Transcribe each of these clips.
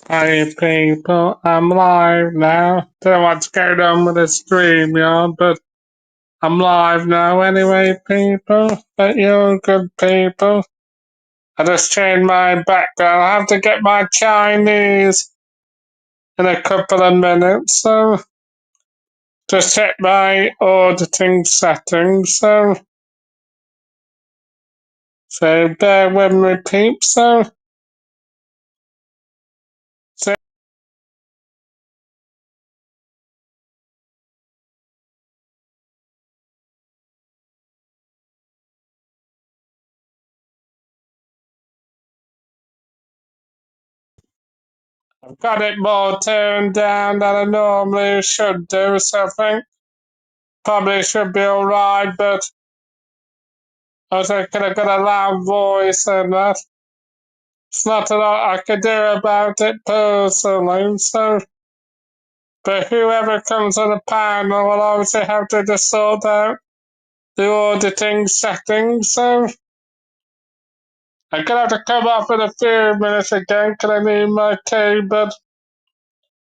Hi people, I'm live now. Don't know what's going on with the stream, y'all, but I'm live now anyway, people. But you're good people. I just changed my background. I have to get my Chinese in a couple of minutes, so just check my auditing settings, so bear with me, peeps, so I've got it more turned down than I normally should do, so I think probably should be alright, but I was like, could have got a loud voice and that. It's not a lot I could do about it personally, so. But whoever comes on the panel will obviously have to just sort out the auditing settings, so. I'm gonna have to come off in a few minutes again because I need my tea, but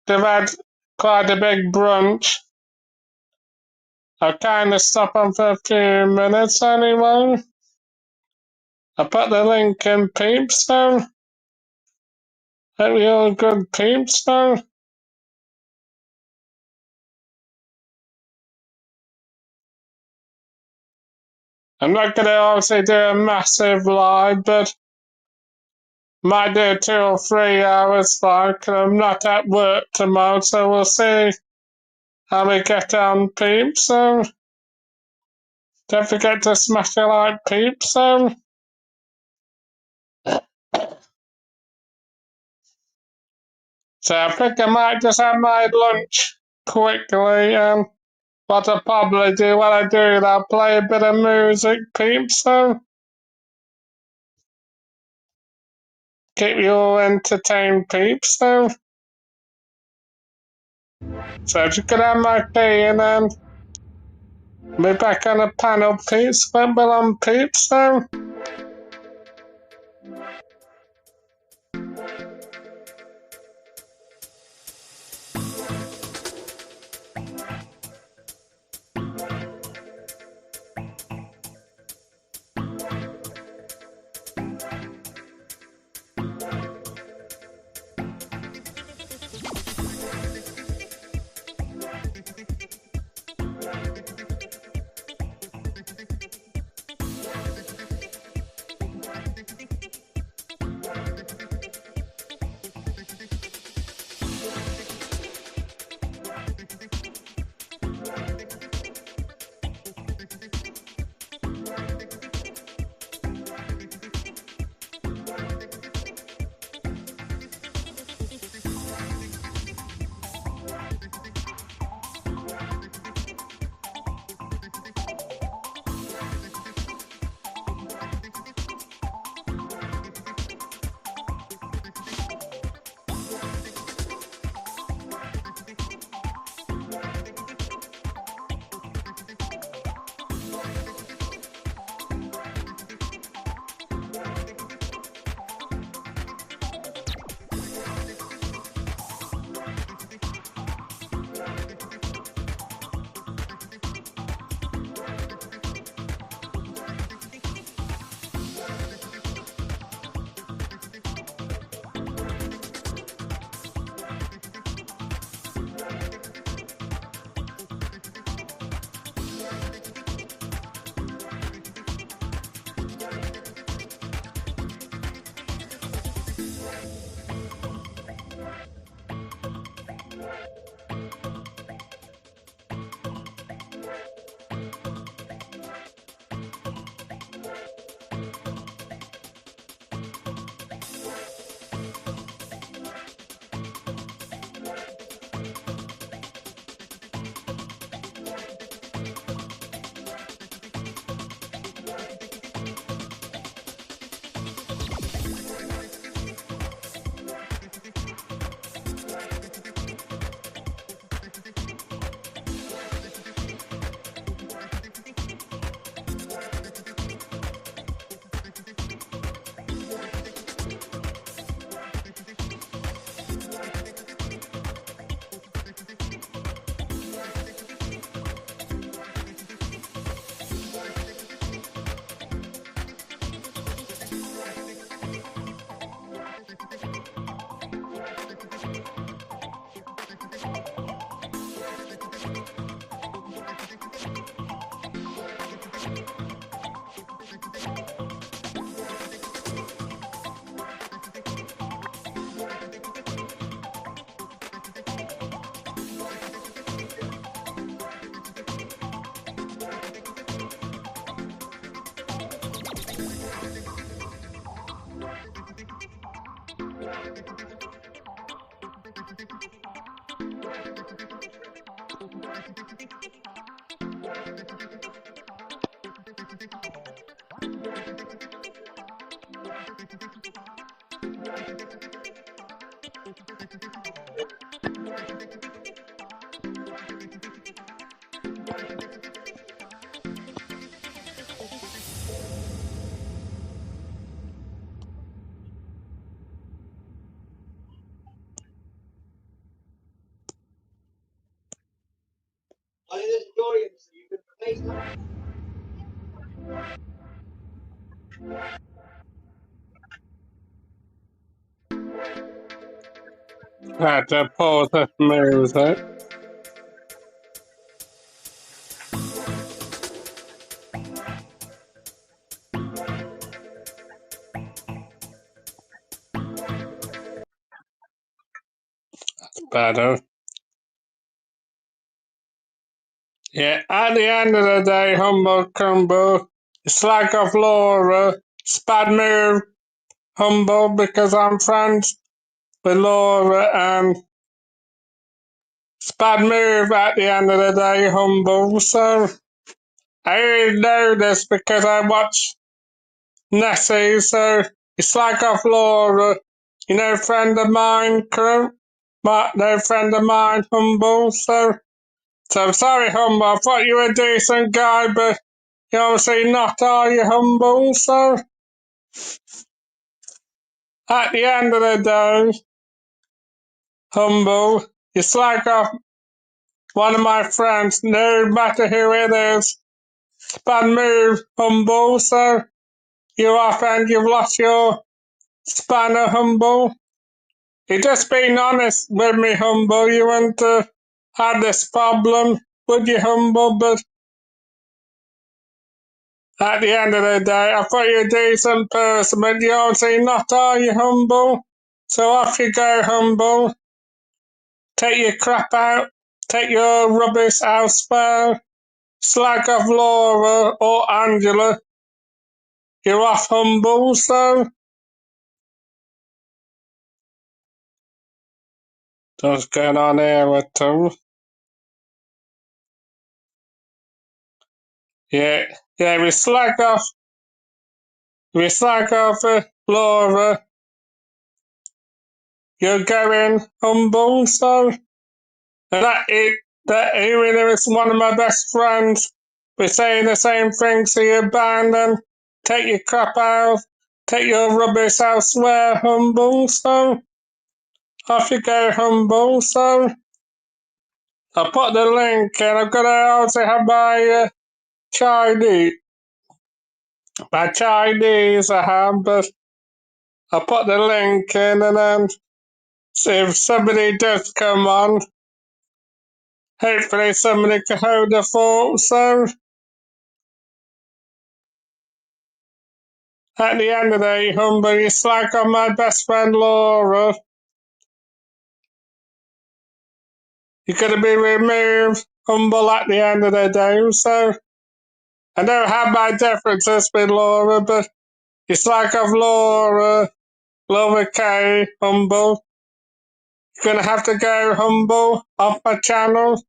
they've had quite a big brunch. I'll kind of stop on for a few minutes anyway. I put the link in, peeps, so. Hope you all good, peeps, so. I'm not going to obviously do a massive live, but might do 2 or 3 hours live because I'm not at work tomorrow, so we'll see how we get on, peeps. So don't forget to smash a like, peeps. So I think I might just have my lunch quickly. What I'll probably do when I do it, I'll play a bit of music, peeps. So keep you all entertained, peeps. So just gonna have my tea and then be back on the panel, peeps. When we're on, peeps. So. Had to pause the music. Better. Yeah, at the end of the day, humble crumble. It's like of Laura. It's bad move, humble, because I'm friends with Laura, and it's bad move at the end of the day, humble. So I only know this because I watch Nessie, so it's like of Laura. You know, friend of mine, crew. No friend of mine, humble, so sorry, humble. I thought you were a decent guy, but you're obviously not, are you, humble? So at the end of the day, humble, you slag off one of my friends, no matter who it is. Bad move, humble. So you're off and you've lost your spanner, humble. You just being honest with me, humble. You wouldn't have this problem, would you, humble? But at the end of the day, I thought you were a decent person, but you're obviously not, are you, humble? So off you go, humble. Take your crap out. Take your rubbish elsewhere. Slag off Laura or Angela. You're off, humble, so what's going on here with them? Yeah, yeah, we slag off Laura. You're going humble, so that even if it's one of my best friends, we're saying the same thing, so you abandon, take your crap out, take your rubbish elsewhere, humble, so off you go, humble, so I'll put the link in. I've got to also have my Chinese, I have, but I'll put the link in, and then if somebody does come on, hopefully somebody can hold the fort, so at the end of the day, humble, you slag on my best friend Laura. You're going to be removed, humble, at the end of the day. So I don't have my differences with Laura, but you slag off Laura, Laura K, humble. You're going to have to go, humble, off my channel.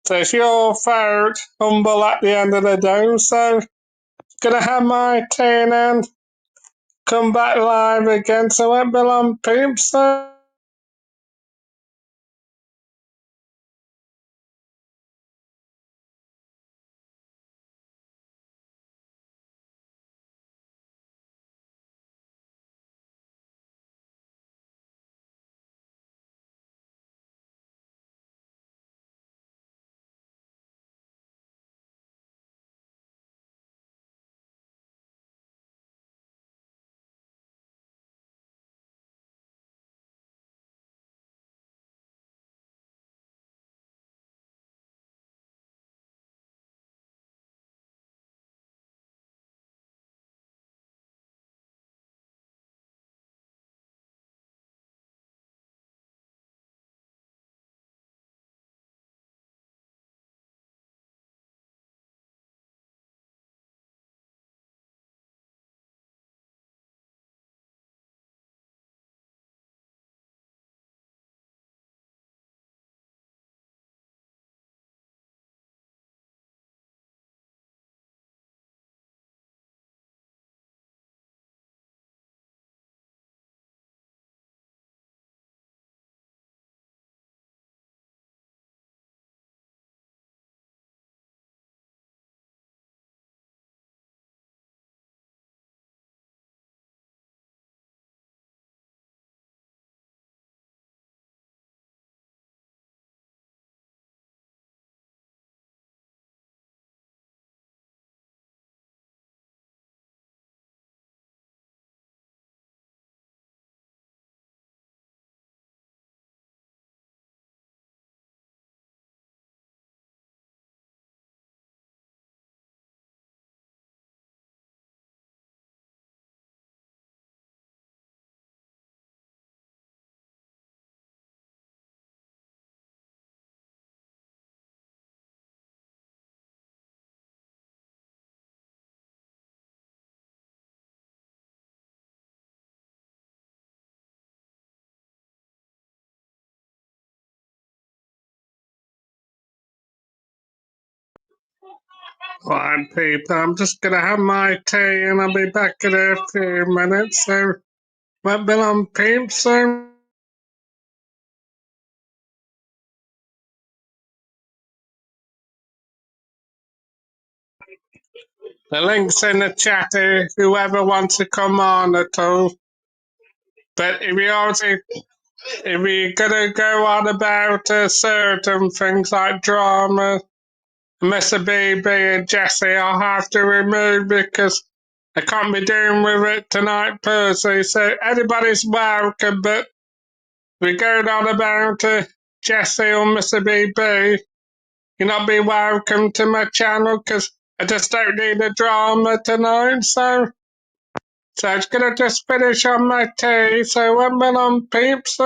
So it's your fault, humble, at the end of the day. So going to have my turn and come back live again. So it belong, peeps. So Right, people, I'm just gonna have my tea and I'll be back in a few minutes. So, won't be long, peeps. So, the link's in the chat if whoever wants to come on at all. But if you're gonna go on about certain things like drama, Mr. BB and Jesse, I'll have to remove because I can't be doing with it tonight personally. So anybody's welcome, but we're going on about Jesse or Mr. BB. You not be welcome to my channel because I just don't need the drama tonight. So I'm gonna just finish on my tea. So one minute on peeps.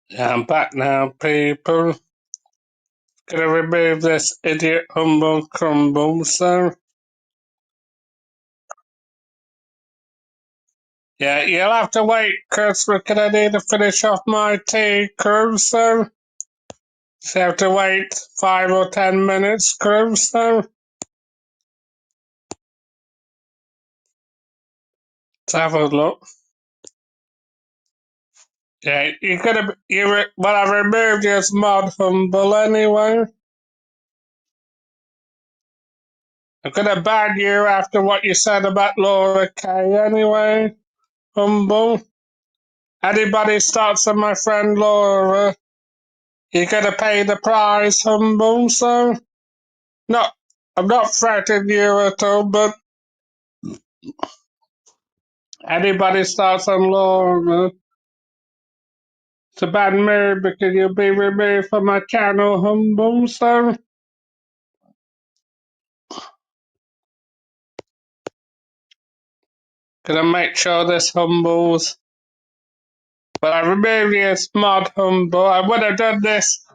Yeah, I'm back now, people. Gonna remove this idiot humble crumble, so yeah, you'll have to wait, cause we're gonna need to finish off my tea, crew, so you have to wait 5 or 10 minutes, crew, so let's have a look. Yeah, you're gonna well, I removed your mod humble anyway. I'm gonna ban you after what you said about Laura Kay anyway, humble. Anybody starts on my friend Laura, you're gonna pay the price, humble, so no, I'm not threatening you at all, but anybody starts on Laura to ban me because you'll be removed from my channel, humble, so gonna make sure this humbles. But I removed you as mod, humble. I would have done this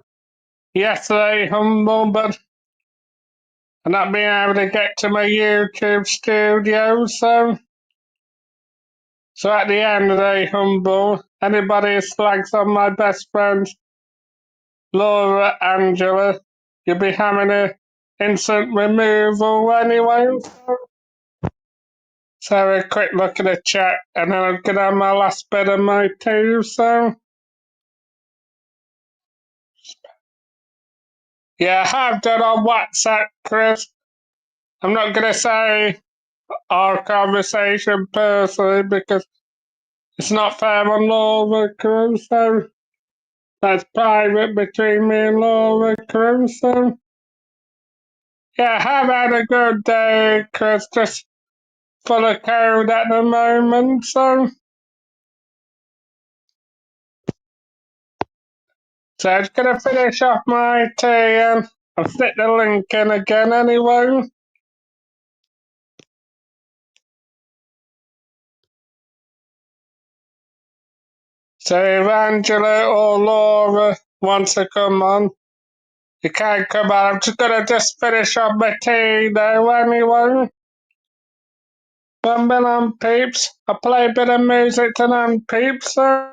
yesterday, humble, but I'm not being able to get to my YouTube studio, so at the end of the day, humble, anybody who slags on my best friend, Laura Angela, you'll be having a instant removal anyway. So a quick look at the chat, and then I'm gonna have my last bit of my tea, so yeah, I have done on WhatsApp, Chris. I'm not gonna say our conversation personally because it's not fair on Laura Caruso. That's private between me and Laura Caruso. Yeah, have had a good day, Chris. Just full of cold at the moment, so I'm gonna finish off my tea and I'll stick the link in again anyway. So if Angela or Laura wants to come on, you can't come on. I'm just gonna finish off my tea now anyway. Bumping on peeps. I play a bit of music to them peeps, so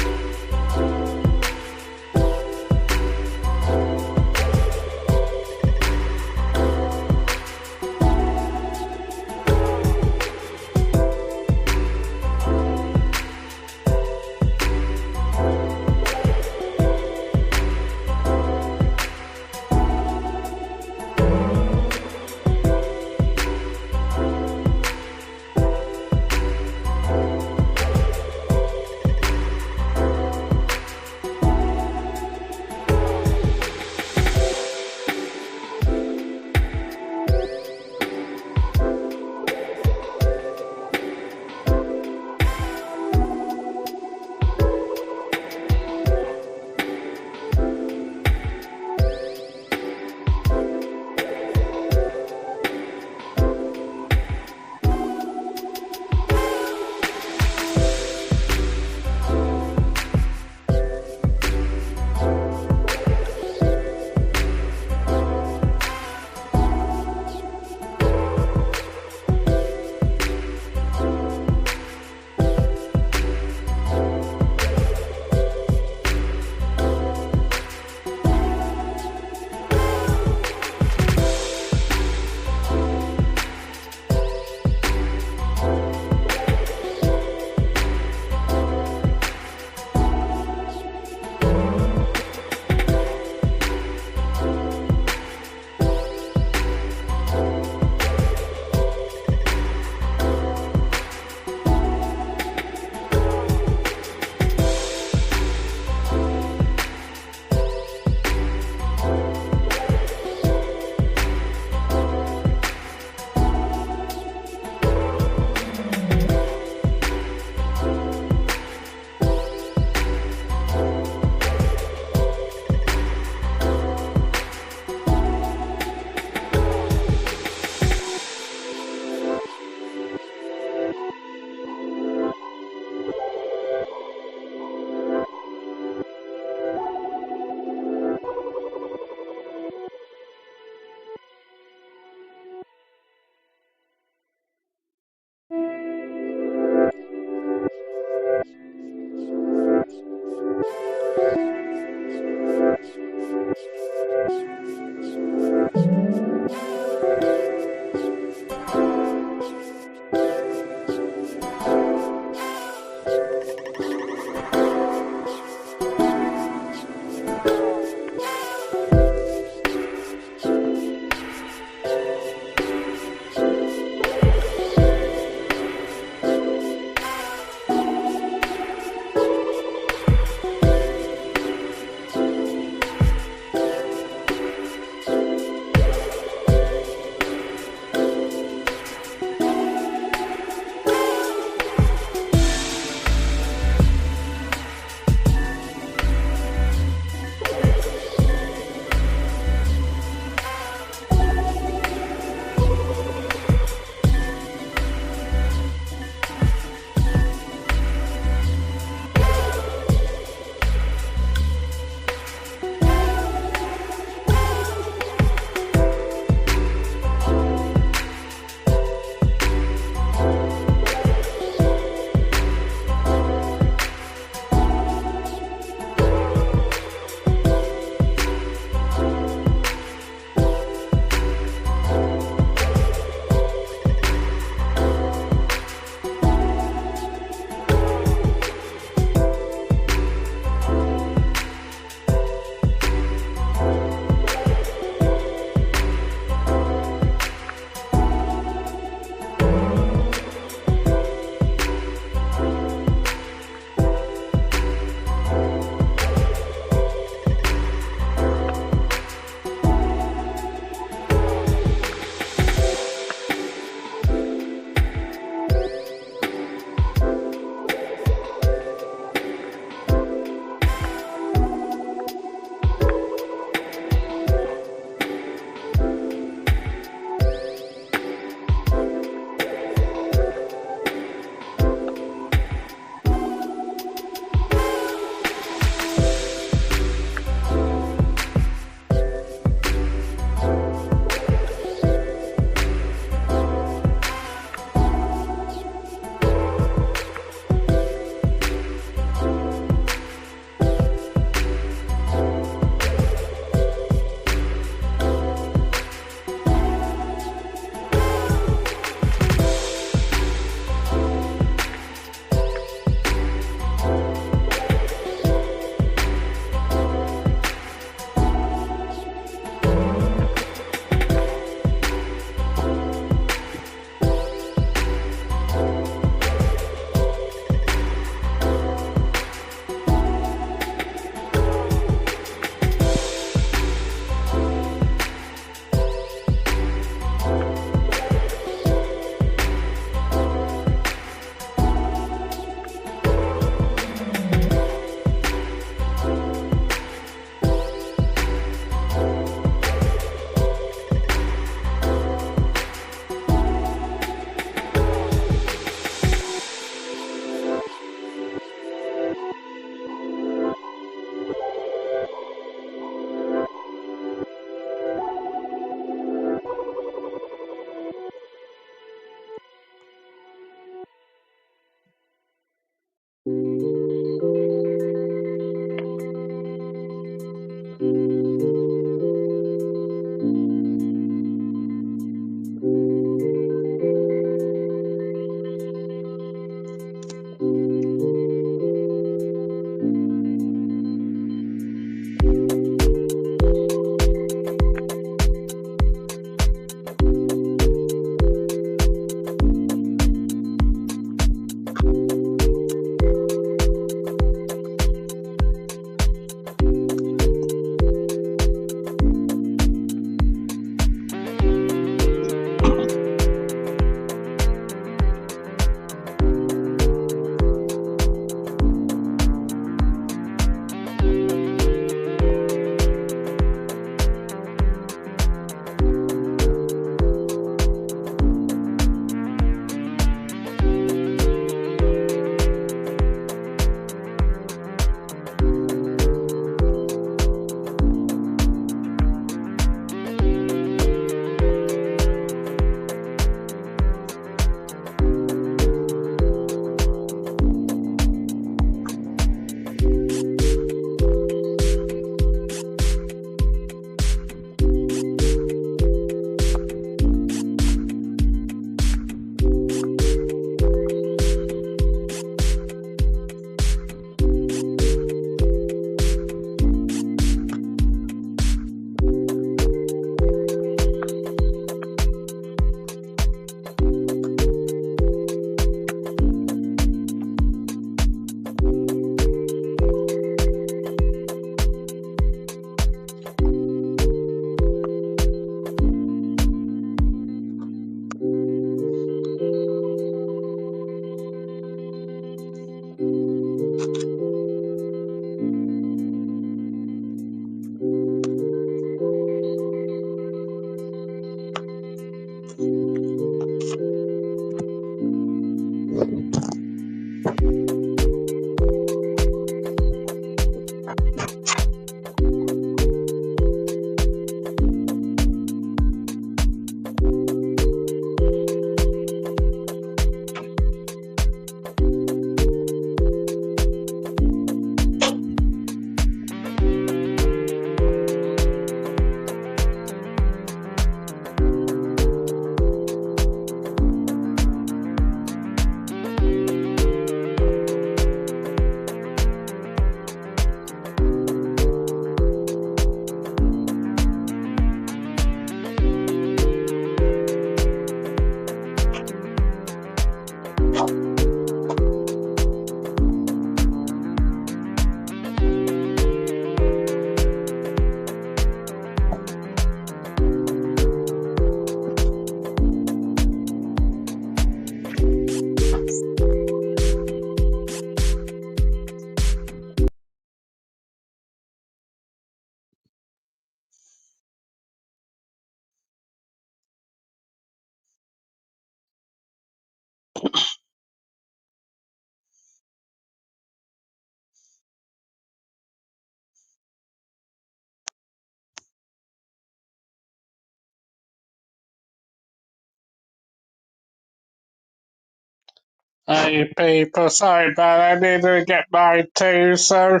Hey people, sorry about that. I need to get my tea, so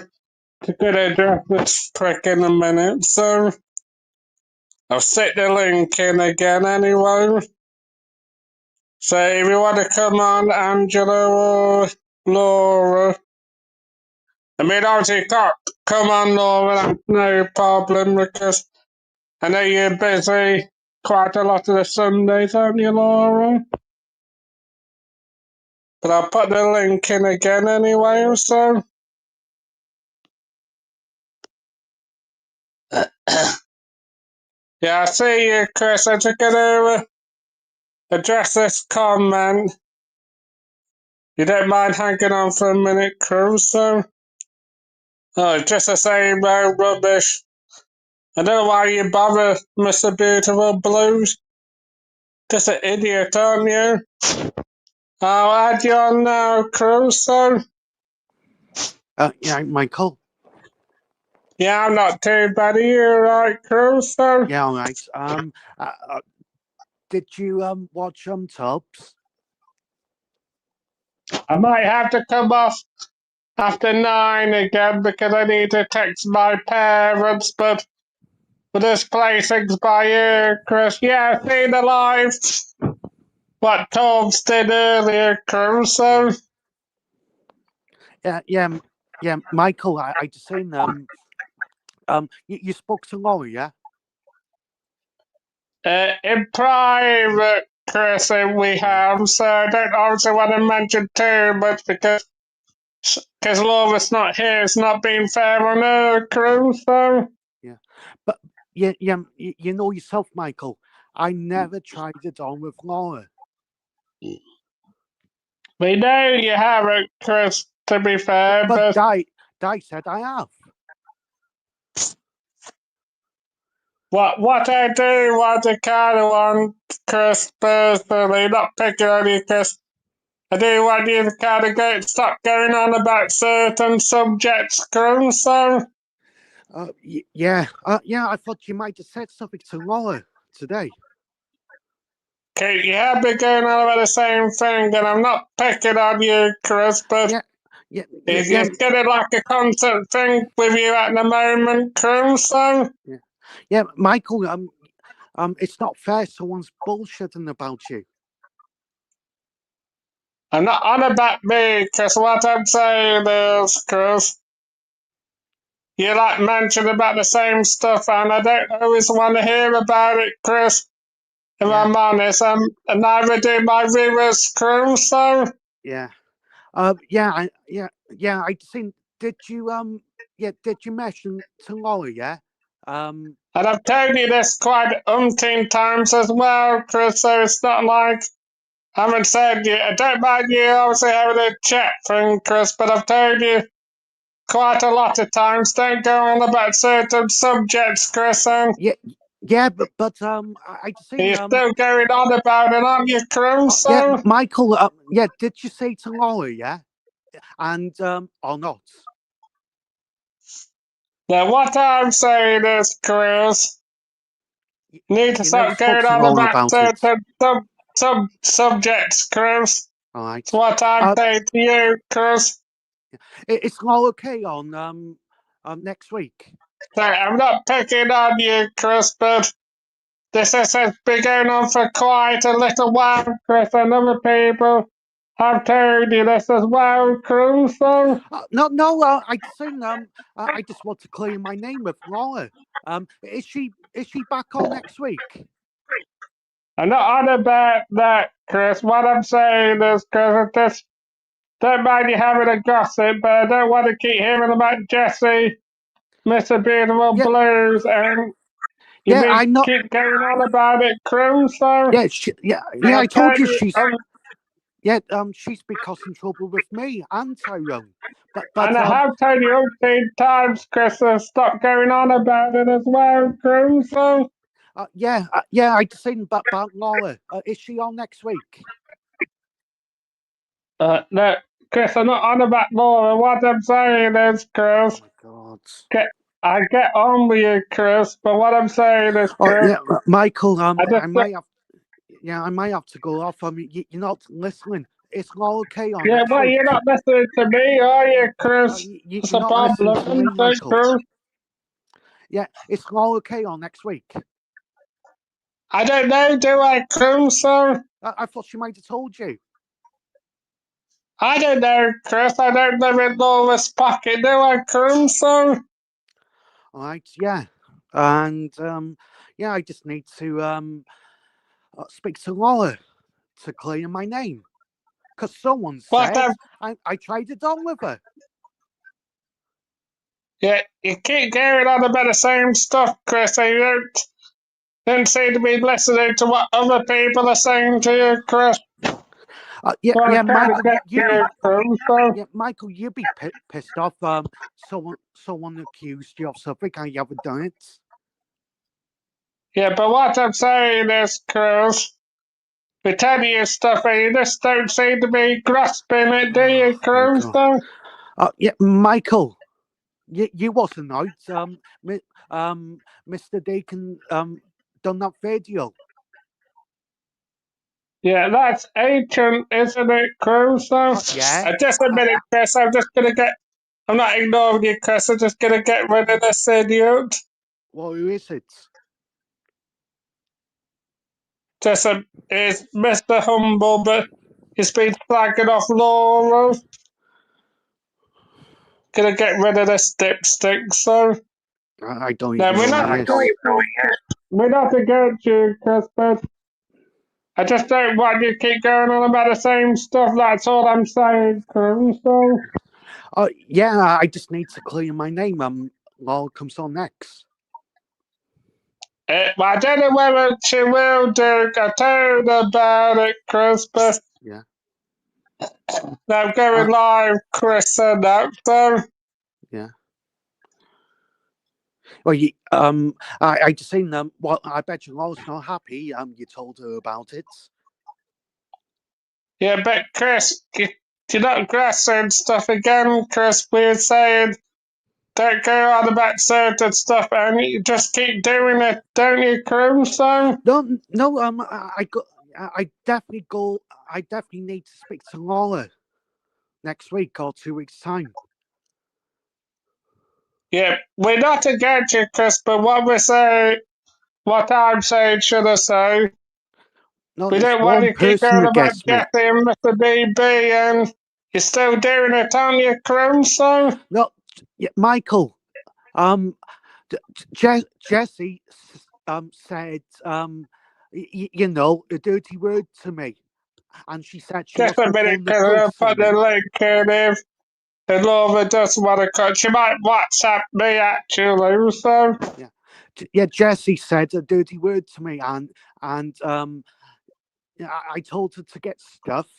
I'm gonna drop this prick in a minute, so I'll stick the link in again anyway. So if you want to come on, Angela or Laura, I mean, obviously you can't come on, Laura, that's no problem, because I know you're busy quite a lot of the Sundays, aren't you, Laura? But I'll put the link in again anyway, so. Yeah, I see you, Chris. I'm just gonna address this comment. You don't mind hanging on for a minute, Cruz, so? Oh, just the same old rubbish. I don't know why you bother, Mr. Beautiful Blues. Just an idiot, aren't you? I'll add you on now, Cruz, so? Yeah, Michael. Yeah, I'm not too bad. Are you alright, Cruz, so? Yeah, all right. Did you watch Tubbs? I might have to come off after 9 again because I need to text my parents, but we'll just play things by ear, Chris. Yeah, see the live what Torbs did earlier, Chris, so. Yeah, Michael. I just seen you spoke to Laurie, yeah? In private, Chris, we have, so I don't obviously want to mention too much because Laura's not here, it's not being fair on her, Chris, so. Yeah, but you know yourself, Michael. I never tried it on with Laura. We know you haven't, Chris, to be fair, But but Di said I have. what I do want to kind of want, Chris, personally, not picking on you, Chris, I do want you to kind of stop going on about certain subjects, Chris, so. Yeah. I thought you might have said something to Laura today. Okay, you have been going on about the same thing, and I'm not picking on you, Chris, but it's getting like a constant thing with you at the moment, Chris, so. Yeah, Michael. It's not fair. Someone's bullshitting about you. I'm not on about me, Chris. What I'm saying is, Chris, you like mention about the same stuff, and I don't always want to hear about it, Chris. If I'm honest, and neither do my viewers, Chris. So. Yeah. I think. Did you mention to Laurie? Yeah. And I've told you this quite umpteen times as well, Chris. So it's not like I haven't said you. I don't mind you obviously having a chat thing, Chris, but I've told you quite a lot of times. Don't go on about certain subjects, Chris. And but I think you're still going on about it, aren't you, Chris? Yeah, Michael. Did you say to Laurie? Yeah, and or not? Now, what I'm saying is, Chris, you need to start going on about certain subjects, Chris. All right. That's what I'm saying to you, Chris. It's all okay on next week. Sorry, I'm not picking on you, Chris, but this has been going on for quite a little while, Chris, and other people have told you this as well, Chris. So. No. I think I just want to clear my name with Laura. Is she back on next week? I'm not on about that, Chris. What I'm saying is, Chris, this don't mind you having a gossip, but I don't want to keep hearing about Jesse, Mr. Beautiful Blues, and I know. Keep going on about it, Chris. So. I told you she's. She's been causing trouble with me and Tyrone. But and I have told you 18 times, Chris, to stop going on about it as well, Chris. So. I just think about Laura. Is she on next week? No, Chris, I'm not on about Laura. What I'm saying is, Chris. Oh my God. I get on with you, Chris, but what I'm saying is, Chris. Michael, I might have to go off. I mean, you're not listening. it's Laura Kay on Yeah, next well, week. you're not listening to me, are you, Chris? What's You're the not listening problem, to me, isn't it, Michael. Chris? Yeah, it's Laura Kay on next week. I don't know, do I, Crusoe? I thought she might have told you. I don't know, Chris. I don't live in Laura's pocket, do I, Crusoe? All right, yeah. And yeah, I just need to speak to Laura to clear my name. Because someone What said the... I tried it on with her. Yeah, you keep going on about the same stuff, Chris, and you don't seem to be listening to what other people are saying to you, Chris. Yeah, Well, I'm yeah, trying to Michael, get you'd to be you, Crusoe. yeah, Michael, you'd be pissed off. Someone accused you of something and you haven't done it. Yeah, but what I'm saying is, Chris, we tell you stuff and you just don't seem to be grasping it, do you, My God. Crusoe? Yeah, Michael, you wasn't right. Mr. Deacon done that video. Yeah, that's ancient, isn't it, Crusoe? Yeah. Just a minute, Chris. I'm just gonna get. I'm not ignoring you, Chris. I'm just gonna get rid of this idiot. Well, who is it? Just is Mr. Humble, but he's been flagging off Laura. Gonna get rid of this dipstick, so. I don't No, even we're know not. who he is. We're not against you, Chris, but I just don't want you to keep going on about the same stuff. That's all I'm saying, Crusoe. Yeah, I just need to clear my name. Laura comes on next. Well, I don't know whether she will do. I told her about it, Chris, but Yeah. I'm going live, Chris, and that, so. Yeah. Well, I just seen them. Well, I bet you Laura's not happy. You told her about it. Yeah, but Chris, you're not grasping stuff again, Chris. We're saying don't go on about certain stuff and you just keep doing it, don't you, Crusoe? No. I definitely go. I definitely need to speak to Laura next week or 2 weeks' time. Yeah, we're not against you, Chris, but what I'm saying, should I say? No, We it's don't want one you to keep person going about against me. Jesse and Mr. BB, and you're still doing it, aren't you, Crusoe? No, yeah, Michael. Jesse said you know, a dirty word to me, and she said she Just was a going to minute, phone the because I'm going to police on put me. the link in if the Laura doesn't want to cut. She might WhatsApp me, actually, so. Yeah, Jesse said a dirty word to me, and I told her to get stuff,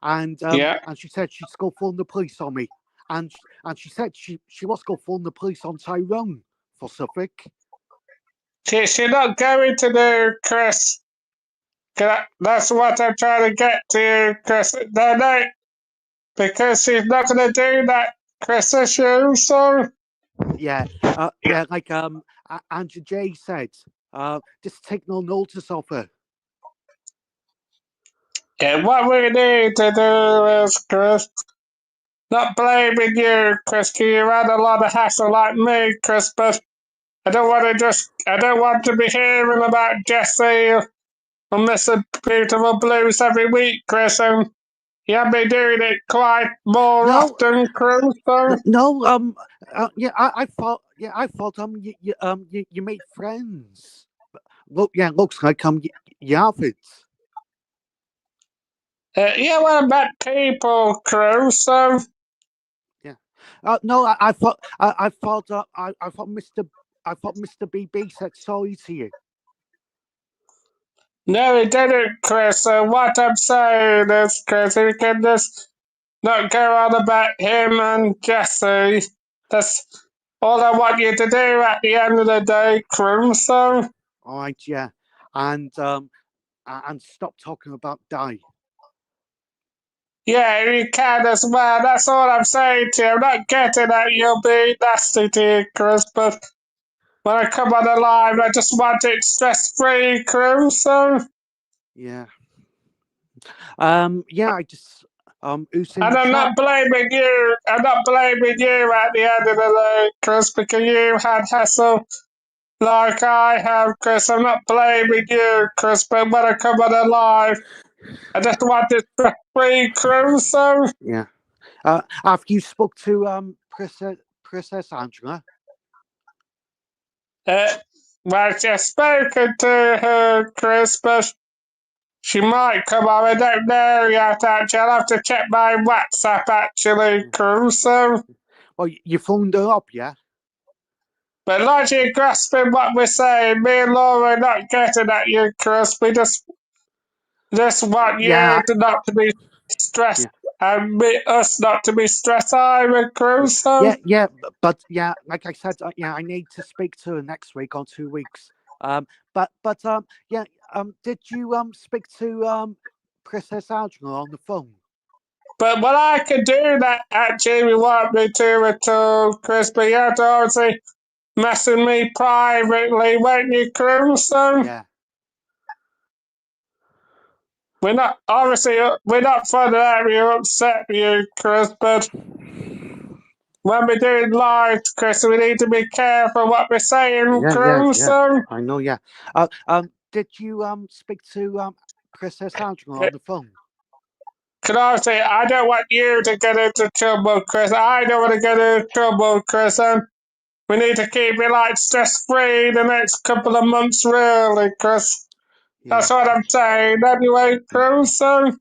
and Yeah. she said she's going to phone the police on me, and she said she was going to phone the police on Tyrone for Suffolk. She's not going to do, Chris. That's what I'm trying to get to you, Chris. No, because she's not going to do that, Chris, is she? So. Yeah, like Andrew J said, just take no notice of her. Yeah, what we need to do is, Chris, not blaming you, Chris, 'cause you had a lot of hassle like me, Chris, but I don't want to be hearing about Jesse or Mr. Beautiful Blues every week, Chris, and you have me doing it quite more often, Chris, so. No, yeah, I thought, you made friends. Looks like you have it. Yeah, well, about people, Chris, so. Yeah. No, I thought, I thought Mr. BB said sorry to you. No, he didn't, Chris. So what I'm saying is, Chris, we can just not go on about him and Jesse. That's all I want you to do at the end of the day, Chris. So. All right, yeah, and stop talking about Di. Yeah, you can as well. That's all I'm saying to you. I'm not getting at you being nasty to you, Chris, but when I come on the live, I just want it stress free, Chris. So. Yeah. Yeah, I just who's in And the I'm chat? not blaming you. I'm not blaming you at the end of the day, Chris, because you had hassle like I have, Chris. I'm not blaming you, Chris, but when I come on alive, I just wanted to free Crusoe. Yeah. Have you spoke to Princess Angela? Well, she's spoken to her, Chris, but she might come on. I don't know yet, actually. I'll have to check my WhatsApp, actually, Crusoe. Well, you phoned her up, yeah? But like you're grasping what we're saying, me and Laura are not getting at you, Chris. We just want Yeah, you to not to be stressed yeah, and us not to be stressed either, yeah, Crusoe. yeah. But yeah, like I said, yeah, I need to speak to her next week or 2 weeks. But yeah, did you speak to Princess Angela on the phone? But what I can do that actually we want me to at all, Chris, but you have to obviously mess with me privately, won't you, Crusoe? Yeah, We're not fun to have you upset you, Chris, but when we're doing live, Chris, we need to be careful what we're saying, yeah. Crusoe. I know, yeah. Did you speak to Princess Angela on the phone? Can I say, I don't want you to get into trouble, Chris. I don't want to get into trouble, Chris. We need to keep it like stress free the next couple of months, really, Chris. Yeah, That's what I'm saying. Anyway, Crusoe.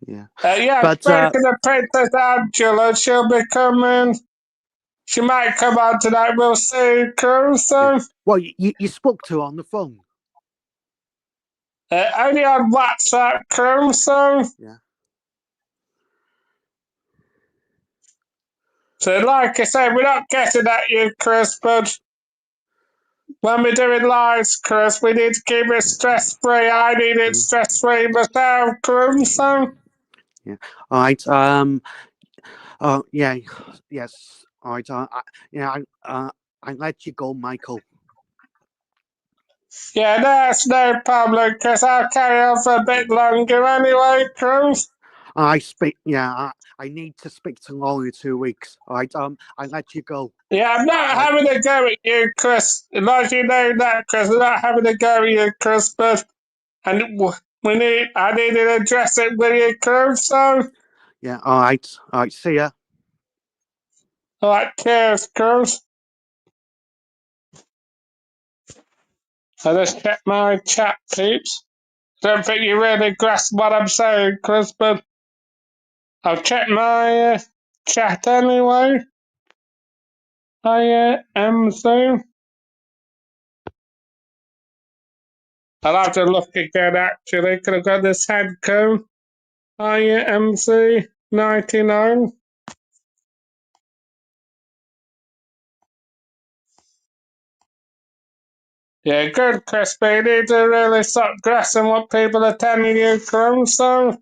yeah. Yeah, I've But spoken to Princess Angela. She'll be coming. She might come on tonight. We'll see, yeah. Crusoe. Well, you spoke to her on the phone. Only on WhatsApp, Crusoe. Yeah. So, like I said, we're not getting at you, Chris, but when we're doing lives, Chris, we need to keep it stress free. I need it Mm, stress free myself, Crusoe. yeah. All right. Yeah. Yes. All right. Yeah. I let you go, Michael. Yeah, that's no problem, Chris. I'll carry on for a Yeah. bit longer anyway, Cruz. I speak. Yeah. I need to speak to Laura 2 weeks. All right. I let you go. Yeah, I'm not All right. having a go at you, Chris. Like you know that, Chris. I'm not having a go at you, Chris, but and I need to address it with you, Cruz. So, Yeah. All right. All right. See ya. alright, cheers, Cruz. I just checked my chat, peeps. Don't think you really grasp what I'm saying, Chris, but I've checked my chat anyway. I am soon. I'll have to look again actually, because I've got this head cone. IMC 99. Yeah, good, Crispy. You need to really stop grasping what people are telling you, Crusoe.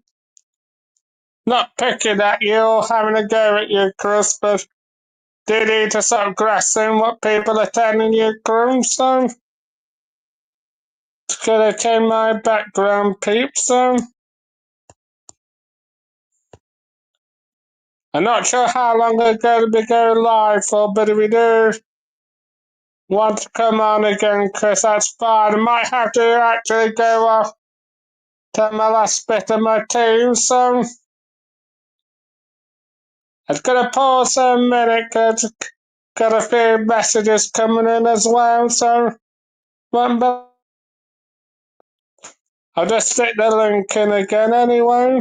Not picking at you or having a go at you, Chris, but do you need to stop grasping what people are telling you, Crusoe? It's gonna change my background, peeps. I'm not sure how long we're going to be going live for, but if we do want to come on again, Chris, that's fine. I might have to actually go off to my last bit of my team, so I'm gonna pause a minute because got a few messages coming in as well, so remember, I'll just stick the link in again anyway.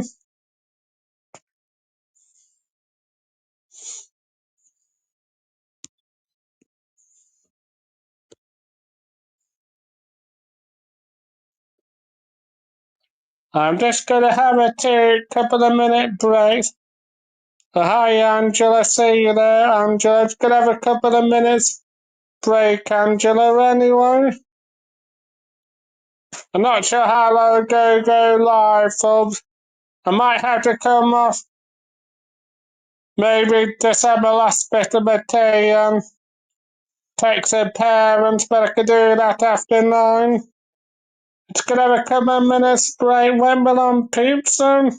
I'm just gonna have a couple of minute break. Hi Angela, see you there, Angela. Just gonna have a couple of minutes break, Angela, anyway. I'm not sure how long go live for. I might have to come off, maybe just have my last bit of my tea and take some parents, but I could do that after 9. It's gonna become a straight Wimbledon pizza.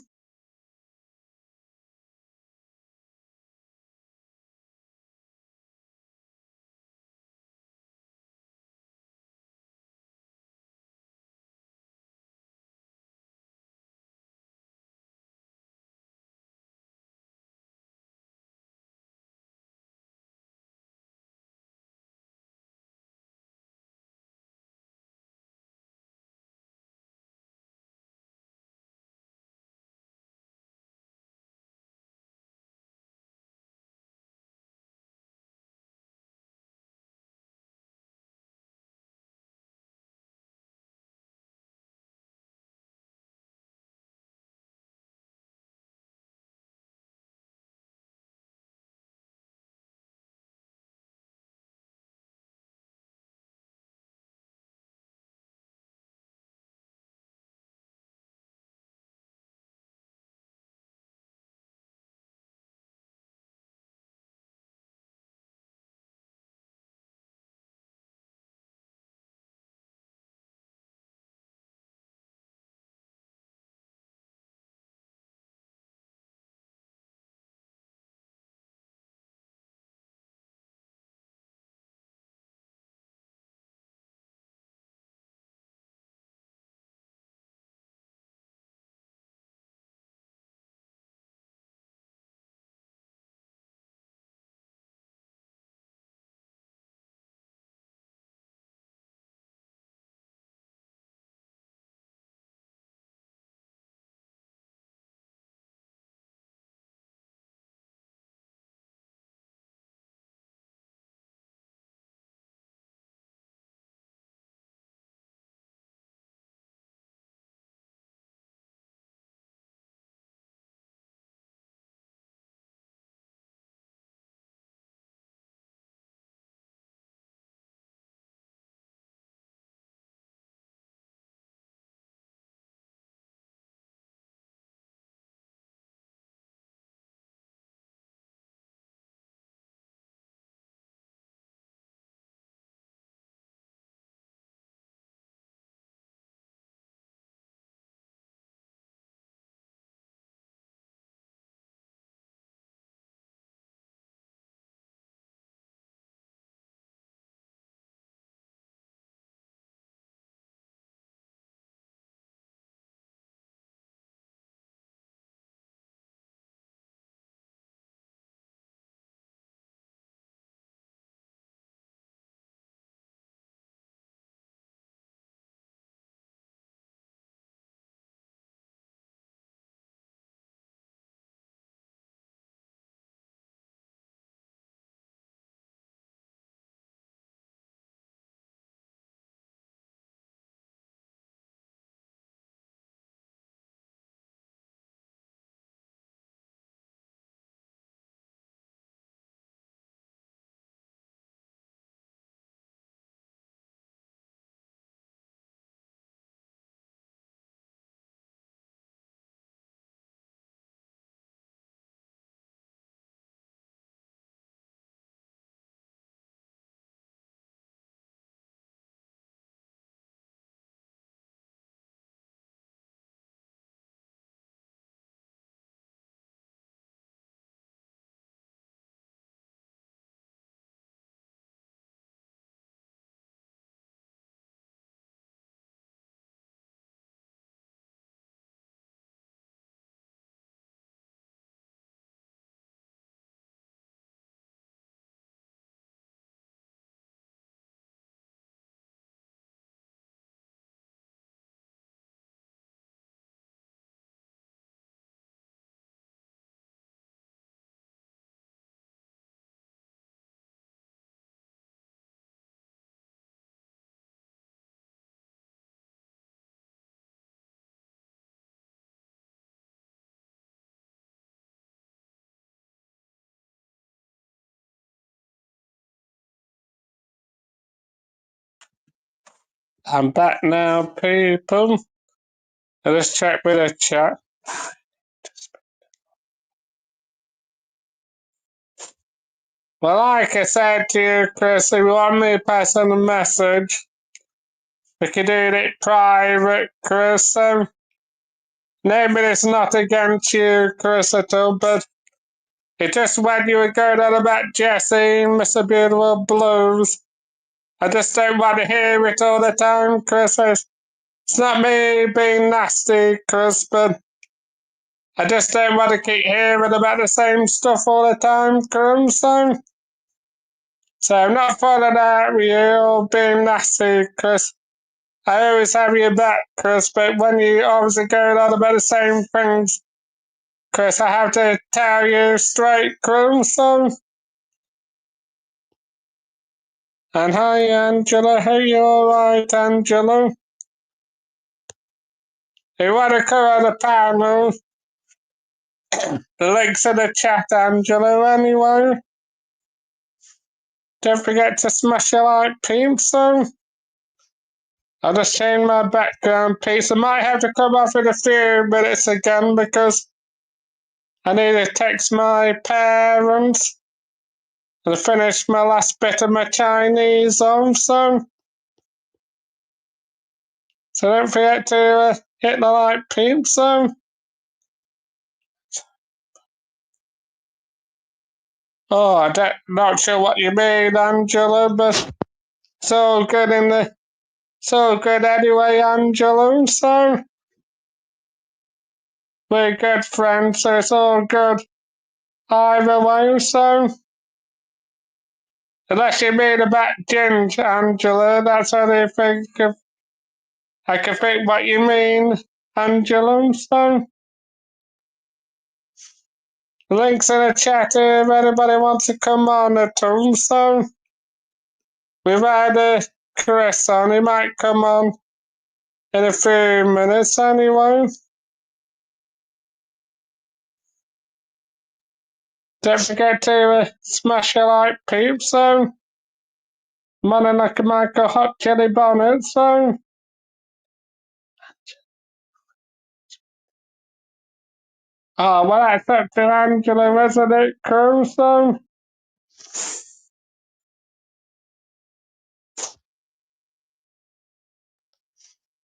I'm back now, people. Let's check with the chat. Well, like I said to you, Chris, if you want me to pass on a message, we could do it private, Chris. So nobody's not against you, Chris, at all, but it just when you were going on about Jesse, Mr. Beautiful Blues, I just don't want to hear it all the time, Chris. It's not me being nasty, Chris, but I just don't want to keep hearing about the same stuff all the time, Chris. So I'm not falling out with you or being nasty, Chris. I always have your back, Chris, but when you always are going on about the same things, Chris, I have to tell you straight, Chris. And hi, Angela. Hey, you alright, Angela? You want to come on the panel? The link's in the chat, Angela, anyway. Don't forget to smash your like, peeps, I'll just change my background piece. I might have to come off in a few minutes again because I need to text my parents and finish my last bit of my Chinese on, so don't forget to hit the like, peeps, Oh, not sure what you mean, Angela, but it's all good it's all good anyway, Angela, so we're good friends, so it's all good either way, so unless you mean about Ginge, Angela, that's only thing I can think what you mean, Angela, so links in the chat if anybody wants to come on at all, so we've had Chris on, he might come on in a few minutes anyway. Don't forget to smash your like, peeps, Monica Michael Hot Jelly Bonnet, Oh, well, that's up to Angela, isn't it, Crew,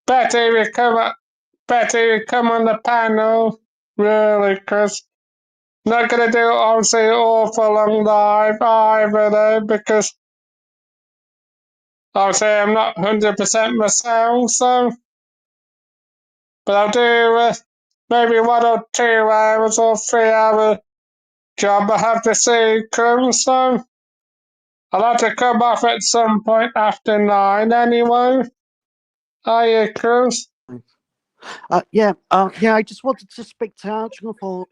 Betty, you come on the panel, really, Chris. Not gonna do obviously awful long live either though, because obviously I'm not 100% myself, but I'll do maybe 1 or 2 hours or 3 hour job. I have to see, Crew, I'll have to come off at some point after 9 anyway. Are you, Cruz? Yeah, I just wanted to speak to Angela for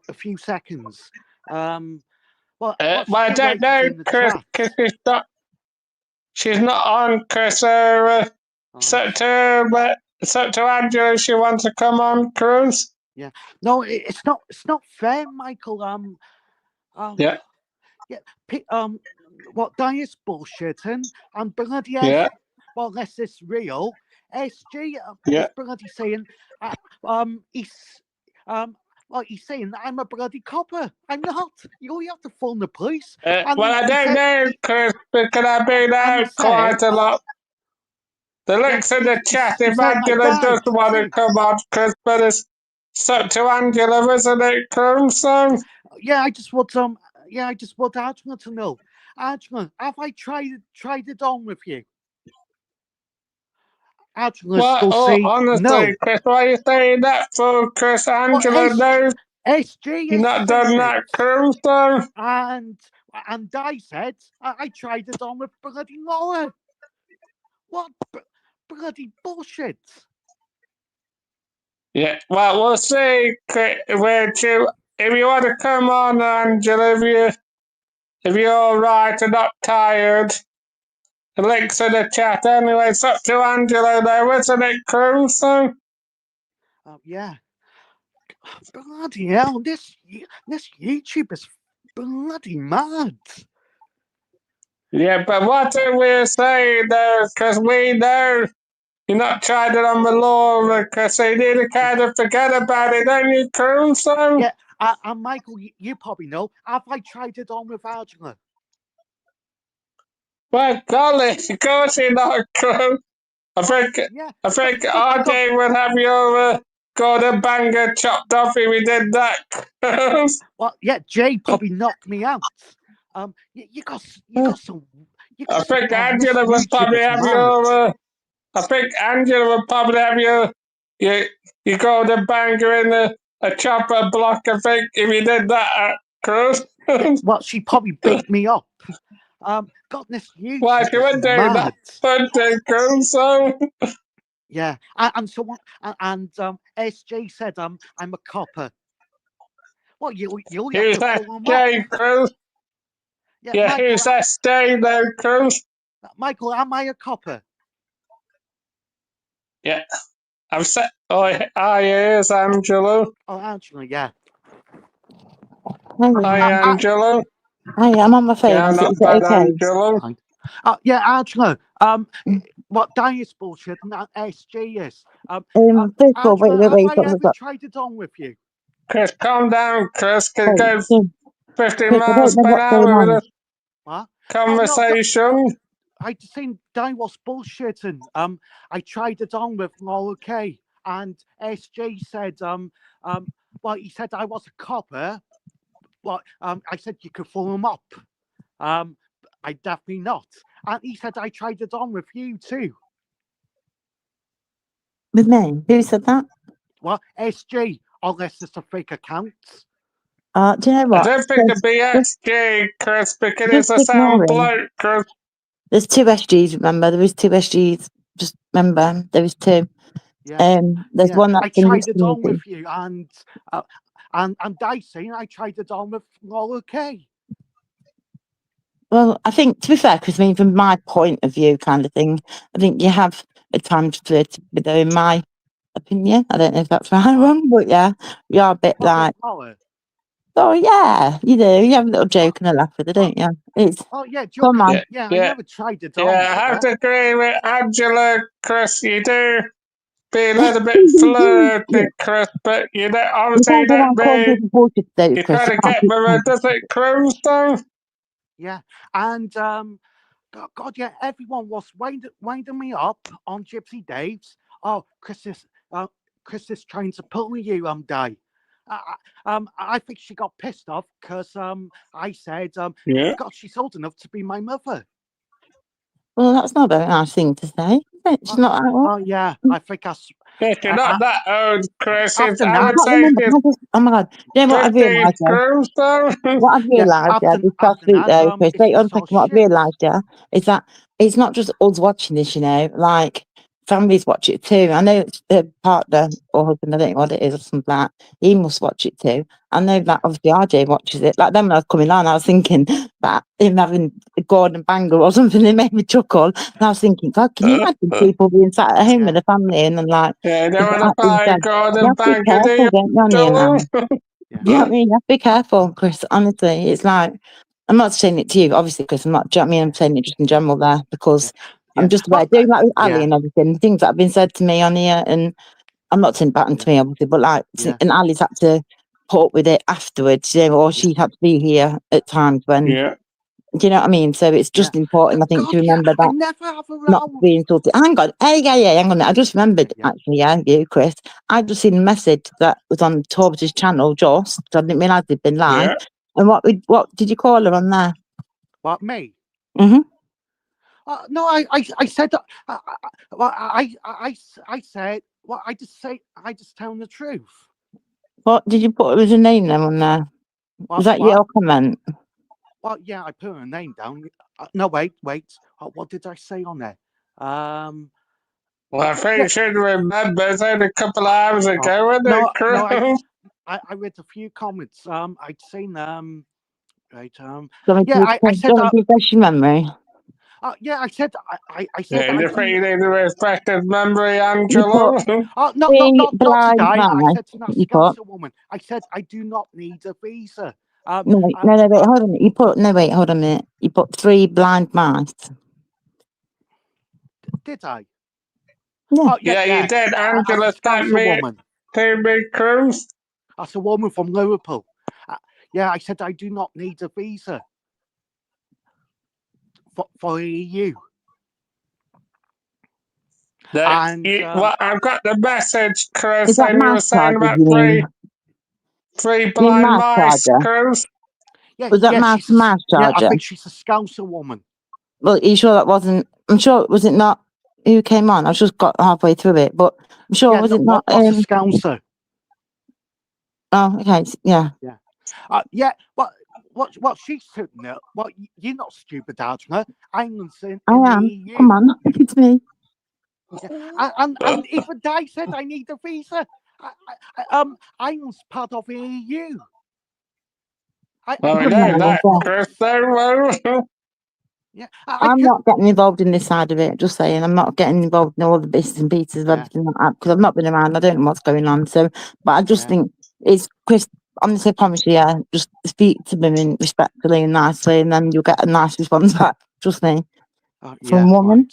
a few seconds. Well, I don't know, Chris, because she's not on, Chris. It's up to Angela if she wants to come on, Cruz. Yeah, no, it's not fair, Michael. Yeah. What Dia's bullshitting and bloody Yeah. well, unless it's real, SG Yeah. is bloody saying, he's saying that I'm a bloody copper. I'm not. You have to phone the police. Well, I don't know, Chris, because I've been out quite a lot. The link's in the chat if Angela does want to come on, Chris, but it's up to Angela, isn't it, Chris? Yeah, I just want Angela to know. Angela, have I tried it on with you? Angela What? Honestly, no. Chris, why are you saying that for, Chris? Angela knows SG you've not done that, Chris, And Di said I tried it on with bloody Laura. What bloody bullshit? Yeah, well, we'll see, if you want to come on, Angela, if you're alright and not tired, the link's in the chat anyway. It's up to Angela though, isn't it, Cruz? Yeah. Bloody hell, this YouTube is bloody mad. Yeah, but what are we saying though? Because we know you're not trying it on the law, because you need to kind of forget about it, don't you, Cruz? Yeah, and Michael, you probably know, have I tried it on with Angela? Well, golly, of course you're not, Cruz. I think Yeah, I think but God, RJ would have your Gordon Banger chopped off if we did that, Cruz. well, yeah, Jay probably knocked me out. You got some, I think Miss Angela would probably YouTuber's have mad. your. I think Angela would probably have your, your Gordon Banger in a chopper block. I think if you did that, Cruz. Yeah, well, she probably beat me up. God, this Why she YouTuber's would do that? mad. Would do, Cruz? So Yeah, and someone and SJ said I'm a copper. Well, you have who's to that? follow him up. Jay Cruz. Yeah, Yeah, Michael, who's that? Stay there, Cruz. Michael, am I a copper? Yeah, I've said. Oh, here's Angelo. Oh, Angela, yeah. Hi, Hi, Angelo. I'm on my phone. Yeah, not Is it bad, okay? Angelo. Fine. Yeah, Angela. What Diane's bullshit and that SG is. First of all, Angela, have wait, I stop, ever stop. tried it on with you? Chris, calm down, Chris. Can Wait, go Jim, 50 Chris, I miles don't know per what's going hour with on. a What? No, conversation. I just seen Diane was bullshitting. I tried it on with all okay, and SJ said, well, he said I was a copper. Well, I said you could follow him up. I definitely not. And he said I tried it on with you too. With me? Who said that? Well, SJ, unless it's a fake account. Do you know I what? don't think it'd be Just, XG, Chris, because it's just the same ignore him. bloke, Chris. There's two SGs, remember? There is two SGs. Just remember, there is two. Yeah. There's one I that's in tried it on Yosemite. with you, and Dicey, I tried it on with all okay. Well, I think, to be fair, Chris, I mean, from my point of view, kind of thing, I think you have at times flirted with her, in my opinion. I don't know if that's right or wrong, but yeah, we are a bit like, oh yeah, you do. You have a little joke and a laugh with it, don't you? It's Oh yeah, come on. Yeah, I never tried it on. Yeah, I have to agree with Angela, Chris. You do be a little bit Yeah. flirty, Chris, but you don't, You obviously can't go don't around calling be. people bullshit though, You Chris. try You to can't get keep with her, does it, Cruz, though? Yeah, and God, yeah, everyone was winding me up on Gypsy Dave's. Oh, Chris is trying to pull you, Di. I think she got pissed off because I said, Yeah. God, she's old enough to be my mother. Well, that's not a very nice thing to say. It's not that old. Oh yeah, I think Yes, you're not that old, Chris. It's, after I would I say remember, she's oh my god. You know what I've 50, realised though? Cruz, though. What I've realised, yeah, this past week though, Chris, wait on a second, what I've realised, yeah, is that it's not just us watching this, you know, like families watch it too. I know it's the partner or husband, I don't know what it is or something like that. He must watch it too. I know that obviously RJ watches it. Like then when I was coming on, I was thinking that him having a Gordon Banger or something, it made me chuckle. And I was thinking, God, can you imagine people being sat at home with a family and then like, Yeah, you is don't it want to actually buy said, Gordon you have to be Banker, do careful, you, don't you, on here now? Angelo? Do you know what I mean? You have to be careful, Chris. Honestly, it's like I'm not saying it to you, obviously, Chris. I'm not. Do you know what I mean? I'm saying it just in general there because I'm just aware. Doing like with Ali and everything, things that have been said to me on here, and I'm not saying back to me, obviously, but like, and Ali's had to put up with it afterwards, you know, or she's had to be here at times when. Yeah. Do you know what I mean? So it's just important, I think, to remember that. I never have a Not to be insulted. Hang on. Hey, hang on. I just remembered, actually, you, Chris. I just seen a message that was on Torbert's channel, just. I didn't realise it'd been live. Yeah. And what did you call her on there? What, me? Mm-hmm. No, I said, well, I said, well, I just telling the truth. What did you put as a name then on there? Was that your comment? Well, yeah, I put her name down. No, wait. What did I say on there? Well, I think you should remember it's only a couple of hours ago, wasn't it, Cruz? I read a few comments. I'd seen right. I said refresh your memory. Yeah, I said I said. Yeah, you're feeling the respected memory, Angelo. Not today. I said to that Scouser woman. I said I do not need a visa. No, wait, hold on. You put hold on a minute. You put 3 blind mice. Did I? Yeah, oh, you did. Angela sent me to me, Cruz. That's a woman from Liverpool. Yeah, I said I do not need a visa for EU. That And well, I've got the message, Chris, Is that and you were mouse saying charger, about you mean? three You mean blind mouse mice, charger? Chris. yeah, Was that yeah, mouse she's mouse yeah. I charger? think she's a Scouser woman. Well, are you sure that wasn't? I'm sure, was it not who came on? I just got halfway through it, but I'm sure, Yeah, was no, it not? what's a Scouser? Oh, okay, yeah. Yeah, what she's sitting there. Well, you're not stupid, Adrian. Ireland's in I the am. EU. Come on, it's me. And even Di said I need a visa. Ireland's part of the EU. Oh, I Come know on, that, yeah. Chris. So, Yeah, I'm not getting involved in this side of it. Just saying, I'm not getting involved in all the bits and pieces of Yeah. everything like that because I've not been around. I don't know what's going on. So, but I just Yeah. think it's Chris. Honestly, I promise you, yeah, just speak to women respectfully and nicely, and then you'll get a nice response back. Trust me, from a woman.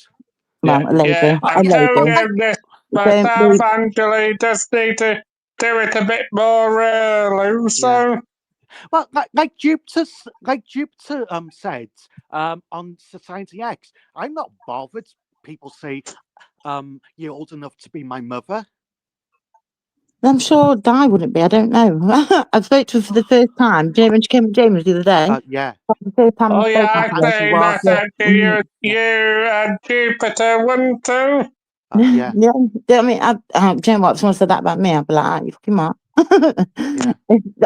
yeah, Well, a lady, yeah, a I told lady. you this Don't myself, be, Angela. You just need to do it a bit more rarely. So, Well, like Jupiter said on Society X, I'm not bothered. People say you're old enough to be my mother. I'm sure Di wouldn't be. I don't know. I spoke to her for the first time. Do you know when she came with James the other day? Yeah. The first time oh I yeah, spoke I to her. say was, that to you, you and Jupiter, wouldn't you? yeah. I mean, do you know what? If someone said that about me, I'd be like, you fucking what? I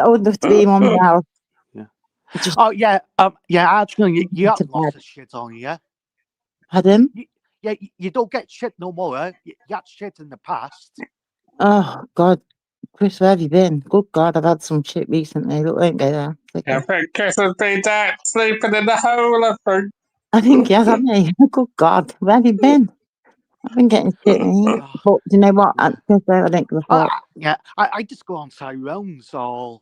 would love to be mum now. Yeah. Just Oh yeah. Actually, you to have lots bed. of shit on you. Had him? Yeah, you don't get shit no more. You had shit in the past. Oh, God. Chris, where have you been? Good God, I've had some shit recently. Look, won't go there. Okay. I think Chris has been down sleeping in the hole, I think. I think he has, hasn't he? Good God, where have you been? I've been getting shit, mate. But do you know what? Yeah. Chris, I don't give a fuck. I just go on Tyrone's or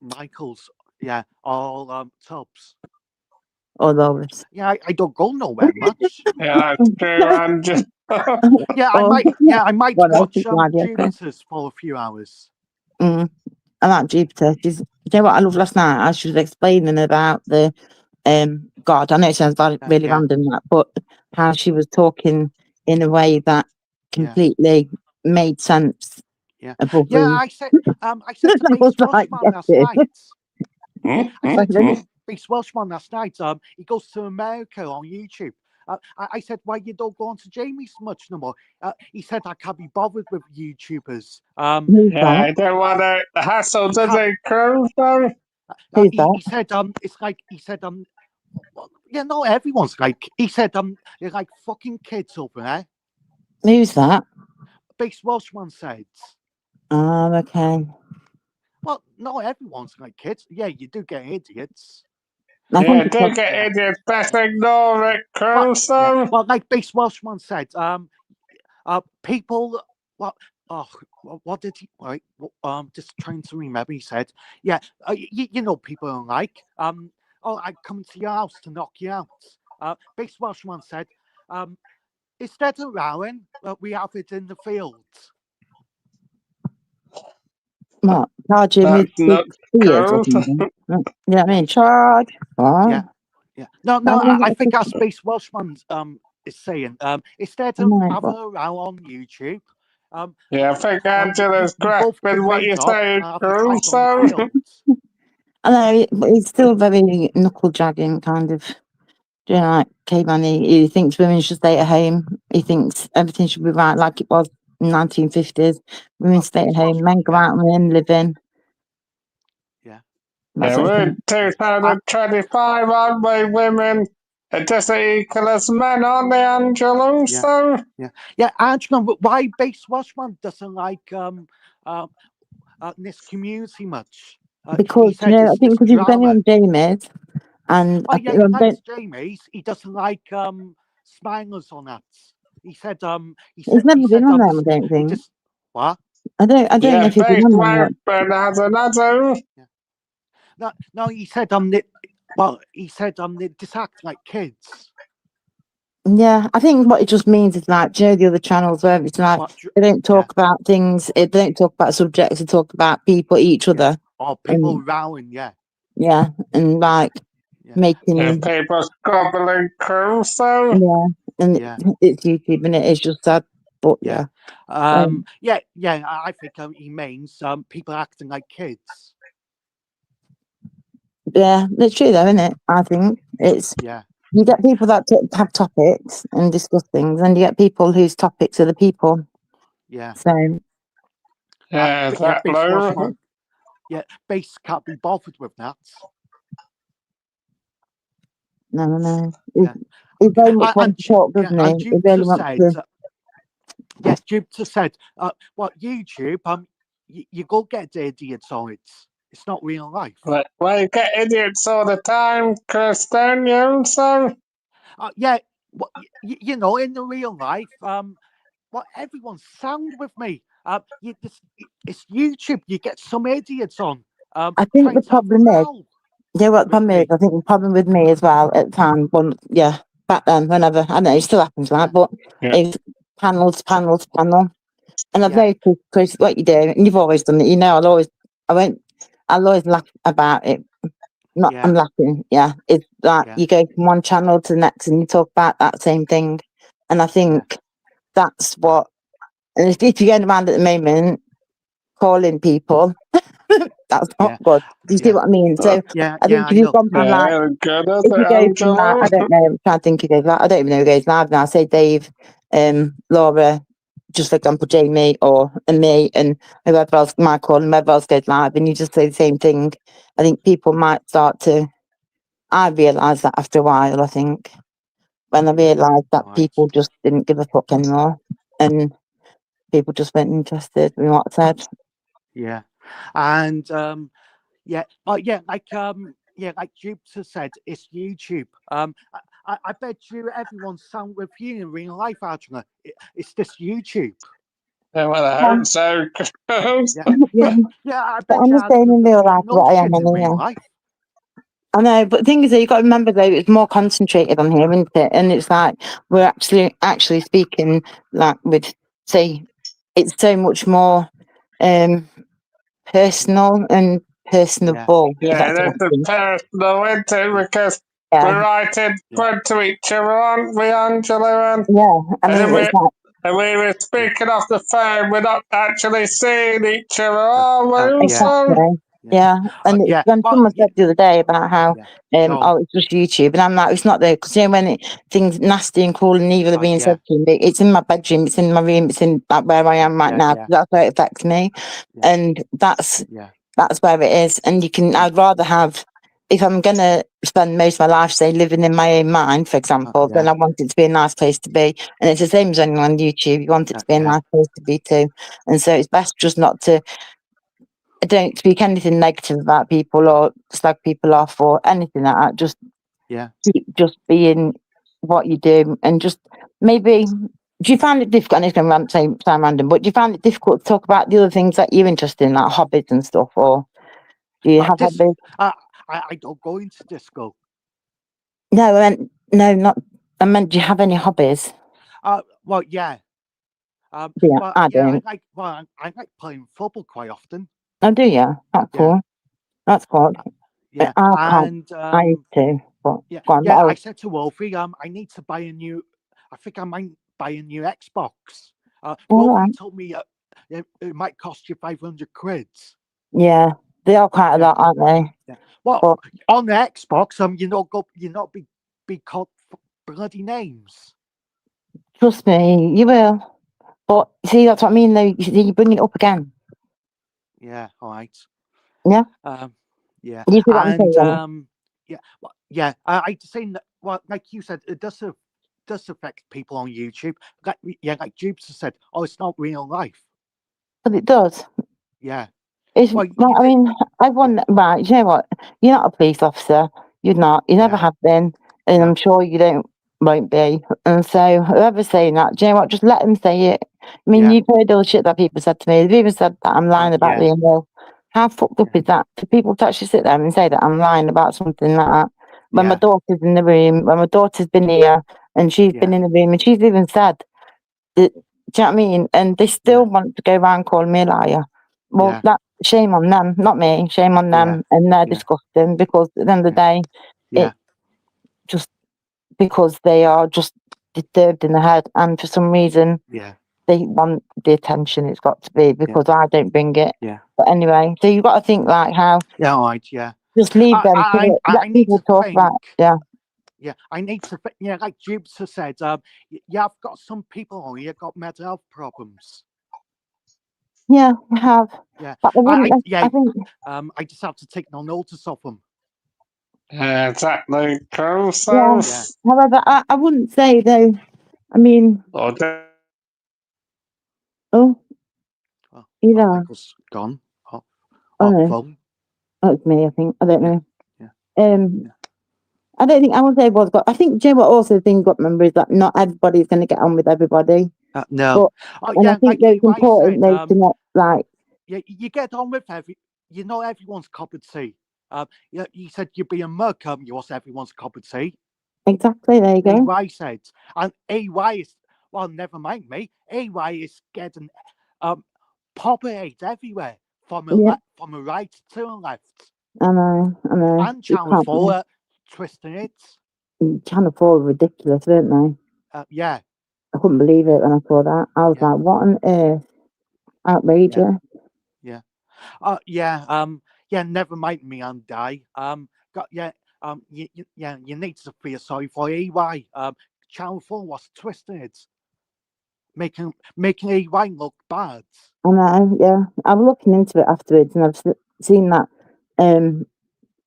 Michael's. Yeah, all Tubbs. All those. Yeah, I don't go nowhere much. Yeah, that's true, Angela. Yeah, I might What else watch is like, yeah, Chris? Jupiter's for a few hours. I like Jupiter. Do you know what I loved last night? As she was explaining about the God, I know it sounds really random, that, but how she was talking in a way that completely made sense. Yeah, above I said to Beast Welshman last night. I said to Beast Welshman last night. He goes to America on YouTube. I said, why you don't go on to Jamie's much no more? He said, I can't be bothered with YouTubers. Yeah, I don't want to hassle, does he, Cruz? He said, it's like, he said, well, yeah, no, everyone's like, he said, you're like fucking kids over there. Who's that? Beast Welshman said. Oh, okay. Well, no, everyone's like kids. Yeah, you do get idiots. Yeah, do get idiots. Best ignore it, Cruz. Well, like Beast Welshman said, people. What did he? Right, just trying to remember. He said, "Yeah, you know, people are like, I come to your house to knock you out." Beast Welshman said, "Instead of rowing, we have it in the fields." What? Charge him with spears or something? You know what I mean? Charge. Oh. Yeah. No, I think that's Beast Welshman is saying. Instead of having a row on YouTube. Yeah, I think Angela's grasping what you're saying, Cruz. I know, but he's still very knuckle dragging, kind of. Do you know, like caveman? He thinks women should stay at home. He thinks everything should be right, like it was in 1950s. Women stay at home, men go out and men live in. Yeah. Yeah, we're in 2025, aren't we? Women are just as equal as men, aren't they, Angela? Yeah, Angela, why Beast Welshman doesn't like this community much? Because, you know, I think because he's been on Jamie's, and he likes Jamie's. He doesn't like Smilers on that. He said he's never been on them, I don't think. What? I don't know if he's been on them. No, he said he said they just act like kids. Yeah, I think what it just means is like, do you know, the other channels where it's like they don't talk about things, they don't talk about subjects, they talk about people, each other. Or people rowing, Yeah, and like making, And people squabbling Crusoe. yeah, and Yeah. it's YouTube and it is just sad, but Yeah. yeah. I think he means people acting like kids. Yeah, it's true though, isn't it? I think it's, Yeah. you get people that have topics and discuss things, and you get people whose topics are the people. Yeah. So Yeah, But yeah, that Beast was Lou. like, yeah, Beast can't be bothered with that. no. Yeah. He very much wants to talk, Yeah, doesn't and he? He really wants to. Jupiter said, what YouTube, you go get the idiots on it. It's not real life. Well, you get idiots all the time, Kristen, you so. Yeah, well, you know, in the real life, everyone sound with me. It's YouTube. You get some idiots on. I think the problem is, yeah, what the problem is, I think the problem with me as well at the time, back then, whenever, I know it still happens, right? But it's panel to panel to panel. And I've noticed, Chris, what you do, and you've always done it, you know, I'll always laugh about it. I'm laughing, it's like you go from one channel to the next and you talk about that same thing. And I think that's what, and if you're going around at the moment calling people, that's not good. Do you see what I mean? So I think if you've gone from like, if you go from like, I don't know, I'm trying to think who goes live. I don't even know who goes live now. Say Dave, Laura, just for example, Jamie and me and whoever else, Michael and whoever else goes live, and you just say the same thing. I think people might start to, I realised that after a while, I think, when I realised that people just didn't give a fuck anymore and people just weren't interested in what I said. Yeah. And like Jupiter said, it's YouTube. I bet you everyone's sound with you in real life, Adrian. It's just YouTube. Yeah, well, I hope so. I bet I'm you the same in real life what I am in real anyway. life. I know, but the thing is that you've got to remember though, it's more concentrated on here, isn't it? And it's like we're actually speaking like with, say, it's so much more personal and personable. Yeah, that's a personal, isn't it? Because we're writing to each other, aren't we, Angela? I mean, and we were speaking off the phone. We're not actually seeing each other, are we? Exactly. Yeah, and when someone said the other day about how, it's just YouTube, and I'm like, it's not there, because you know when things nasty and cruel and evil are being said to me, it's in my bedroom, it's in my room, it's in like where I am right now. That's where it affects me, and that's where it is. And you can, I'd rather have, if I'm gonna spend most of my life, say, living in my own mind, for example, then I want it to be a nice place to be. And it's the same as anyone on YouTube. You want it to be a nice place to be too. And so it's best just not to. I don't speak anything negative about people or slag people off or anything like that. Just keep just being what you do, and just maybe. Do you find it difficult? And it's going to sound random, but do you find it difficult to talk about the other things that you're interested in, like hobbies and stuff, or do you have hobbies? I don't go into disco. No, no, not. I meant, do you have any hobbies? Well, yeah. I don't. I like playing football quite often. Oh, do you? That's cool. That's good. Yeah, and I used to, but I said to Wolfie, I need to buy a new. I think I might buy a new Xbox. Wolfie told me it might cost you 500 quid. Yeah, they are quite a lot, aren't they? Yeah. Well, on the Xbox, you not be called bloody names. Trust me, you will. But see, that's what I mean. Though you bring it up again. Yeah. All right. Yeah. Yeah. You see what I'm saying? I just saying that. Well, like you said, it does affect people on YouTube. Like Jupiter said, it's not real life. But it does. Yeah. It's I mean, everyone, right? You know what? You're not a police officer. You're not. You never have been, and I'm sure you won't be. And so, whoever's saying that, do you know what? Just let them say it. I mean, you've heard all the shit that people said to me. They've even said that I'm lying about being ill. How fucked up is that for people to actually sit there and say that I'm lying about something like that? When my daughter's in the room, when my daughter's been here, and she's been in the room, and she's even said, that, do you know what I mean? And they still want to go around calling me a liar. Well, that shame on them, not me. Shame on them, and they're disgusting, because at the end of the day, Yeah. just because they are just disturbed in the head, and for some reason Yeah. they want the attention. It's got to be because I don't bring it. Yeah. But anyway, so you've got to think like how Yeah. All right. Yeah. just leave them. I Let need people to talk think. about. Yeah. Yeah, I need to. Yeah, like Jupiter said, yeah, I've got some people on here got mental health problems. Yeah, I have. Yeah, But I wouldn't. yeah. I think I just have to take no notice of them. Yeah, exactly. Cool. Yeah. So, However, I wouldn't say though. I mean, or do- oh, either. Michael's gone. Oh no, Phone. that's me. I think I don't know. Yeah. I don't think I would say everyone's got. I think Joe also the thing got remember is that not everybody's going to get on with everybody. No. But, and I think it's important though to not like. Yeah, you get on with you know everyone's cup of tea. Yeah, you said you'd be a mug, you was everyone's cup of tea. Exactly, there you go. AY said, and AY is well, never mind me. AY is getting popper hate everywhere from a from a right to a left. I know. And Channel 4 twisting it. Channel 4 were ridiculous, weren't they? Yeah. I couldn't believe it when I saw that. I was like, what on earth? Outrageous. Yeah. Yeah, never mind me and die. You need to feel sorry for EY. Channel 4 was twisted. Making EY look bad. I know, yeah. I was looking into it afterwards and I've seen that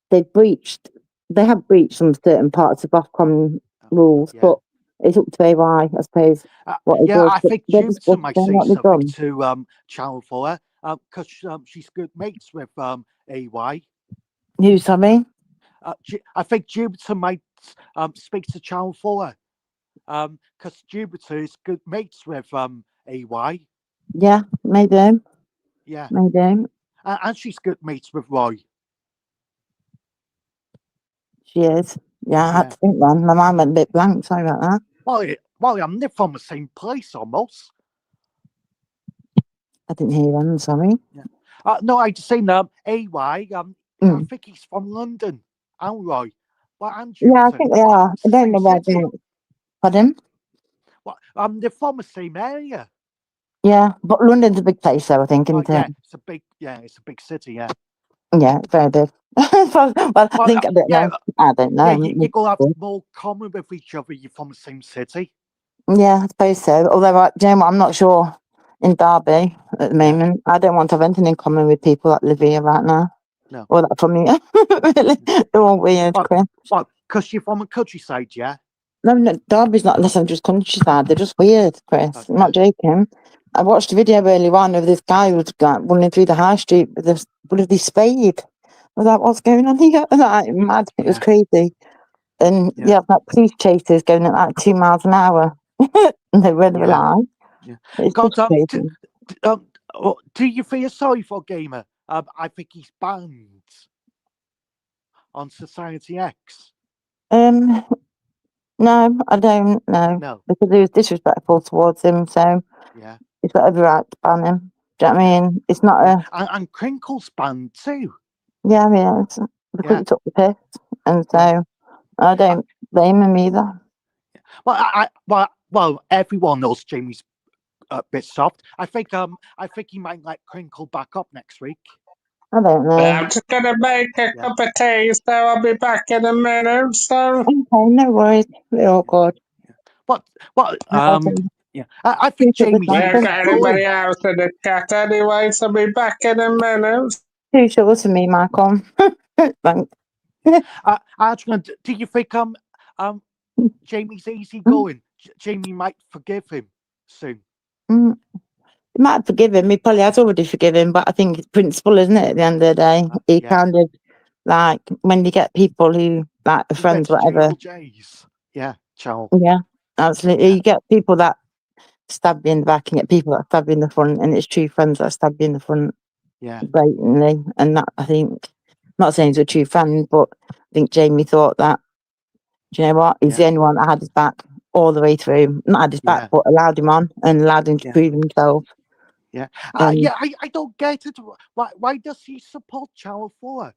they have breached some certain parts of Ofcom rules, but it's up to AY, I suppose. What it does. I think Jupiter might say what something to Channel 4 because she's good mates with AY. Who, sorry? I think Jupiter might speak to Channel 4 because Jupiter is good mates with AY. Yeah, maybe. Yeah. Maybe. And she's good mates with Roy. She is. Yeah, I had to think then. My mind went a bit blank. Sorry about that. Well, I'm from the same place almost. I didn't hear you then, sorry. Yeah. No, I just seen AY. I think he's from London. And Roy. Well, and yeah, I think they are. I don't know where they. Pardon? Well, they're from the same area. Yeah, but London's a big place, though, I think, isn't it? It's a big city, yeah. Yeah, very big. well, I think I don't know. I don't know. Yeah, you go have more common with each other. You're from the same city. Yeah, I suppose so. Although, you know what, I'm not sure in Derby at the moment. I don't want to have anything in common with people that live here right now. No. Or that from here. Really? They're all weird, Chris. Well, because you're from a countryside, yeah? No, Derby's not unless I'm just countryside. They're just weird, Chris. Okay. I'm not joking. I watched a video earlier on of this guy who was running through the high street with this bloody spade. I was like, what's going on here? Like, mad. It was crazy. And yeah, like police chasers going at like 2 miles an hour. And they were alive. Yeah. It's crazy. Do you feel sorry for Gamer? I think he's banned on Society X. No, I don't know. No. Because he was disrespectful towards him, so he's got every right to ban him. Do you know what I mean? It's not a... And Crinkle's banned too. Yeah, I mean, because he took the piss. And so I don't blame him either. Well, everyone knows Jamie's a bit soft. I think he might let Crinkle back up next week. I don't know. I'm just gonna make a cup of tea, so I'll be back in a minute. So okay, no worries. We're all good. I think Jamie's. We haven't got anybody else in the chat anyway, so I'll be back in a minute. Too short for me, Michael. Thanks. Do you think Jamie's easy going? Jamie might forgive him soon. He might forgive him. He probably has already forgiven him, but I think it's principle, isn't it? At the end of the day, he kind of like when you get people who like are friends, whatever. Yeah, ciao. Yeah, absolutely. You get people that stab you in the back, and get people that stab you in the front, and it's true friends that stab you in the front. Yeah, blatantly, and that I think. Not saying he's a true friend, but I think Jamie thought that. Do you know what? He's the only one that had his back all the way through. Not had his back, but allowed him on and allowed him to prove himself. Yeah. I don't get it. Why does he support Channel 4?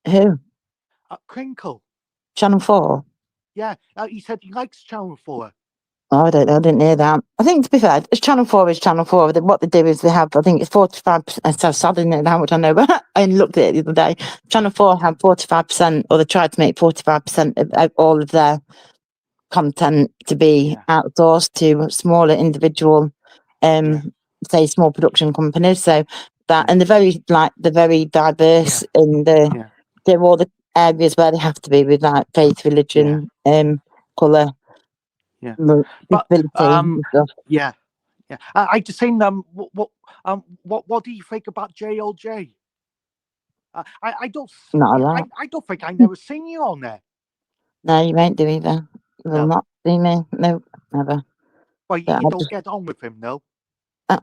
Who? Crinkle. Channel 4? Yeah, he said he likes Channel 4. Oh, I don't know. I didn't hear that. I think, to be fair, it's Channel 4 is Channel 4. What they do is they have, I think it's 45%. It's so sad, isn't it, how much I know, but I looked at it the other day. Channel 4 have 45%, or they tried to make 45% of all of their content to be outsourced to smaller individual, say, small production companies. So that, and they're very diverse in they're all the areas where they have to be with like faith, religion, colour. Yeah, but yeah. I just seen what do you think about JLJ? I don't. Not a lot. I don't think I never seen you on there. No, you won't do either. You will not see me. No, never. Well, you don't get on with him, no.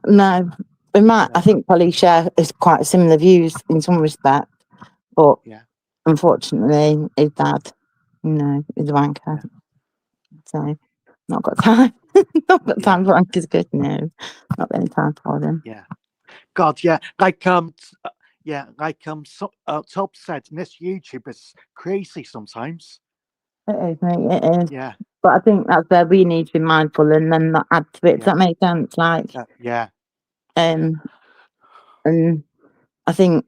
No, we might. I think probably share is quite similar views in some respect, but unfortunately, his dad, is a wanker. So, not got time. Not got time for wankers. Good, no, not any time for them. Yeah, God, yeah, like Top said, this YouTube is crazy sometimes. It is, mate. It is. Yeah. But I think that's where we need to be mindful and then not add to it. Does that make sense? Like, and I think,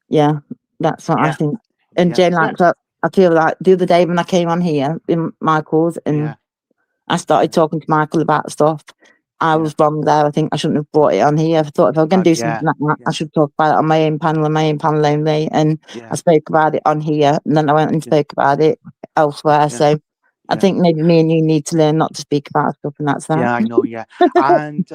that's what I think. And Jane, like, I feel like the other day when I came on here in Michael's and I started talking to Michael about stuff, I was wrong there. I think I shouldn't have brought it on here. I thought if I was going to do something like that, I should talk about it on my own panel and my own panel only. And I spoke about it on here, and then I went and spoke about it elsewhere. So I think maybe me and you need to learn not to speak about stuff, and that's that. Yeah, I know. Yeah, and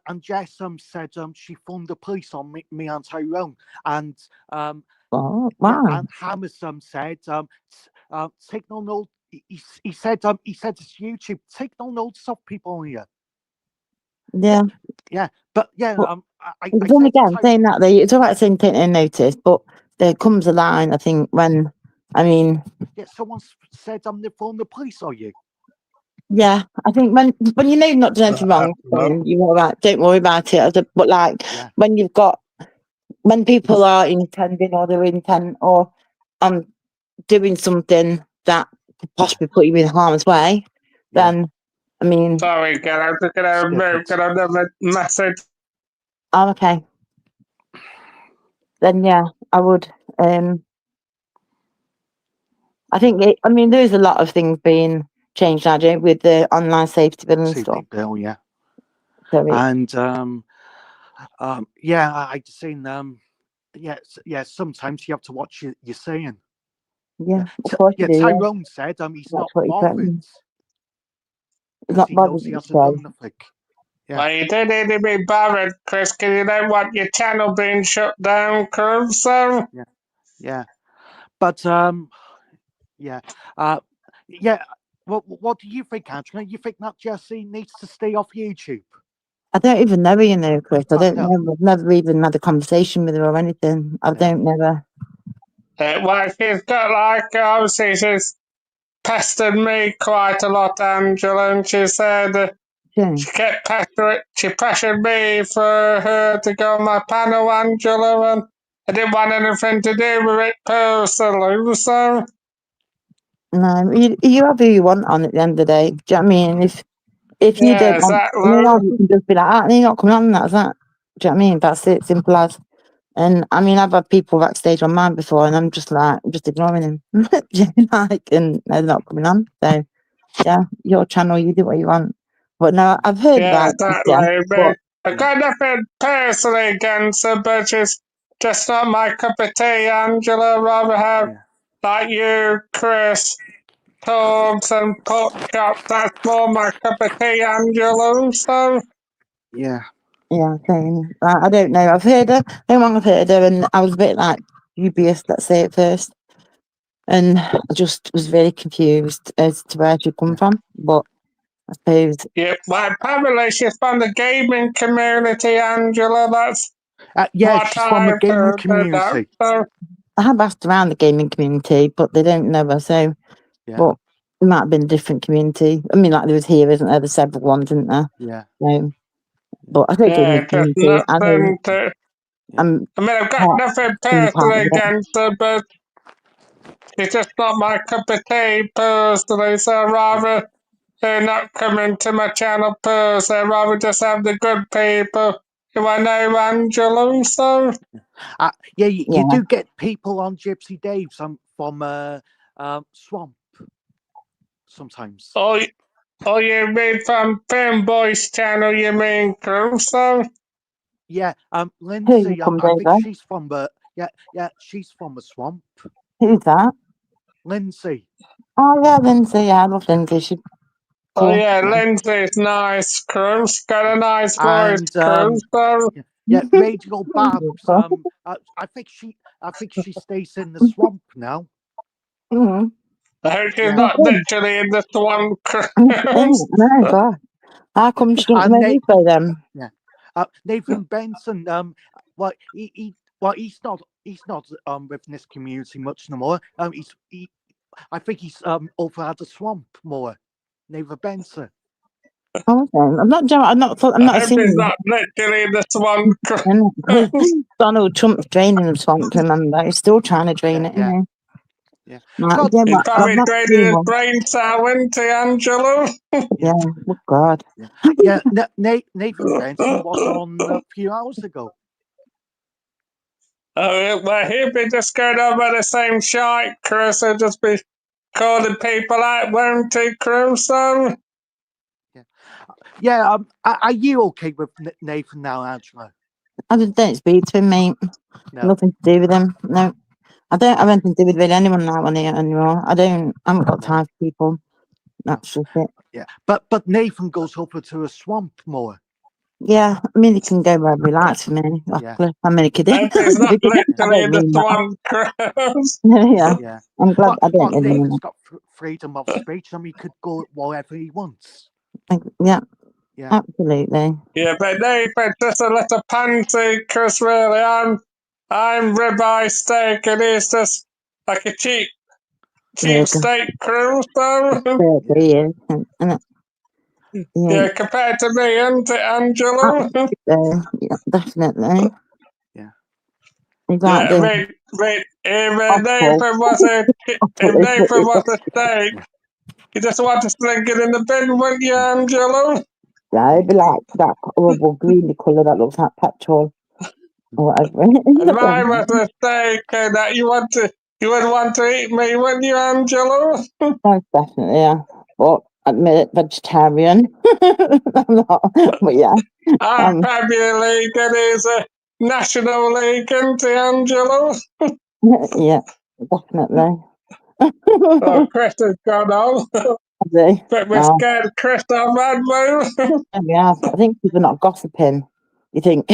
and Jess said she phoned the police on me and Tyrone, and oh wow. And Hammer said Signal no. He said it's YouTube. Signal no stop people here. Yeah, but well, then again, saying that it's all right saying taking a notice, but there comes a line. I think when someone said they phoned the police on you. Yeah, I think when you know you're not doing anything wrong, you're all right. Don't worry about it. But like when people are intending or they're intent or doing something that could possibly put you in harm's way, then I mean. Sorry, get out the message. Oh, okay. Then I would. I think there's a lot of things being changed now, with the online safety bill and stuff. Bill, yeah. So and I just seen sometimes you have to watch you're saying. Yeah, of course you do. Tyrone said he's not bothered. He's not bothered. He hasn't done nothing. Well, you don't need to be bothered, Chris, because you don't want your channel being shut down, Chris. So. But what do you think, Angela? You think that Jesse needs to stay off YouTube? I don't even know her, Chris. I don't know. I've never even had a conversation with her or anything. I don't know her. Well, she's got obviously she's pestered me quite a lot, Angela, and she said she kept she pressured me for her to go on my panel, Angela, and I didn't want anything to do with it personally, so. No, you have who you want on at the end of the day. Do you know what I mean? If you don't want, you can just be like, you're not coming on, that's that. Do you know what I mean? That's it, simple as. And I've had people backstage on mine before, and I'm just ignoring them. And they're not coming on. So, your channel, you do what you want. But no, I've heard about it. I got nothing personally against her, but she's just not my cup of tea, Angela. I'd rather have, like you, Chris, Torbs and Porkchop. That's more my cup of tea, Angela. So. Yeah, same. I don't know. I've heard her. I've heard her, and I was a bit dubious, let's say, at first. And I just was very confused as to where she'd come from. But I suppose. Yeah, well, apparently she's from the gaming community, Angela. That's she's from the gaming community. I have asked around the gaming community, but they don't know her. So, but it might have been a different community. I mean, there was here, isn't there? There's several ones, isn't there? Yeah. So, but I think gaming community. I'm I mean, I've got part, nothing being part personally of it. against her, but it's just not my cup of tea personally, so I'd rather her not come into my channel personally. I'd rather just have the good people who I know, Angela, so... Yeah, you Yeah. do get people on Gypsy Dave's from Swamp sometimes. Oh, you mean from Fanboy's channel, you mean, Crusoe? Yeah, Who Lindsay, comes I think over? she's from the she's from the Swamp. Who's that? Lindsay. Oh yeah, Lindsay. Yeah, I love Lindsay. She's Oh, cool. yeah, Yeah. Lindsay's nice, Cruz. Got a nice voice, And Cruz. So, Radio Babs. Cool. I think she stays in the Swamp now. Mm. I hope she's Yeah. not Okay. literally in this one, Cruz. No, God. How come she didn't And come over for them? Nathan Benson. Well, he's not with this community much no more. I think he's over at the Swamp more. Nathan Benson. Oh, okay. I'm not. I'm not. I'm I not hope he's assuming. not literally in this one, Cruz. Because Donald Trump's draining the swamp. Remember, he's still trying to drain it. Yeah. Isn't he? Yeah. Like, God, yeah, He's but I've probably not draining seen his one. brain cell into Angelo. Yeah. Oh God. Yeah. Nathan Benson was on a few hours ago. Oh, well, he'll be just going over the same shite, Chris. He'll just be calling people out, won't he, Crusoe? Yeah. Are you okay with Nathan now, Angela? I just don't speak to him, mate. No. Nothing to do with him. No. I don't have anything to do with really anyone now on here anymore. I haven't got time for people. That's just it. Yeah. But Nathan goes over to a Swamp more. Yeah, I mean, he can go wherever he likes for me. Yeah. I mean, he could do. I hope he's not I literally in don't this mean that. one, Chris. Yeah, Yeah. I'm glad I don't But really mean Nathan's got freedom of speech. I mean, he could go wherever he wants. that. Yeah, Yeah. absolutely. Yeah, but Nathan, just a little pansy, Chris, really. I'm ribeye steak, and he's just like a cheap Yeah, steak, Crusoe. he is. And Yeah, compared to me, isn't it, Angelo? yeah, definitely. Yeah. He's like Yeah, the if awful. Nathan was a steak, you just want to sling it in the bin, wouldn't you, Angelo? Yeah, it'd be like that horrible greeny colour that looks like petrol or whatever. And mine was a steak that you would want to eat me, wouldn't you, Angelo? Most definitely, yeah. But admit it, vegetarian. I'm not, but yeah. I'm Premier League and he's a National League, isn't he, Angelo? Yeah, definitely. Oh, Chris has gone on. But we're scared of Chris on Radmo. Yeah, I think people are not gossiping. You think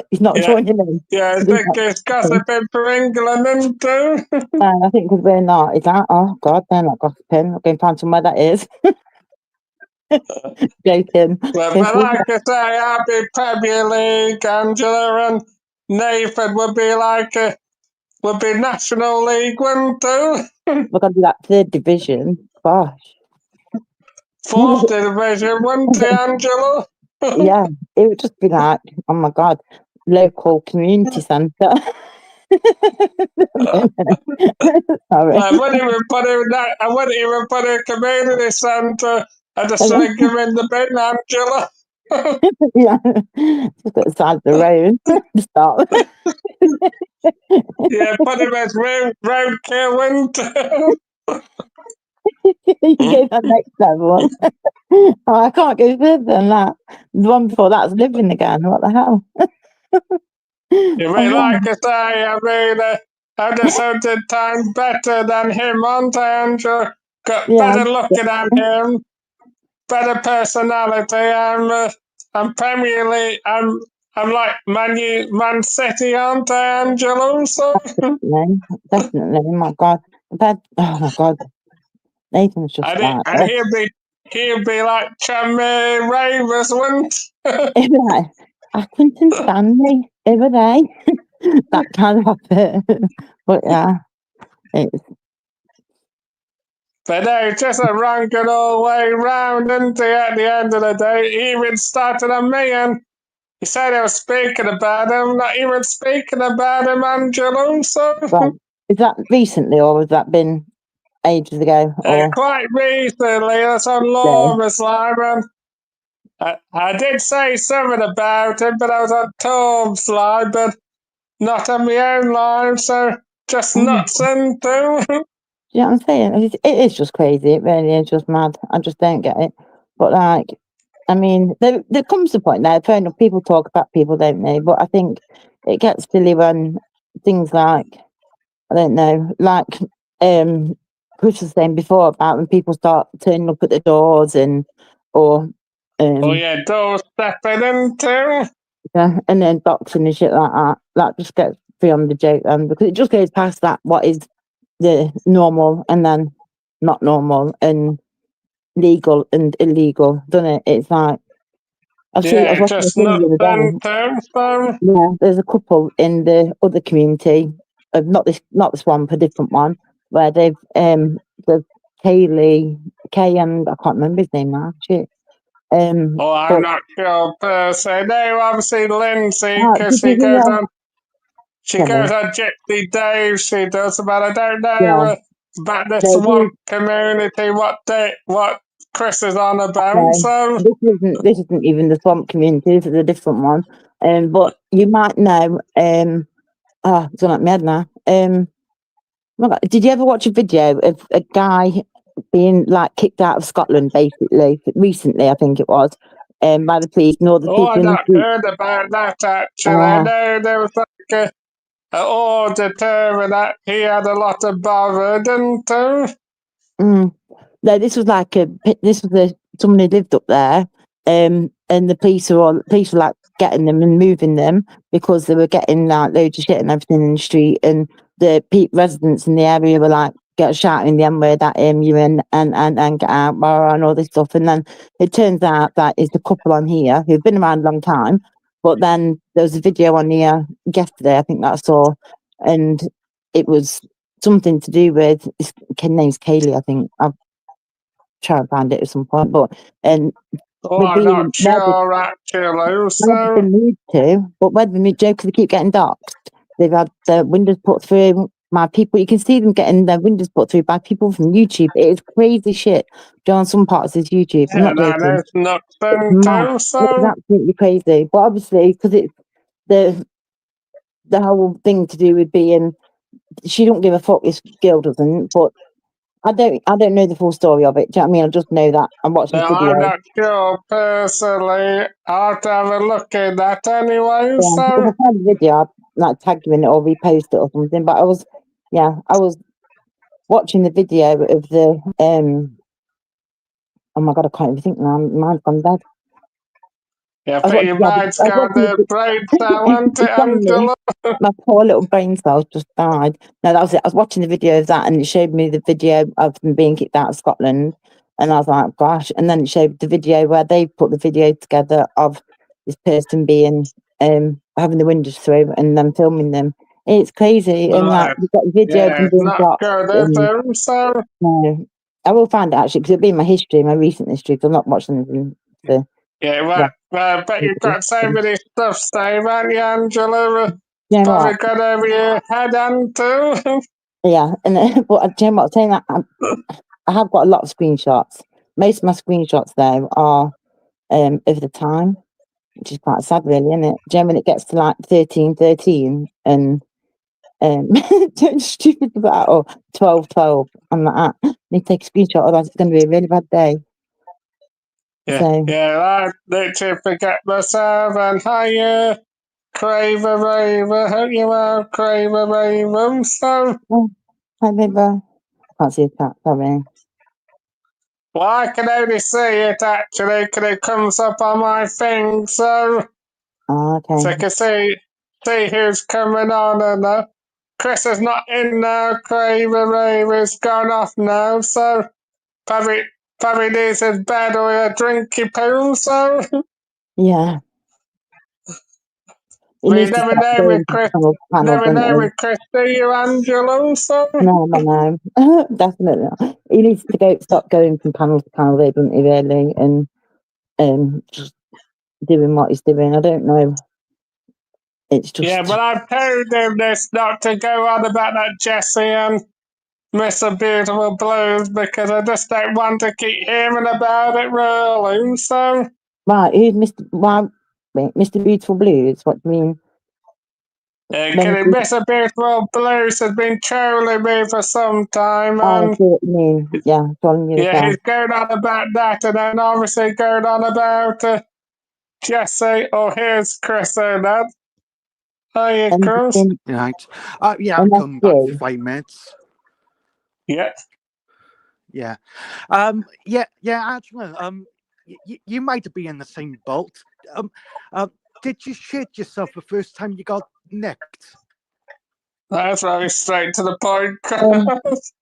he's not joining in? Yeah, I think he's gossiping for England, isn't he? I think because we're not. Is that? Oh God, they're not gossiping. I'm going to find somewhere that is. Joking. But like I say, I'll be Premier League, Angela, and Nathan would be National League, wouldn't he? We're going to do that third division. Gosh. Fourth division, wouldn't he, Angela? Yeah, it would just be like, oh my God, local community centre. Sorry. I wouldn't even put a community centre. I'd just sling him in the bin, Angela. Yeah, just at the side of the road. Stop. Yeah, put him as roadkill, wouldn't You go that next level. Oh, I can't go further than that. The one before that's living again. What the hell? You mean, like I say, I'm just 100 times better than him, aren't I, Andrew? Got better looking than him, better personality. I'm Premier League. I'm like Man City, aren't I, Angelo? So Definitely. Oh my God. Oh my God. Nathan's just like. and he'll be like Tranmere Ravers, wouldn't? He'd be like Accrington Stanley. Who were they? That kind of outfit. But yeah, it's. But no, it's just a ranking all the way round, isn't he, at the end of the day? He even started on me, and You said I was speaking about him, not even speaking about him, Angelo, so... Right. Is that recently, or has that been ages ago? Or quite recently, that's on Laura's live, and I did say something about it, but I was on Tom's live, but not on my own live, so just nuts and too. You know what I'm saying? It is just crazy. It really is just mad. I just don't get it. But like, I mean, there comes a point now. Fair enough, people talk about people, don't they? But I think it gets silly when things like, I don't know, like Chris was saying before about when people start turning up at the doors or Oh yeah, doors stepping into. yeah, and then boxing and shit like that. That just gets beyond the joke then, because it just goes past that what is the normal and then not normal and legal and illegal, doesn't it? It's like I was Yeah, watching a just thing nuts the other and day. so. Yeah, there's a couple in the other community, not this swamp, a different one, where they've the Kay and I can't remember his name now. Shit. Oh, I'm But not sure per se. No, obviously Lindsay, because did you she goes hear? on. She Tell me. goes on Gypsy Dave. She does, but I don't Yeah, know about the no, swamp community. What Chris is on about. no, So, this isn't even the swamp community. This is a different one. But you might know. It's gone out my head now. Oh my God, did you ever watch a video of a guy being like kicked out of Scotland, basically recently? I think it was, by the police and all the oh, I people in the not street. heard about that actually. I know there was like a auditor and that he had a lot of bother, didn't he? Mm. No, this was like someone who lived up there, and the police were like getting them and moving them because they were getting like loads of shit and everything in the street, and the residents in the area were like shouting the N-word at him, you and get out, and all this stuff. And then it turns out that it's the couple on here who've been around a long time, but then there was a video on here yesterday, I think that I saw, and it was something to do with his name's Kaylee, I think. I'll try and find it at some point. But Oh, they're I'm not being sure actually. they've So, been moved to, but where they moved to because they keep getting doxxed. They've had their windows put through by people. You can see them getting their windows put through by people from YouTube. It is crazy shit. On some parts of YouTube. I'm yeah, not that joking. is nuts It's and mad. too. It's So, absolutely crazy. But obviously, because it's the whole thing to do with being, she don't give a fuck. This girl doesn't, but I don't know the full story of it. Do you know what I mean? I just know that I'm watching no, this video. I'm not sure personally. I'll have to have a look at that anyway. Yeah, if So, I find the video, I'd like tag you in it or repost it or something. But I was watching the video of the oh my God, I can't even think now. Mine's gone dead. yeah, I was but your watching, mind's I was got watching the brain talent, it's telling me Angela. my poor little brain cells just died. No, that was it. I was watching the video of that, and it showed me the video of them being kicked out of Scotland, and I was like, gosh. And then it showed the video where they put the video together of this person being having the windows through and then filming them. It's crazy, and like Right. you've got video of Yeah, them it's being not blocked. good, is it? So, No, I will find it actually because it'll be in my history, my recent history. Because I'm not watching anything for yeah, yeah. well, I bet you've got so many stuff, Steve, haven't you, Angela? It's You know probably what? got over your head and too. Yeah, and but you know what? Saying that, I have got a lot of screenshots. Most of my screenshots though are of the time, which is quite sad, really, isn't it? Do you know when it gets to like 13, and doing stupid about or 12, I'm like, need to take a screenshot, otherwise it's going to be a really bad day. Yeah, So I literally forget myself and hiya, Craver Raver, hope you are Craver Raver. So, hi, baby. Can't see his cat. Sorry. well, I can only see it actually because it comes up on my thing, so Okay. I can see who's coming on and Chris is not in now, Craver Raver's gone off now, so probably needs his bed or a drinky poo, so Yeah. He we needs to never stop know with going to Chris, panel, never don't know he? with Chris, do you, Angelo? So No, definitely not. He needs to stop going from panel to panel, though, doesn't he? Really, and just doing what he's doing. I don't know. It's just Yeah, but I've told him this not to go on about that Jesse and Mr. Beautiful Blues because I just don't want to keep hearing about it really. So, right. Who's Mr. Beautiful Blues? What do you mean? Mr. Beautiful Blues has been trolling me for some time, I and see what you mean. Yeah, telling you yeah, that. he's going on about that, and then obviously going on about Jesse or his Chris and that. Are you, And Chris? then Right. Yeah, I'm coming back for 5 minutes. Yeah. Yeah. Yeah, Angela, you might be in the same boat. Did you shit yourself the first time you got nicked? That's very straight to the point, Chris.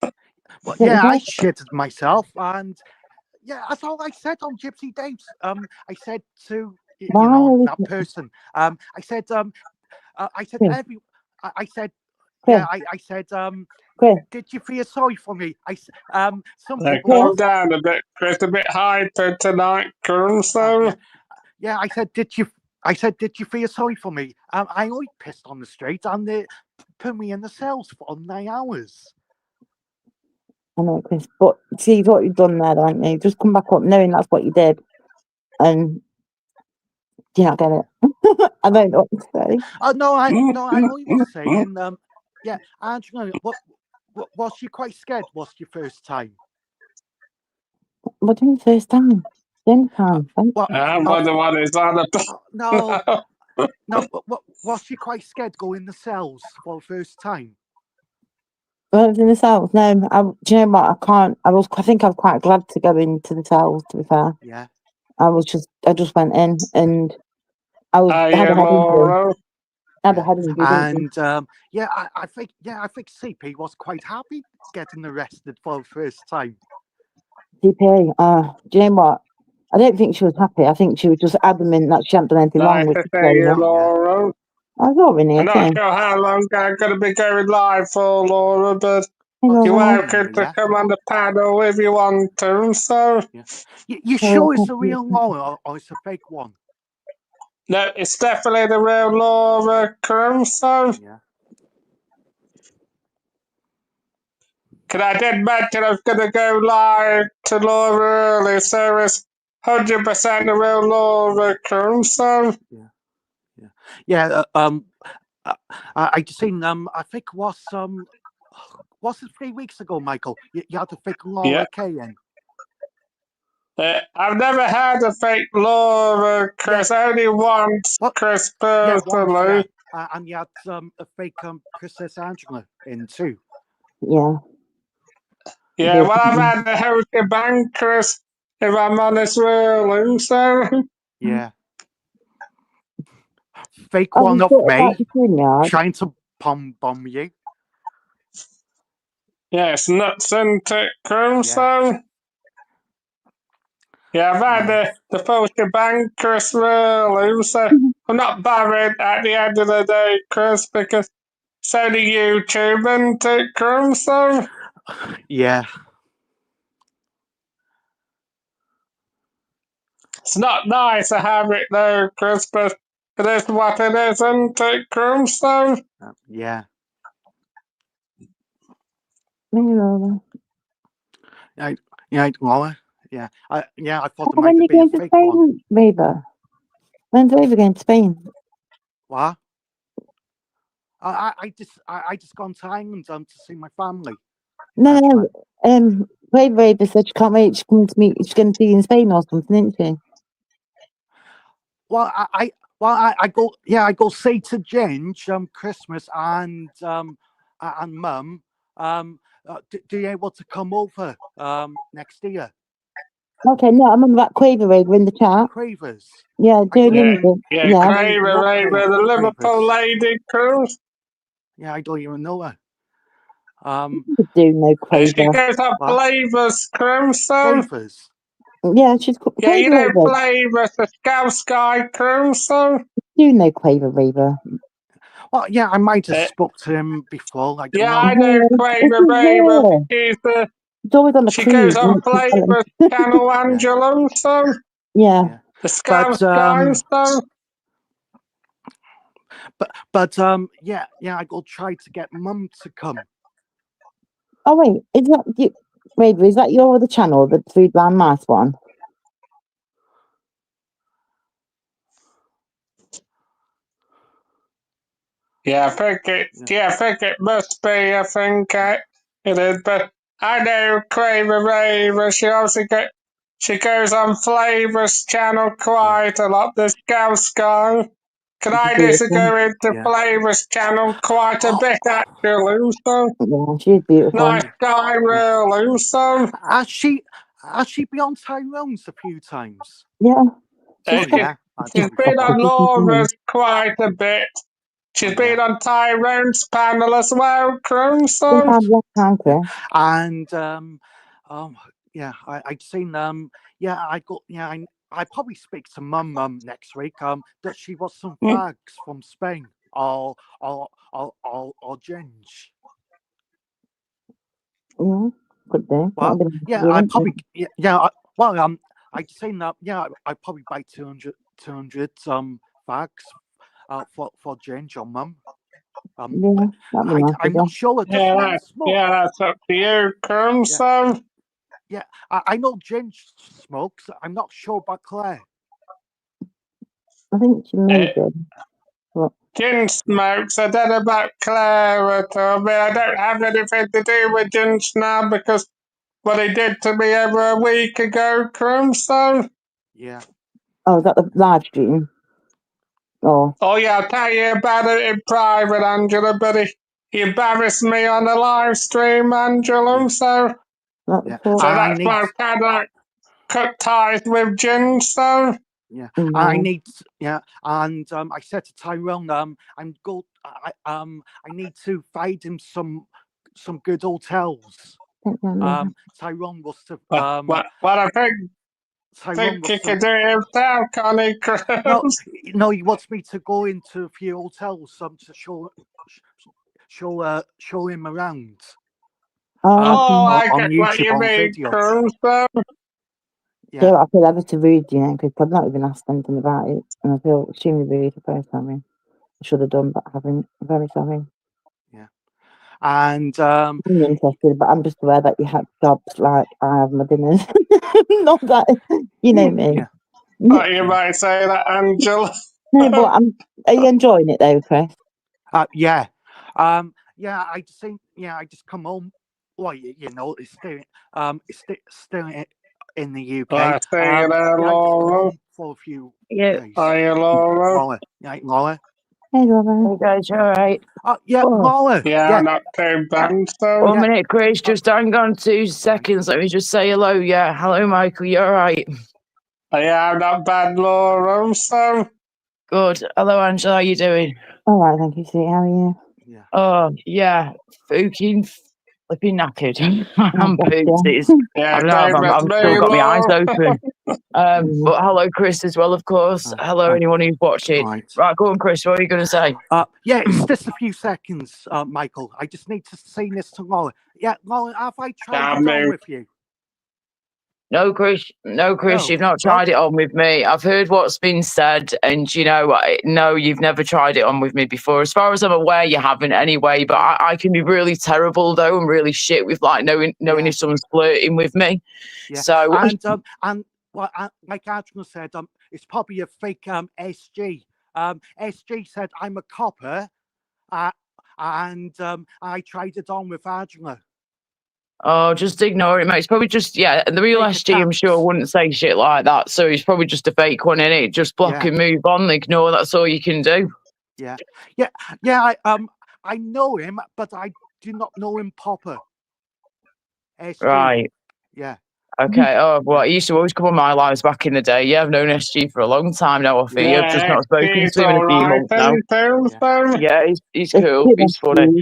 Well, yeah, I shitted myself, and yeah, that's all I said on Gypsy Dates. I said to that person. I said every. I said, yeah, I said, Chris. did you feel sorry for me? Some Now, people. calm down a bit, Chris. A bit hyper tonight, Chris. So. Yeah, I said, did you feel sorry for me? I only pissed on the street, and they put me in the cells for 9 hours. I know, Chris, but see what you've done there, haven't you? Just come back up knowing that's what you did, and do you not get it? I don't know what to say. Oh no, I only was saying, yeah, Angela, what was you quite scared? Was your first time? What do you mean first time? Second time. I wonder what it's on about. No, what was you quite scared going in the cells for the first time? Well, I was in the cells. No, do you know what? I can't. I think I was quite glad to go into the cells. To be fair, yeah. I just went in, and I had a head injury. And yeah, I think CP was quite happy getting arrested for the first time. CP, do you know what? I don't think she was happy. I think she was just adamant that she hadn't done anything wrong. Laura. I got in here. I'm not sure how long I'm going to be going live for, Laura, but you're welcome to come on the panel if you want to. So, you sure it's a real Laura or it's a fake one? No, it's definitely the real Laura Crimson. Yeah. Because I did mention I was going to go live to Laura early, so it's 100% the real Laura Crimson. Yeah. I just seen I think it was it 3 weeks ago, Michael? You had to fake Laura K in. I've never had a fake Laura, Chris. Only once, Chris, personally. And you had a fake Princess Angela in too. Yeah. Yeah, well, I've had the Hoka Bank, Chris, if I'm honest, really, so. Yeah. Fake one of me trying to bomb you. Yeah, it's nuts, isn't it, Crimson? Yeah, I've had the Hoka Bank, Chris, really, so I'm not bothered at the end of the day, Chris, because it's only YouTube, isn't it, Crimson? Yeah. It's not nice to have it though, Chris, but it is what it is, isn't it, Crimson? Yeah. Laura. Laura. Yeah. I thought it when might you be going a to fake Spain, one. Reba? When's Reba going to Spain? What? I just gone to England to see my family. No. Reba said she can't wait. She's going to meet. She's going to be in Spain or something, isn't she? Well, I go. Yeah, I go say to Ginge Christmas and Mum. Do you able to come over next year? Okay, no, I'm on that Quaver Reba in the chat. Quavers. Yeah, Quaver, the Liverpool lady, Cruz. Yeah, I don't even know her. Do know Quaver. She goes on Flavors, Crimson. Flavors. Yeah, she's yeah, you know Flavors, the Scout Sky, Crimson. You know Quaver Reba. Well, yeah, I might have spoke to him before. I know Quaver Reba. It's always on the she goes on Flavors, Channel Angela, so. Yeah. The Scouse guys, though. Yeah, I will try to get Mum to come. Oh wait, is that your other channel, the Food Blind Mice one? Yeah, I think it must be. I think it is, but I know Craver Raver. She goes on Flavor's channel quite a lot. This Scouse guy. Can I just go into Yeah. Flavor's channel quite a bit, actually? So Yeah, she's beautiful. nice guy, really. So Has she been on Tyrone's a few times? Yeah. she's That'd be been fun. on Laura's quite a bit. She's been yeah. on Tyrone's panel as well, Croom. She's So had one time, Chris. And I'd seen I probably speak to Mum next week. That she was some fags from Spain or Ginge. Yeah, could do. Well, That'd be yeah, really I probably I'd seen that. Yeah, I probably buy 200 fags for Ginge or Mum. yeah, that'd be nice. I'm not sure. Does Mum smoke? that's up to you, Croom. So Yeah, I know Ginge smokes. I'm not sure about Claire. I think she may do. Gin smokes. I don't know about Claire at all. But I don't have anything to do with Gin now because what he did to me over a week ago, Croom. So Yeah. Oh, is that the live stream? Oh yeah, I'll tell you about it in private, Angela. But he embarrassed me on the live stream, Angela. Yeah. So that's Yeah. so that's why I've kind of cut ties with Gin. So Yeah, Mhm. and I said to Tyrone, I need to find him some good hotels. Tyrone was to what I think he can do it himself, can't he, Croom? No, he wants me to go into a few hotels to show him around. I on get YouTube, what you on mean, video. Croom. So Yeah, I feel ever so rude, because I've not even asked anything about it, and I feel extremely rude for both of me. I should have done, but I haven't. I'm very sorry. Yeah, and I'm interested, but I'm just aware that you have jobs like I have my dinners. Not that you know me. Yeah. You might say that, Angela. No, but are you enjoying it though, Chris? Yeah. I just think, I just come home. Well, it's still in the UK. I see you there, I just come Laura. home for a few days. Are you, Laura? Laura. Hey, Laura. Hey guys, you alright? Laura. Yeah, not too bad. So 1 minute, Chris. Just hang on 2 seconds. Let me just say hello. Yeah, hello, Michael. You alright? yeah, not bad, Laura. So Good. Hello, Angela. How you doing? All right, thank you, sweet. How are you? Yeah. Oh, yeah. Fucking flipping knackered. I'm bless you. pooped. I don't know. I've still got my eyes open. But hello, Chris, as well, of course. Hello, anyone who's watching. Right, go on, Chris. What are you going to say? It's just a few seconds, Michael. I just need to say this to Laura. Yeah, Laura, have I tried it on with you? No, Chris, you've not tried it on with me. I've heard what's been said, and no, you've never tried it on with me before. As far as I'm aware, you haven't anyway, but I can be really terrible, though, and really shit with, like, knowing if someone's flirting with me. Yeah. So, and like Angela said, it's probably a fake SG. SG said, I'm a copper, and I tried it on with Angela. Oh, just ignore it, mate. It's probably just, the real SG, I'm sure, wouldn't say shit like that. So it's probably just a fake one, innit? Just block and move on, ignore, that's all you can do. Yeah, I know him, but I do not know him proper. SG. Right. Yeah. Okay. Oh, well, he used to always come on my lives back in the day. Yeah, I've known SG for a long time now, I feel. I've just not spoken to him in a few months now. Yeah, he's cool. He's funny.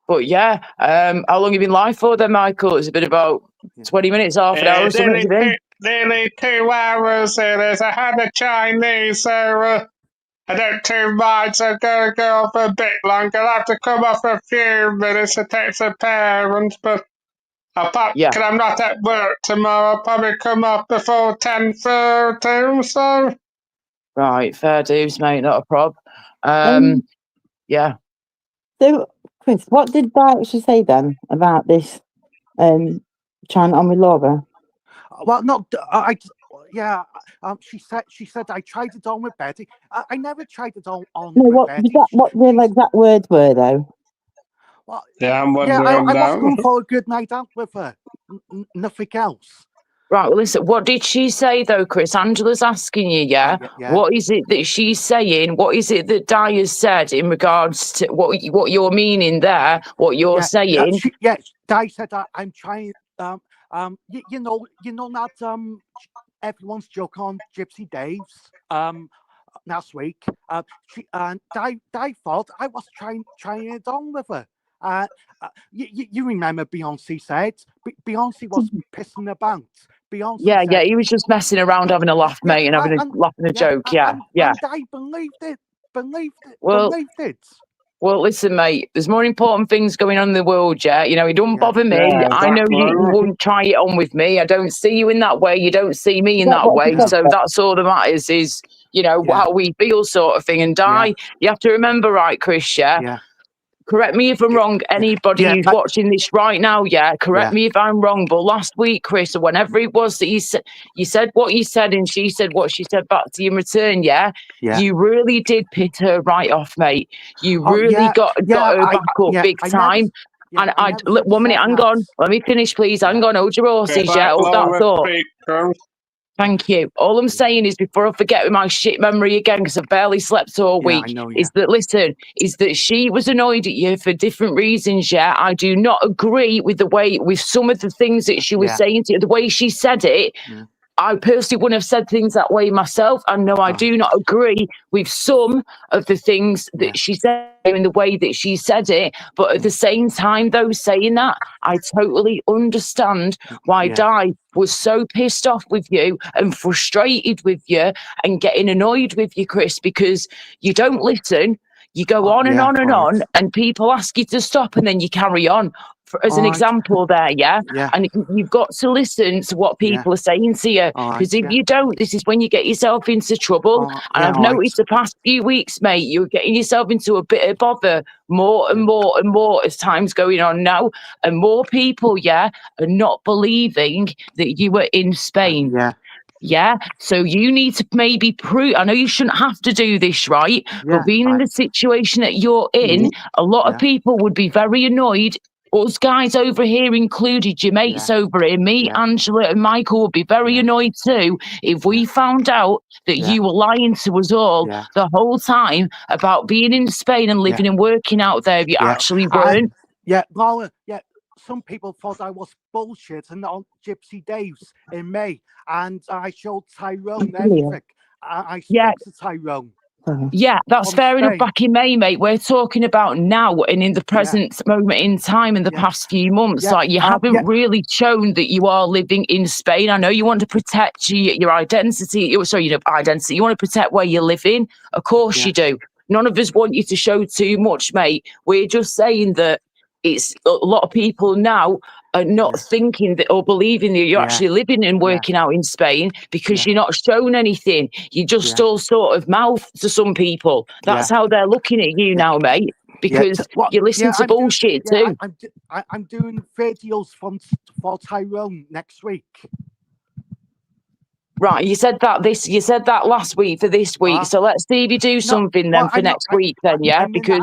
But yeah, how long have you been live for then, Michael? It's been about 20 minutes, half an hour or something. Nearly 2 hours it is. I had a Chinese, so I don't too much. I'm going to go off a bit longer. I'll have to come off a few minutes to take some parents, but Yeah. Can I'm not at work tomorrow. I'll probably come up before 10:30 or so. Right, fair dues, mate. Not a prob. Yeah. So, Chris, what did Di actually say then about this trying it on with Laura? Well, no, yeah. She said I tried it on with Betty. I never tried it on No, with Betty. what the exact words were though? Well, Yeah, I'm yeah, wondering I was now. going for a good night out with her. Nothing else. Right, well, listen, what did she say though, Chris? Angela's asking you, yeah? Yeah. What is it that she's saying? What is it that Di has said in regards to what you're meaning there, what you're saying? Di said I'm trying. You know that everyone's joke on Gypsy Dave's last week. Di thought I was trying it on with her. You remember Beyonce said Beyonce was pissing about. Beyonce Yeah, said, he was just messing around, having a laugh, mate, and having a joke. Yeah. And I believed it. Well, believed it. Well, listen, mate, there's more important things going on in the world, yeah? You know, it don't bother me. Yeah, I know you exactly. wouldn't try it on with me. I don't see you in that way. You don't see me in that way. So that's all that matters is, you know, how we feel sort of thing. And Di, you have to remember, right, Chris, yeah? Correct me if I'm wrong. Anybody who's watching this right now, correct me if I'm wrong. But last week, Chris, or whenever it was that you said what you said, and she said what she said back to you in return, you really did piss her right off, mate. You really got her back up big time. And look, 1 minute, hang on. Let me finish, please. Hang on, hold your horses, hold that thought. Thank you. All I'm saying is, before I forget with my shit memory again, because I've barely slept all week, is that she was annoyed at you for different reasons, I do not agree with with some of the things that she was saying to you, the way she said it. I personally wouldn't have said things that way myself. And no, I do not agree with some of the things that she said in the way that she said it. But at the same time, though, saying that, I totally understand why Di was so pissed off with you and frustrated with you and getting annoyed with you, Chris, because you don't listen. You go on and on and on, and people ask you to stop, and then you carry on. As an example there, and you've got to listen to what people are saying to you, because if you don't, this is when you get yourself into trouble. And I've noticed the past few weeks, mate, you're getting yourself into a bit of bother more and more and more as time's going on now, and more people are not believing that you were in Spain. So you need to maybe prove, I know you shouldn't have to do this, right? But being in the situation that you're in, a lot of people would be very annoyed. Us guys over here included, your mates over here, me, Angela and Michael would be very annoyed too if we found out that you were lying to us all the whole time about being in Spain and living and working out there if you actually weren't. Laura, some people thought I was bullshit and on Gypsy Dave's in May, and I showed Tyrone everything. I spoke to Tyrone. Yeah, that's fair enough. Back in May, mate, we're talking about now and in the present moment in time in the past few months. Like, you haven't really shown that you are living in Spain. I know you want to protect your identity. You want to protect where you're living. Of course you do. None of us want you to show too much, mate. We're just saying that it's a lot of people now are not thinking that or believing that you're actually living and working out in Spain because you're not shown anything. You just all sort of mouth to some people. That's how they're looking at you now, mate, because you listen to bullshit too. I'm doing videos for Tyrone next week. Right, you said that last week for this week. So let's see if you do something then for next week then, because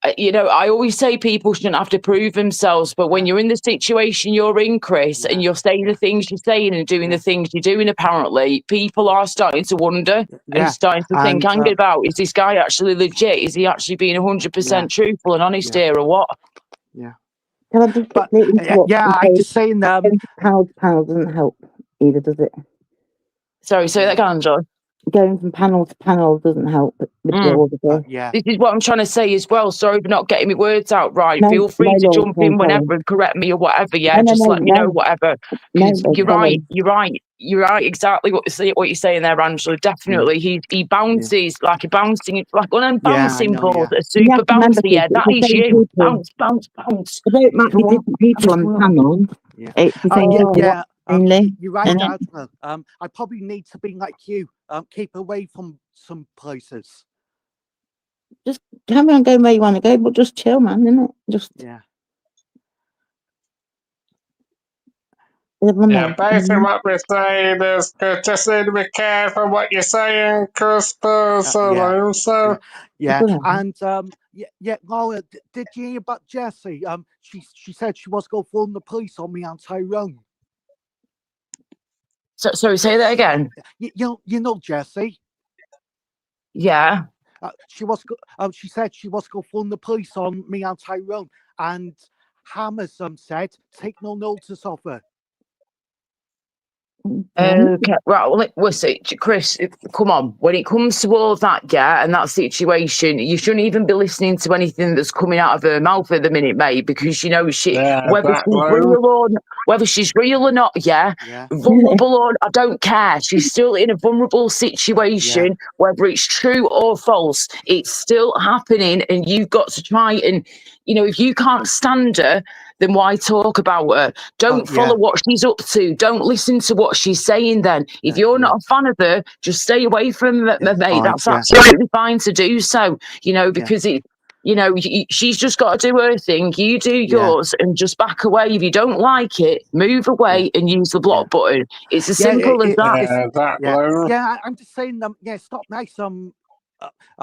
I always say people shouldn't have to prove themselves, but when you're in the situation you're in, Chris, and you're saying the things you're saying and doing the things you're doing, apparently people are starting to wonder and starting to think, hang about, is this guy actually legit? Is he actually being 100% truthful and honest here or what? Can I just I'm just saying pound doesn't help either, does it? Sorry, say that again, John. going from panel to panel doesn't help with all of this. Yeah. This is what I'm trying to say as well. Sorry for not getting my words out right. No, Feel free no, to Lord, jump no, in whenever sorry. and correct me or whatever. Yeah, No, just let me know whatever. no, Because you're sorry. right. You're right. You're right. Exactly what you're saying there, Angela. Definitely, he bounces like a bouncing, like one of them Yeah, I bouncing know, balls. yeah. A You super have to remember, bouncer. Chris, Yeah, it's that the is same you. people. Bounce, bounce, bounce. There don't might be Come on, different people on come the on. panel. Yeah. It's the same Yeah, people yeah. mainly. You're right, And Angela. I probably need to be like you. Keep away from some places. just carry on going where you want to go, but just chill, man, innit? Just Yeah. live on Yeah, that. basically what we're saying is just need to be careful what you're saying, Chris, personally. So, Yeah. Good on you. And yeah, Laura, did you hear about Jessie? She said she was going to phone the police on me and Tyrone. So, sorry, say that again. You know Jessie. Yeah. She said she was going to phone the police on me and Tyrone, and Hammers said take no notice of her. Okay, right. Well, listen, Chris, come on. When it comes to all that, yeah, and that situation, you shouldn't even be listening to anything that's coming out of her mouth at the minute, mate, because you know yeah, whether she's real or not, yeah, Yeah. vulnerable or I don't care. She's still in a vulnerable situation, whether it's true or false. It's still happening, and you've got to try and, if you can't stand her, then why talk about her? Don't follow what she's up to. Don't listen to what she's saying then. If you're not a fan of her, just stay away from her, mate. That's absolutely fine to do so, because she's just got to do her thing. You do yours and just back away. If you don't like it, move away and use the block button. It's as simple as that. Yeah, I'm just saying, stop nice.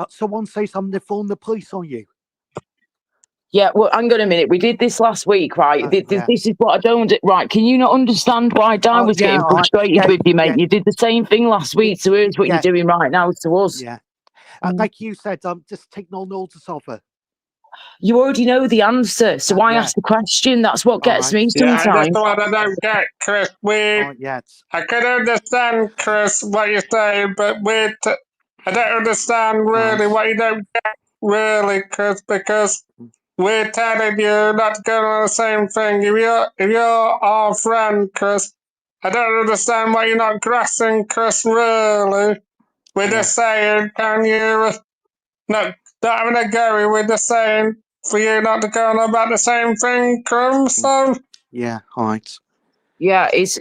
Someone say something, they phone the police on you. Yeah, well, hang on a minute. We did this last week, right? This is what I don't... Right, can you not understand why Di was getting frustrated with you, mate? You did the same thing last week to her as what you're doing right now to us. Yeah. Like you said, just take no notice of her. You already know the answer, so why ask the question? That's what gets me sometimes. Yeah, that's what I don't get, Chris. I can understand, Chris, what you're saying, but I don't understand really what you don't get, really, Chris, because we're telling you not to go on the same thing. If you're our friend, Chris, I don't understand why you're not grasping, Chris, really. We're just saying, can you not having a go, we're just saying for you not to go on about the same thing, Chris, so... Yeah, all right. Yeah, it's,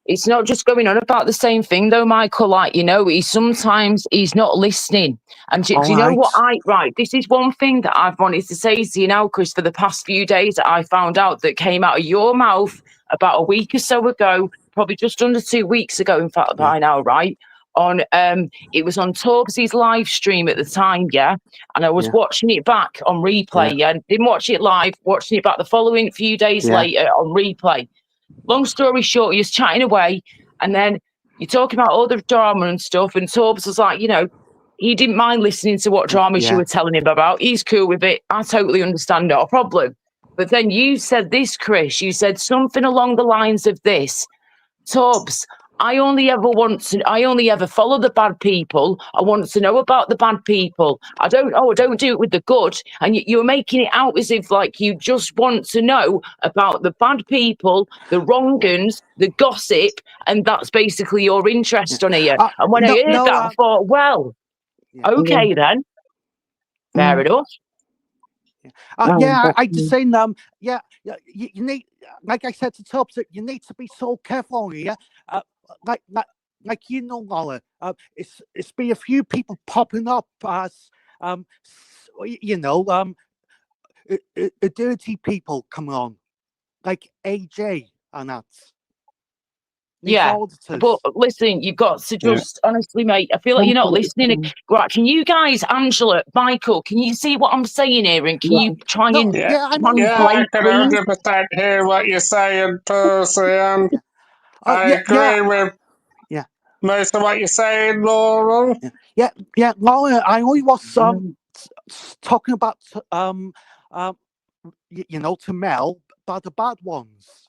it's not just going on about the same thing though, Michael. Like, he's not listening. And do you know what this is one thing that I've wanted to say to you now, Chris, for the past few days that I found out that came out of your mouth about a week or so ago, probably just under 2 weeks ago, in fact, by now, right? It was on Torbs's live stream at the time, and I was watching it back on replay, didn't watch it live, watching it back the following few days later on replay. Long story short, you're chatting away, and then you're talking about all the drama and stuff, and Torbs was like, he didn't mind listening to what dramas you were telling him about. He's cool with it. I totally understand, not a problem. But then you said this, Chris, you said something along the lines of this: Torbs, I only ever follow the bad people. I want to know about the bad people. I don't do it with the good. And you're making it out as if like you just want to know about the bad people, the wrong uns, the gossip, and that's basically your interest on here. And when I heard that, I thought, well, okay then. Fair enough. I just saying, you need, like I said to Tubbs, you need to be so careful here. Like Laura, it's be a few people popping up as, dirty people coming on, like AJ and that. Yeah, but listen, you've got to just honestly, mate. I feel like you're not listening. Right? Can you guys, Angela, Michael, can you see what I'm saying here? And can you try and I can 100% hear what you're saying, Percy, and I agree with most of what you're saying, Laura. Yeah, Laura. I only was talking about to Mel about the bad ones.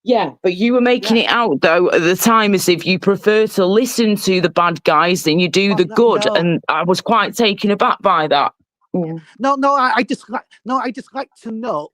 Yeah, but you were making it out though at the time as if you prefer to listen to the bad guys than you do the good, and I was quite taken aback by that. Yeah. No, I just like to know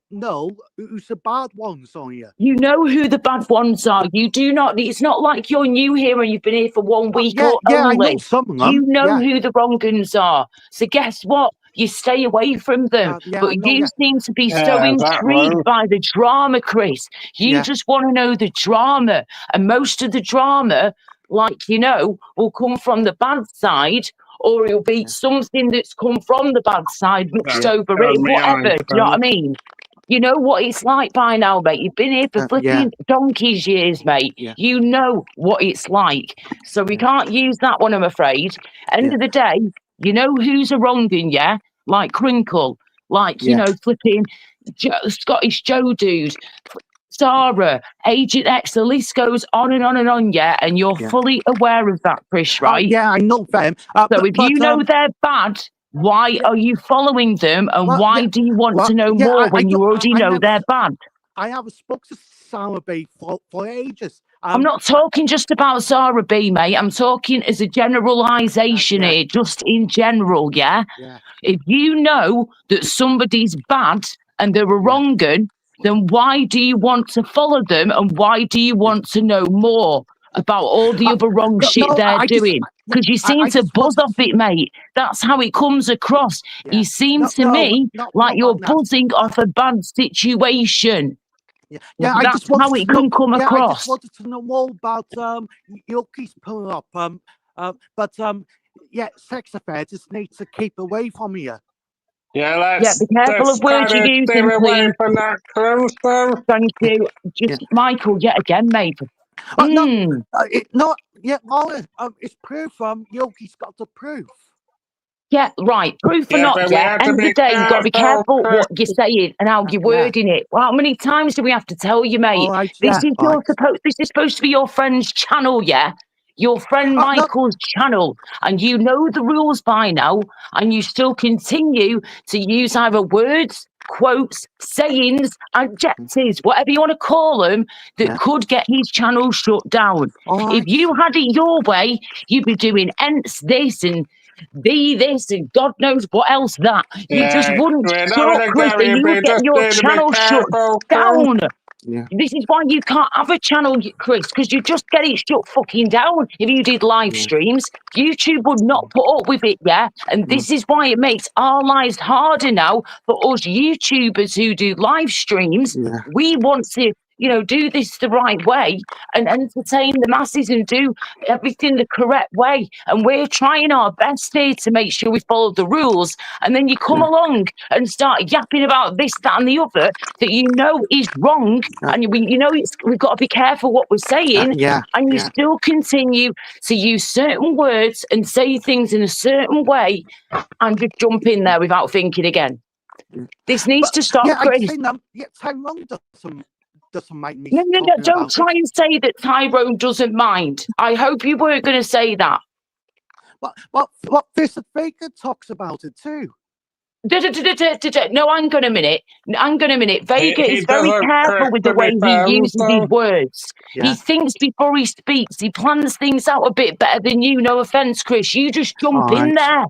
who's the bad ones on you. You know who the bad ones are. You do not. It's not like you're new here and you've been here for 1 week or I only. know some of them. You know who the wrong uns are. So guess what? You stay away from them. But you seem to be so intrigued by the drama, Chris. You just want to know the drama. And most of the drama, like, you know, will come from the bad side, or it'll be something that's come from the bad side mixed over it, whatever. Do you know what I mean? You know what it's like by now, mate. You've been here for flipping donkey's years, mate. You know what it's like. So we can't use that one, I'm afraid. End of the day, you know who's a wronging, yeah? Like Crinkle, like, you know, flipping Scottish Joe dude, Sarah, Agent X, the list goes on and on and on, yeah? And you're fully aware of that, Chris, right? I know them. So if you know they're bad, why are you following them, and why do you want to know more when you already know they're bad? I haven't spoken to Sarah B for ages. I'm not talking just about Sarah B, mate. I'm talking as a generalisation here, just in general, yeah? If you know that somebody's bad and they're a wrong un, then why do you want to follow them, and why do you want to know more about all the other wrong shit they're doing? Because you seem to buzz off it, mate. That's how it comes across. You seem to me like you're buzzing off a bad situation. That's how it can come across. I just wanted to know more about Yoki's pulling up. But sex affairs just need to keep away from you. Yeah, be careful of words you're using, please. From that, Chris, though. Thank you. Just Michael, yet again, mate. It's proof. Yoki's got the proof. Yeah, right. Proof or not, yeah. End of the day, you've got to be careful what you're saying and how you're wording it. Well, how many times do we have to tell you, mate? This is supposed to be your friend's channel, yeah? Your friend Michael's channel, and you know the rules by now, and you still continue to use either words, quotes, sayings, adjectives, whatever you want to call them, that could get his channel shut down. If you had it your way, you'd be doing ents this and this and God knows what else that. You just wouldn't shut up, Chris, and you would get your channel shut down. This is why you can't have a channel, Chris, because you just get it shut fucking down. If you did live streams, YouTube would not put up with it, yeah? And this is why it makes our lives harder now for us YouTubers who do live streams. We want to, you know, do this the right way and entertain the masses and do everything the correct way. And we're trying our best here to make sure we follow the rules. And then you come along and start yapping about this, that, and the other that you know is wrong. And you know we've got to be careful what we're saying. And you still continue to use certain words and say things in a certain way and just jump in there without thinking again. This needs to stop, Chris. Tyrone doesn't make me. No, don't try and say that Tyrone doesn't mind. I hope you weren't going to say that. What Fisher Baker talks about it too. No, hang on a minute. Vega is very careful with the way he uses his words. He thinks before he speaks. He plans things out a bit better than you. No offence, Chris. You just jump in there.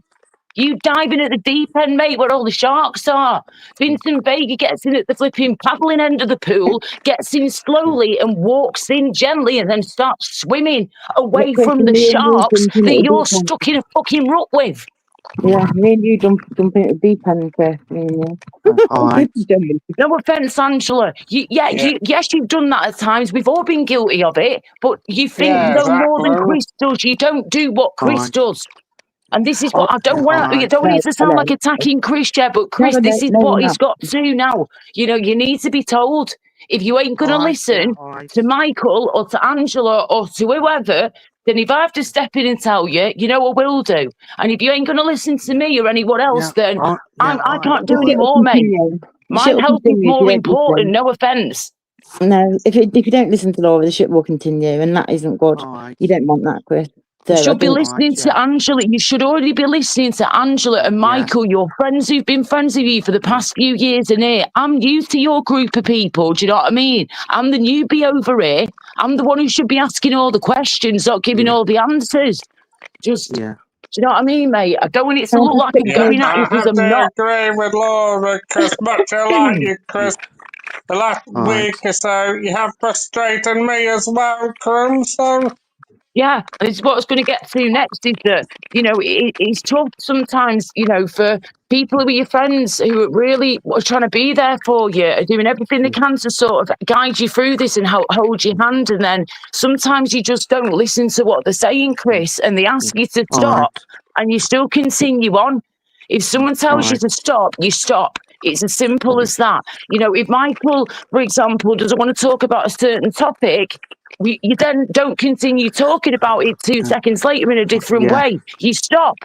You dive in at the deep end, mate, where all the sharks are. Vincent Vega gets in at the flipping paddling end of the pool, gets in slowly and walks in gently and then starts swimming away from the sharks that you're stuck in a fucking rut with. Yeah, me and you jump into the deep end, Chris. No offence, Angela. Yes, you've done that at times. We've all been guilty of it, but you think more than Chris does. You don't do what Chris does. And this is what I don't want it to sound like attacking Chris, but Chris, this is what he's got to now. You know, you need to be told. If you ain't going to listen to Michael or to Angela or to whoever, then if I have to step in and tell you, you know I will do. And if you ain't going to listen to me or anyone else, then I can't do any more, mate. My health is more important, no offence. No, if you don't listen to Laura, the shit will continue, and that isn't good. You don't want that, Chris. So You I should be don't, listening Right, to yeah. Angela. You should already be listening to Angela and Michael, your friends who've been friends with you for the past few years. And here, I'm new to your group of people. Do you know what I mean? I'm the newbie over here. I'm the one who should be asking all the questions, not giving all the answers. Just, Yeah. do you know what I mean, mate? I don't want it to Can I look just like I'm Yeah, going at you I because have I'm to not. agree with Laura because much I like you, Chris. The last Right. week or so, you have frustrated me as well, Crum. So Yeah, and it's what I was going to get to next is that, you know, it's tough sometimes, you know, for people who are your friends who are really are trying to be there for you, are doing everything they can to sort of guide you through this and hold your hand. And then sometimes you just don't listen to what they're saying, Chris, and they ask you to All stop right. and you still continue on. If someone tells you Right. to stop, you stop. It's as simple as that. You know, if Michael, for example, doesn't want to talk about a certain topic, you then don't continue talking about it 2 seconds later in a different Yeah. way. You stop.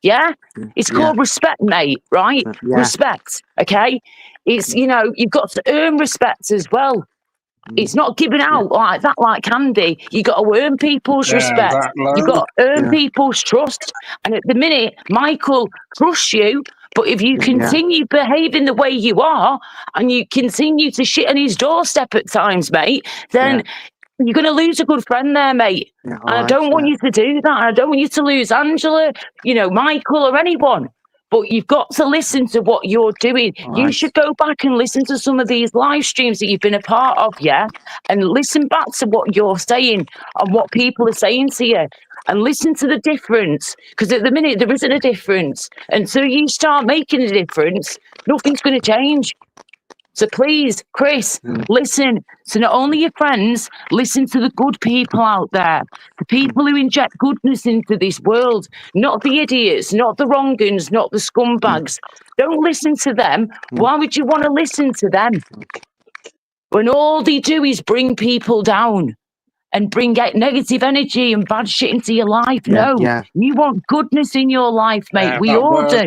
Yeah? It's Yeah. called respect, mate, right? Yeah. Respect. Okay. It's, you know, you've got to earn respect as well. It's not given out like that, like candy. You got to earn people's yeah, respect. that You low. got to earn Yeah. people's trust. And at the minute, Michael trusts you. But if you Yeah. continue behaving the way you are and you continue to shit on his doorstep at times, mate, then you're going to lose a good friend there, mate. Yeah. And I don't want you to do that. I don't want you to lose Angela, you know, Michael or anyone. But you've got to listen to what you're doing. You should go back and listen to some of these live streams that you've been a part of, yeah? And listen back to what you're saying and what people are saying to you. And listen to the difference. Because at the minute, there isn't a difference. Until you start making a difference, nothing's going to change. So please, Chris, listen to not only your friends, listen to the good people out there, the people who inject goodness into this world, not the idiots, not the wrong uns, not the scumbags. Don't listen to them. Why would you want to listen to them? When all they do is bring people down and bring out negative energy and bad shit into your life. No, you want goodness in your life, mate. Yeah, We that all worked, do.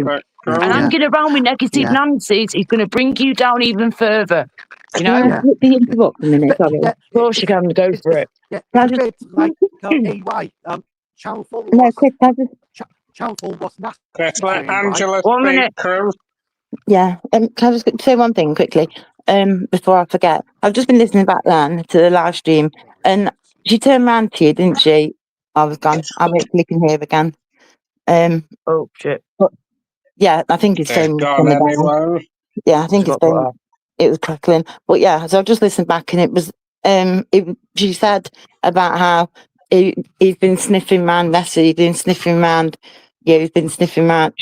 Crum. And hanging around with negative Nancy's is going to bring you down even further. You know? can I quickly interrupt a minute? Sorry. Of course you can go for it. Yeah. Can I It's a just, bit like EY. Channel 4 no, was Chris, can I just, Channel 4 was nasty. Let's let to EY. Angela 1 speak, minute. Crum. yeah, can I just say one thing quickly, before I forget? I've just been listening back then to the live stream, and she turned around to you, didn't she? I was gone. I won't click in here again. Oh shit. But yeah, I think his Yeah, phone was gone coming down. anyway. Yeah, I think his Got cut phone, off. it was crackling. But yeah, so I just listened back, and it was, she said about how he's been sniffing around Leslie, he's been sniffing around, yeah, he's been sniffing around,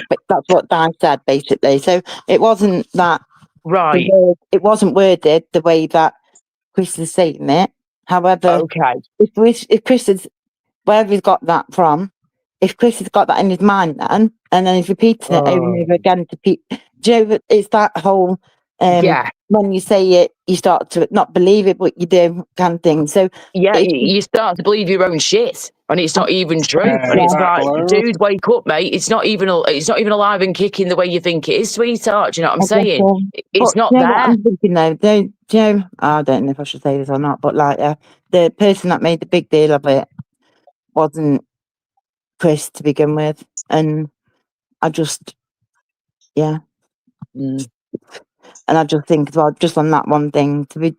but that's what Di said, basically. So it wasn't that, Right. it wasn't worded the way that Chris is saying it. However, Okay. if Chris is, wherever he's got that from, if Chris has got that in his mind then, and then he's repeating it over and over again to people, do you know, it's that whole, Yeah. when you say it, you start to not believe it, but you do kind of thing. So Yeah, it's, you start to believe your own shit. And it's not even true. Yeah, And it's that like, low. dude, wake up, mate. It's not even alive and kicking the way you think it is, sweetheart. Do you know what I'm I guess saying? so. It's But not do you know what there. I'm thinking though? Do you know, I don't know if I should say this or not, but like the person that made the big deal of it wasn't Chris to begin with. And I just, yeah. Mm. And I just think as well, just on that one thing, to be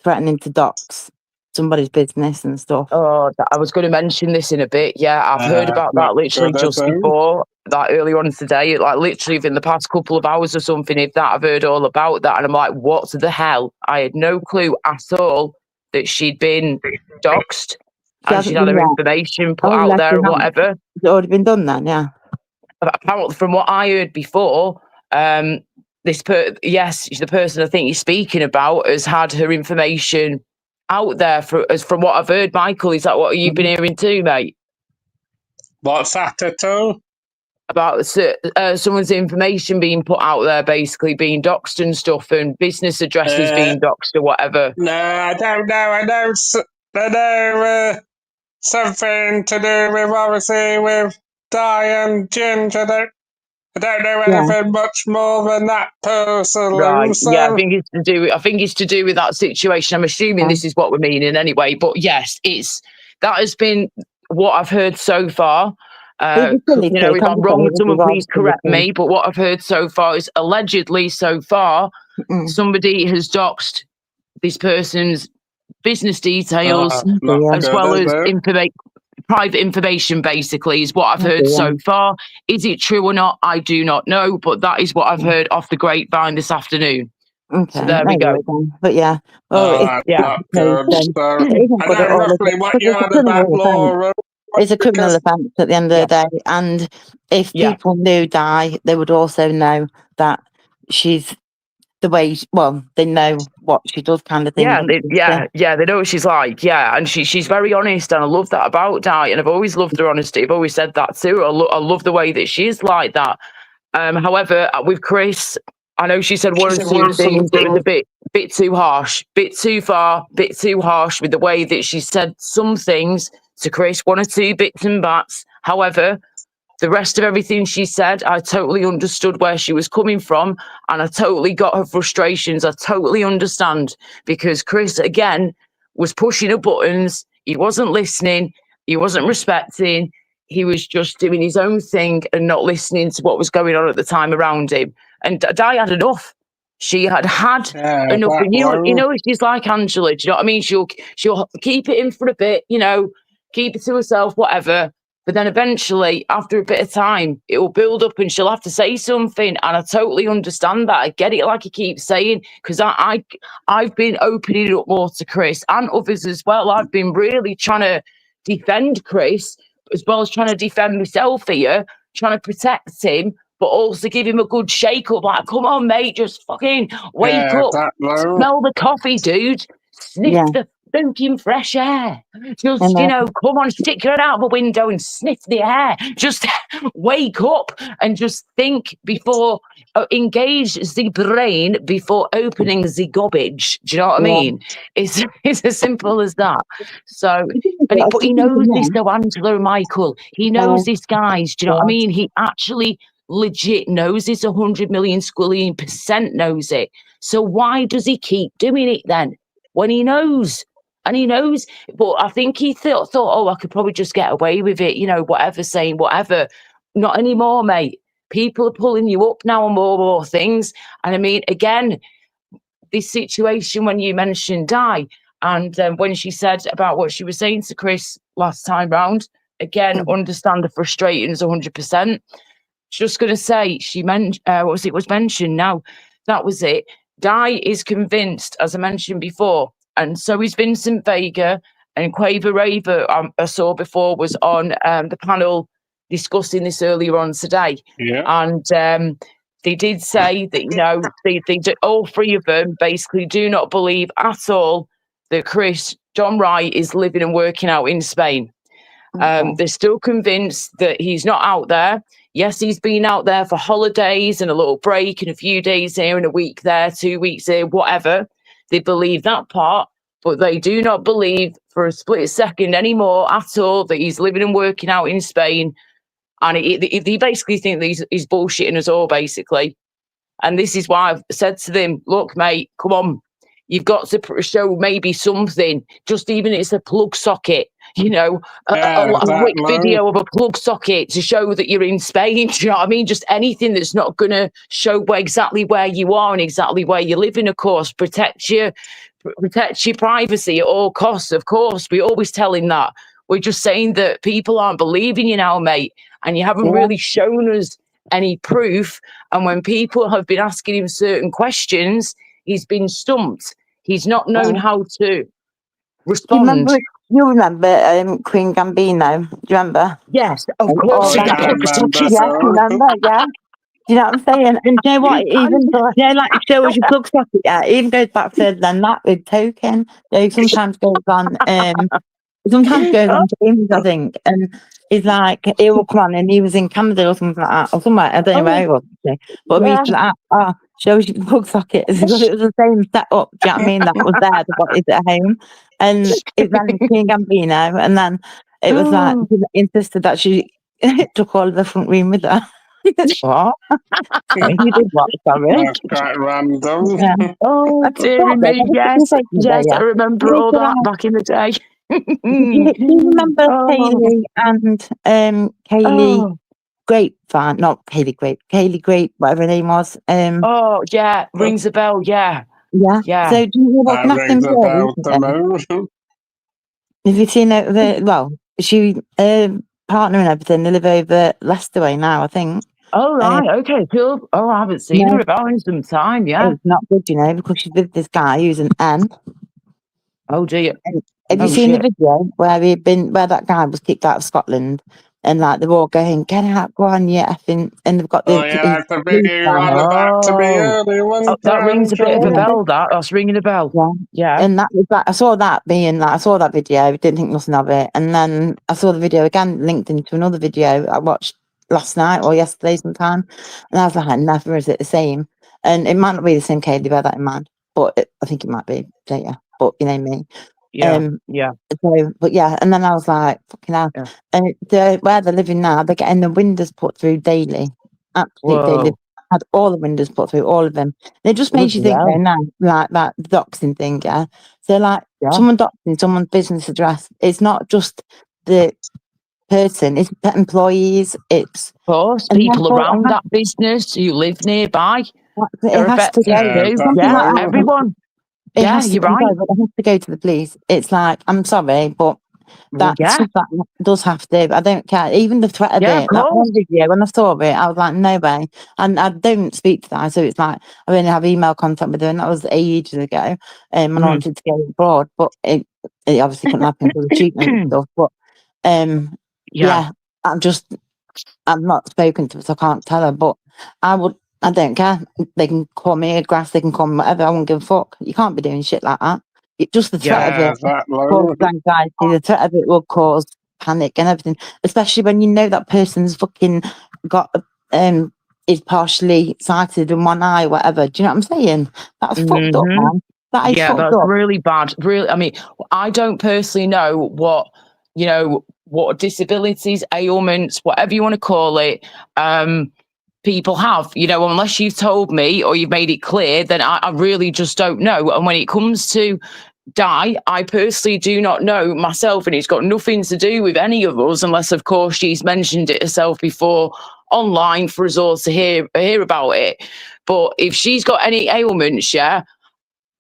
threatening to dox somebody's business and stuff. Oh, I was going to mention this in a bit. Yeah, I've heard about Not that literally good, just I think. before, like earlier on today, like literally within the past couple of hours or something. If that, I've heard all about that, and I'm like, what the hell? I had no clue at all that she'd been doxed and she'd had her information put out there or whatever. It's already been done then, yeah. Apparently, from what I heard before, the person I think you're speaking about has had her information out there from what I've heard. Michael, is that what you've been hearing too, mate? What's that at all? About someone's information being put out there, basically being doxed and stuff, and business addresses being doxed or whatever. No, I don't know. I know something to do with, obviously, with Di and Ginger. I don't know anything much more than that personally. Right. So. Yeah, I think it's to do with that situation. I'm assuming this is what we're meaning anyway. But yes, that has been what I've heard so far, It'd be silly you know, to if I'm come wrong, with someone regards please to the correct thing. me. But what I've heard so far is allegedly so far, somebody has doxed this person's business details Not Yeah. as good, well is as it? private information, basically, is what I've Oh, heard dear. so far. Is it true or not? I do not know, but that is what I've heard off the grapevine this afternoon. Okay, So there we go. But yeah, well, it's That's Yeah. not good. So, it isn't I good at know all, is roughly it? what Because you it's a had about criminal offence. Laura. It's a criminal Because offence at the end of Yeah. the day. And if Yeah. people knew Di, they would also know that she's the way, they know what she does, kind of thing. Yeah, don't they? they know what she's like. Yeah, and she's very honest, and I love that about Di. And I've always loved her honesty. I've always said that too. I love the way that she's like that. However, with Chris, I know she said one or two things that was a bit too harsh, bit too far, bit too harsh with the way that she said some things to Chris, one or two bits and bats. However, the rest of everything she said, I totally understood where she was coming from, and I totally got her frustrations. I totally understand, because Chris, again, was pushing her buttons. He wasn't listening. He wasn't respecting. He was just doing his own thing and not listening to what was going on at the time around him. And Di had enough. She had enough. And you know, she's like Angela. Do you know what I mean? She'll keep it in for a bit, you know, keep it to herself, whatever. But then eventually, after a bit of time, it will build up and she'll have to say something. And I totally understand that. I get it, like you keep saying, because I've been opening it up more to Chris and others as well. I've been really trying to defend Chris, as well as trying to defend myself here, trying to protect him, but also give him a good shake up. Like, come on, mate, just fucking wake up. Smell the coffee, dude. Sniff the stinking fresh air. Just, you know, come on, stick your head out the window and sniff the air. Just wake up and just think before, engage the brain before opening the garbage. Do you know what I mean? It's as simple as that. So, but he knows this though, Angela and Michael. He knows this, guys. Do you know what I mean? He actually legit knows this, 100 million squillion % knows it. So why does he keep doing it then? When he knows, and he knows, but I think he thought, oh, I could probably just get away with it, you know, whatever, saying whatever. Not anymore, mate. People are pulling you up now on more things. And I mean, again, this situation when you mentioned Di, and when she said about what she was saying to Chris last time round, again, understand the frustrations 100%. Just going to say, she mentioned, was mentioned now, that was it. Di is convinced, as I mentioned before, and so is Vincent Vega, and Quaver Raver, I saw before, was on the panel discussing this earlier on today. Yeah. And they did say that, you know, they all three of them basically do not believe at all that John Wright is living and working out in Spain. They're still convinced that he's not out there. Yes, he's been out there for holidays and a little break and a few days here and a week there, 2 weeks here, whatever. They believe that part, but they do not believe for a split second anymore at all that he's living and working out in Spain. And they basically think that he's bullshitting us all, basically. And this is why I've said to them, look, mate, come on. You've got to show maybe something, just even it's a plug socket, you know, a quick video of a plug socket to show that you're in Spain. Do you know what I mean? Just anything that's not going to show exactly where you are and exactly where you're living, of course. Protect your privacy at all costs, of course. We always tell him that. We're just saying that people aren't believing you now, mate, and you haven't really shown us any proof. And when people have been asking him certain questions, he's been stumped. He's not known how to respond. You remember Queen Gambino? Do you remember? Yes, of course. Yeah, remember? Yeah. Do you know what I'm saying? And do you know what? Even, like show us your plug socket. Yeah, it even goes back further than that with Token. It sometimes goes on. Sometimes goes on James, I think, and he's like, he will come on, and he was in Canada or something like that, or somewhere. I don't know where he was, but he's like, shows you the plug socket. It was the same setup. Do you know what I mean? That was there, the what is at home, and it ran Queen Gambino, and then it was like he insisted that she took all of the front room with her. What? You did what? Sorry. That's quite random. Yeah. Oh, dear me. Yes, I remember all that back in the day. Do you remember Oh, Kaylee and Kaylee oh, Grapevine? Not Kaylee Grape, whatever her name was. oh, yeah, rings a bell. Yeah, Yeah. yeah. So do you know what That can happen rings a with her bell to recently? me. Have you seen it? Well, she partner and everything. They live over Leicester way now, I think. Oh, Um, right. Okay, cool. Oh, I haven't seen no, her about in some time. Yeah. it's not good, you know, because she's with this guy who's an N. Oh, dear. And have you Oh, seen the shit. video where that guy was kicked out of Scotland, and like they're all going, "Get out, go on, yeah," effing, and they've got Oh, the yeah, his that's the police video van. on the back to me Oh, earlier, oh, wasn't that rings a bit of a Angela? Yeah. bell. That's ringing a bell. Yeah. Yeah. And that was like, I saw that being like, I saw that video, didn't think nothing of it. And then I saw the video again linked into another video I watched last night or yesterday sometime. And I was like, never is it the same. And it might not be the same Kaylee, bear that in mind. But I think it might be, don't you? But you know me. Yeah. Yeah. So, but yeah, and then I was like, fucking hell. Yeah. And where they're living now, they're getting the windows put through daily. Absolutely daily. Whoa. Had all the windows put through, all of them. And it just makes you Bloody think, hell. though, now, like that doxing thing, yeah. So, like, Yeah. someone doxing someone's business address, it's not just the person, it's the employees, it's. Of course, And people therefore, around that business who live nearby, it they're has to affected go. Yeah, too. Something Yeah, like that. everyone. It Yeah, has to, you're I'm right. sorry, but it has to go to the police. It's like, I'm sorry, but Well, that yeah. stuff that does have to. I don't care. Even the threat of Yeah, of it. That course. one video when I saw it, I was like, no way. And I don't speak to that, so it's like I only have email contact with her, and that was ages ago. And I Mhm. wanted to go abroad, but it obviously couldn't happen because of treatment and stuff. But Yeah. yeah, I'm not spoken to her, so I can't tell her. But I don't care. They can call me a grass, they can call me whatever. I won't give a fuck. You can't be doing shit like that. Just the threat of yeah, it that causes low. anxiety. The threat of it will cause panic and everything, especially when you know that person's fucking got is partially sighted in one eye, whatever. Do you know what I'm saying? That's fucked up, Mhm. man. That is Yeah, fucked that's up. really bad. Really, I mean, I don't personally know what disabilities, ailments, whatever you want to call it, people have. Unless you've told me or you've made it clear, then I really just don't know. And when it comes to Di, I personally do not know myself, and it's got nothing to do with any of us, unless, of course, she's mentioned it herself before online for us all to hear about it. But if she's got any ailments, yeah,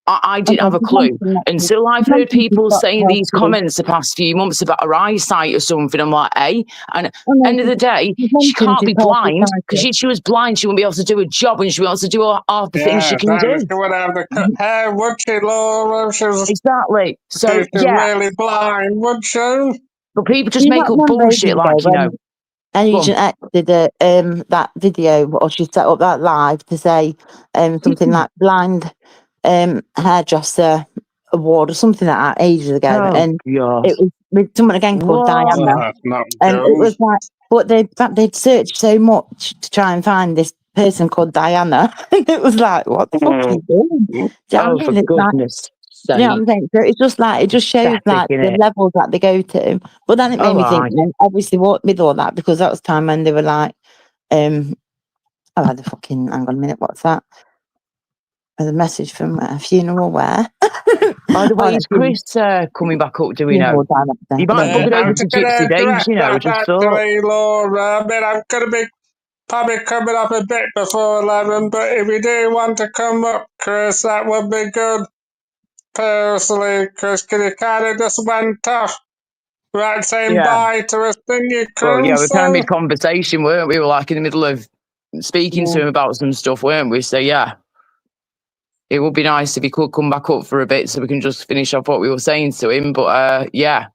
I didn't have a clue until I've heard people saying these comments the past few months about her eyesight or something. I'm like, hey, and end of the day, she can't be blind, because if she was blind, she wouldn't be able to do a job, and she wouldn't be able to do all the things she Yeah, can do. she would have the cut hair, would she, Laura? Exactly. So, She's yeah, really blind, would she? but people Do just you make not up remember bullshit, ages like, ago when Agent X did that video, or she set up that live to say something like blind hairdresser award or something like that ages ago, Oh, and God. it was with someone again called What? Diana, That's not and it good. was like, but they'd searched so much to try and find this person called Diana, and it was like, what the fuck are you doing? Do you know what I Oh, mean? for It's like, goodness you know what sake. I'm saying? So it's just like, it just shows Pathetic, like the innit? levels that they go to. But then it made Oh, me think, aye. then obviously with all that, because that was time when they were like, oh, I had a fucking, hang on a minute, what's that? There's a message from a funeral where? By the way, Oh, is Chris coming back up, do we funeral know? director. You might I put don't it over I'm know. to just going Gypsy to Days, correct I that, just thought. actually, Laura. I mean, I'm going to be probably coming up a bit before 11, but if you do want to come up, Chris, that would be good, personally, because you kind of just went off right saying Yeah. bye to us, didn't you, Well, Chris? yeah, we were kind of mid-conversation, weren't we? We were like in the middle of speaking to him about some stuff, weren't we? So, yeah. It would be nice if he could come back up for a bit so we can just finish off what we were saying to him. But, yeah.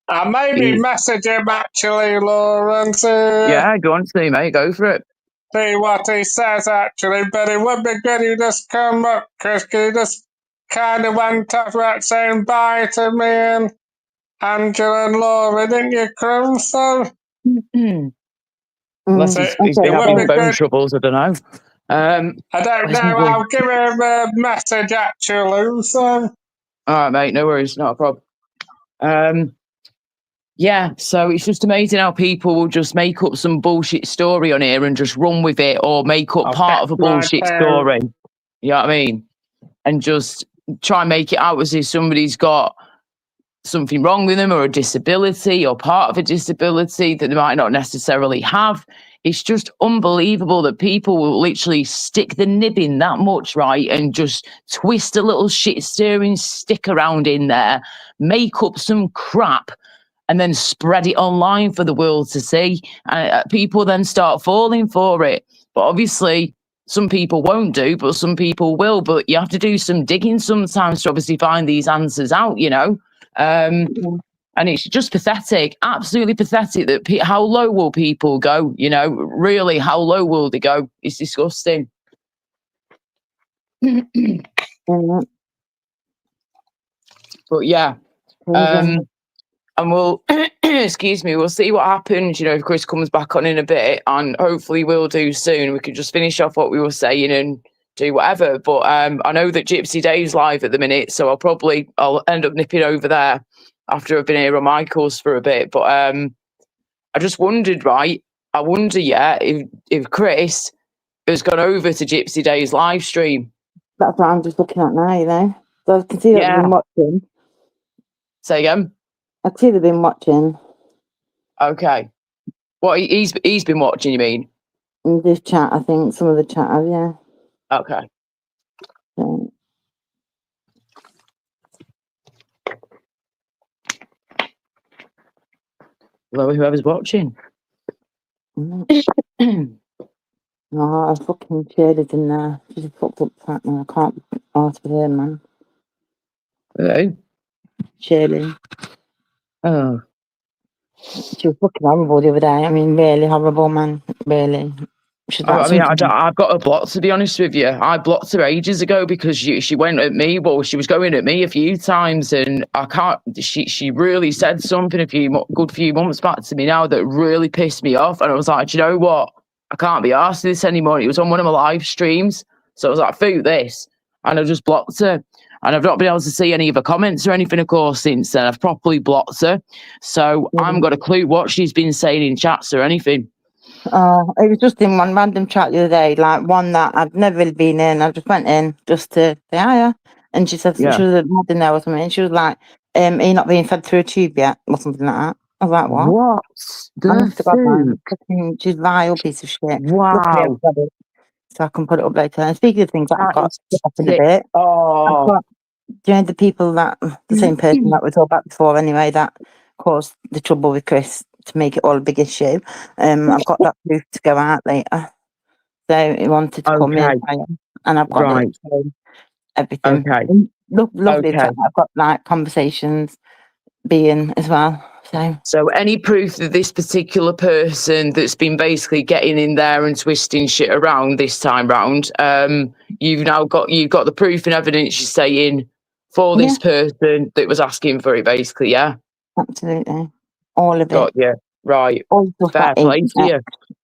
I maybe message him, actually, Laura, and Yeah, go on to me, mate. Go for it. see what he says, actually, but it would be good if you just come up, Chris, because you just kind of went off right saying bye to me and Angela and Laura, didn't you, Chris? So, Unless so he's been it would having be phone good. troubles, I don't know. I don't know, I'll give him a message, actually, so. All right, mate, no worries, not a problem. Yeah, so it's just amazing how people will just make up some bullshit story on here and just run with it, or make up part of a bullshit story. You know what I mean? And just try and make it out as if somebody's got something wrong with them or a disability or part of a disability that they might not necessarily have. It's just unbelievable that people will literally stick the nib in that much, right, and just twist a little shit stirring stick around in there, make up some crap, and then spread it online for the world to see. And people then start falling for it. But obviously, some people won't do, but some people will. But you have to do some digging sometimes to obviously find these answers out, you know. And it's just pathetic, absolutely pathetic that how low will people go? You know, really, how low will they go? It's disgusting. But yeah, and we'll excuse me, we'll see what happens. You know, if Chris comes back on in a bit, and hopefully we'll do soon. We can just finish off what we were saying and do whatever. But I know that Gypsy Day's live at the minute, so I'll end up nipping over there after I've been here on my course for a bit. But I just wondered, right? I wonder, yeah, if Chris has gone over to Gypsy Day's live stream. That's what I'm just looking at now, you know. So I can see that they've been watching. Say again? I can see they've been watching. Okay. What, he's been watching, you mean? In this chat, I think some of the chat have, yeah. Okay. So. Hello, whoever's watching. No, I fucking Shirley's in there. She's a fucked up fat man. I can't be asked with her, man. Hello? Shirley. Oh. She was fucking horrible the other day. I mean, really horrible, man. Really. I've got her blocked, to be honest with you. I blocked her ages ago because she went at me. Well, she was going at me a few times, and I can't. She really said something a good few months back to me now that really pissed me off. And I was like, do you know what? I can't be arsed with this anymore. It was on one of my live streams, so I was like, "Food this," and I just blocked her. And I've not been able to see any of her comments or anything, of course, since then. I've properly blocked her, so I haven't got a clue what she's been saying in chats or anything. It was just in one random chat the other day, like one that I'd never really been in. I just went in just to say hiya. And she said she was a mod in there or something. And she was like, are you not being fed through a tube yet? Or something like that. I was like, what? What the fuck? She's a vile piece of shit. Wow. So I can put it up later. And speaking of things that I've got up in a bit, oh. I've got, do you know the people that, the same person that we talked about before anyway, that caused the trouble with Chris to make it all a big issue. I've got that proof to go out later. So he wanted to come in, and I've got it, so everything. Okay. Lovely chat. I've got like conversations being as well. So any proof that this particular person that's been basically getting in there and twisting shit around this time round, you've got the proof and evidence you're saying for this person that was asking for it, basically, yeah? Absolutely. All of it. Got you. Right. All the stuff Fair play to you.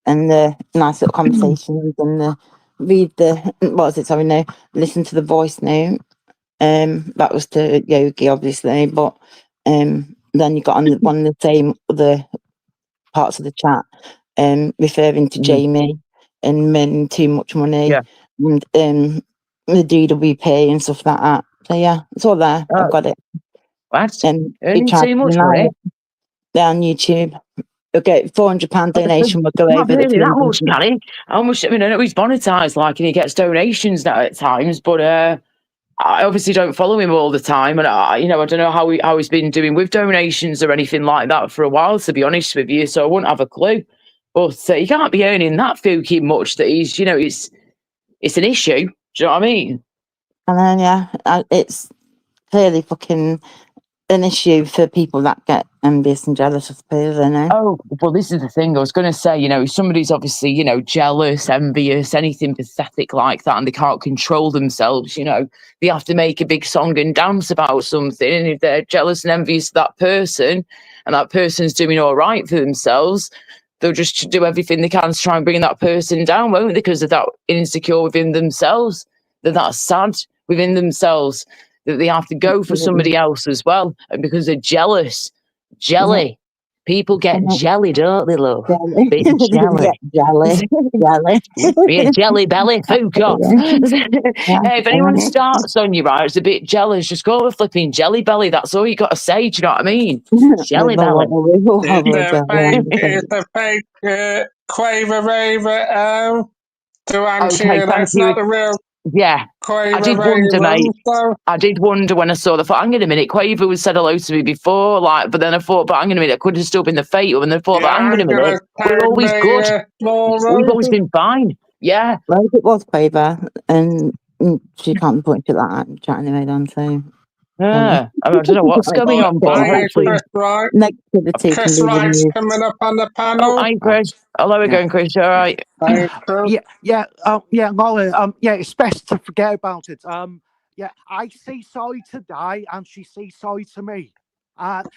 And the nice little conversations and listen to the voice note. That was to Yogi, obviously, but then you got on one of the same other parts of the chat, referring to Jamie and men too much money, and the DWP and stuff like that. So yeah, it's all there. I've got it. What? Earning too much money? They're on YouTube. Okay, £400 donation will go over. Really that much, can he? How much? I mean, I know he's monetized, like, and he gets donations now at times, but I obviously don't follow him all the time, and I don't know how he's been doing with donations or anything like that for a while, to be honest with you. So I wouldn't have a clue. But he can't be earning that fucking much. That he's, it's an issue. Do you know what I mean? And then it's clearly fucking an issue for people that get envious and jealous of people, I know. Oh, well, this is the thing I was going to say, if somebody's obviously, jealous, envious, anything pathetic like that, and they can't control themselves, they have to make a big song and dance about something. And if they're jealous and envious of that person, and that person's doing all right for themselves, they'll just do everything they can to try and bring that person down, won't they? Because of that insecure within themselves, that sad within themselves, that they have to go for somebody else as well, and because they're jealous, jelly, People get jelly, don't they, love? Jelly. Bit jelly. Jelly. Jelly. Be a jelly belly, fuck off. Hey, if anyone starts on you, right, it's a bit jealous, just go with flipping jelly belly. That's all you got to say. Do you know what I mean? Jelly belly. It's a fake Quaver Raver. To answer Okay, you, thank that's you. not the real Yeah, Quaver I did wonder, Raver. mate. So, I did wonder when I saw the photo. Hang on a minute, Quaver was said hello to me before, like, but then I thought, but hang on a minute, I could have still been the fatal, and then I thought, but hang on a minute, we're always good. We've always been fine. Yeah. Well, if it was Quaver, and she can't point to that chat anyway, then, so. Yeah. I don't know what's going on, but hopefully. Chris Wright. Negativity can Chris be Wright's removed. coming up on the Oh, panel. hi, Chris. Hello again, Chris. You all right? Hi, Chris. Laura, it's best to forget about it. I say sorry to Di, and she says sorry to me. And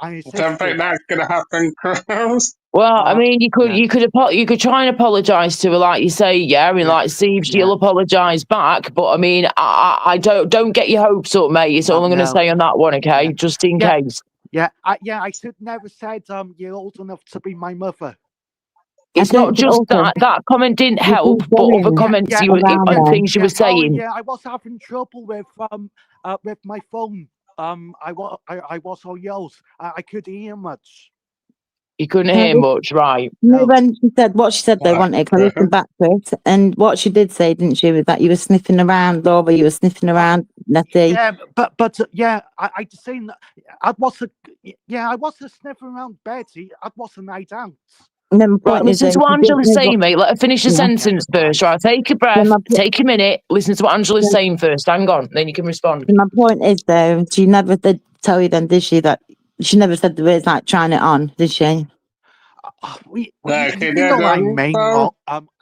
it's Don't think that's gonna happen, Chris. Well, I mean, you could try and apologise to her, like you say, yeah, and like see if she'll apologise back. But I mean, I don't get your hopes up, mate. It's all I'm going to say on that one, okay? Just in case. I should never said you're old enough to be my mother. It's not just that comment didn't help, but other comments and things you were saying. I was having trouble with my phone. I was all yells. I couldn't hear much. You couldn't hear much, right? No, when she said what she said, they wanted to listen back to it. And what she did say, didn't she, was that you were sniffing around, Laura, you were sniffing around, Nettie. Yeah, I just seen. I was sniffing around Betty. I was a night out. Right, listen to what Angela's saying, mate. Let her finish the sentence first, right? Take a breath, take a minute, listen to what Angela's saying first. Hang on, then you can respond. My point is, though, she never did tell you then, did she, that she never said the words like trying it on, did she? You know what I mean,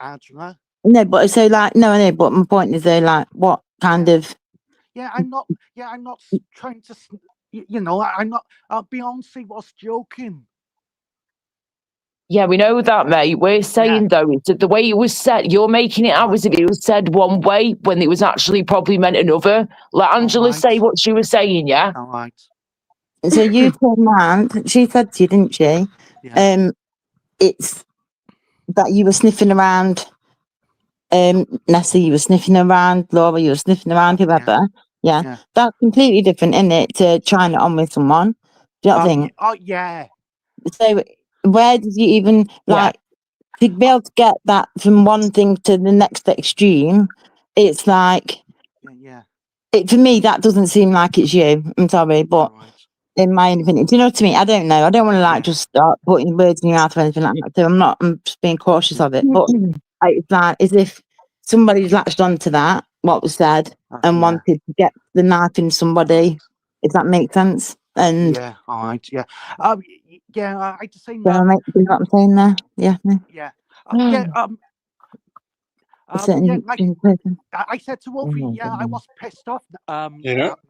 Angela? No, but so like, no, I know, but my point is, though, like, what kind of. I'm not trying to, I'm not, Beyonce was joking. Yeah, we know that, mate. We're saying, though, it's that the way it was said, you're making it out as if it was said one way when it was actually probably meant another. Let Angela say what she was saying, yeah? All right. So you turned around, she said to you, didn't she? Yeah. It's that you were sniffing around, Nessie, you were sniffing around, Laura, you were sniffing around, whoever. Yeah. That's completely different, isn't it, to trying it on with someone? Do you not think? Oh, yeah. So where did you even like to be able to get that from one thing to the next extreme? It's like, for me, that doesn't seem like it's you. I'm sorry, but in my opinion, do you know what I mean? I don't know. I don't want to like just start putting words in your mouth or anything like that. So I'm just being cautious of it. But it's like as if somebody's latched onto that, what was said, and wanted to get the knife in somebody. If that makes sense. And all right, I just saying that. You know what I'm saying there? Yeah. I said to Wolfie, I was pissed off that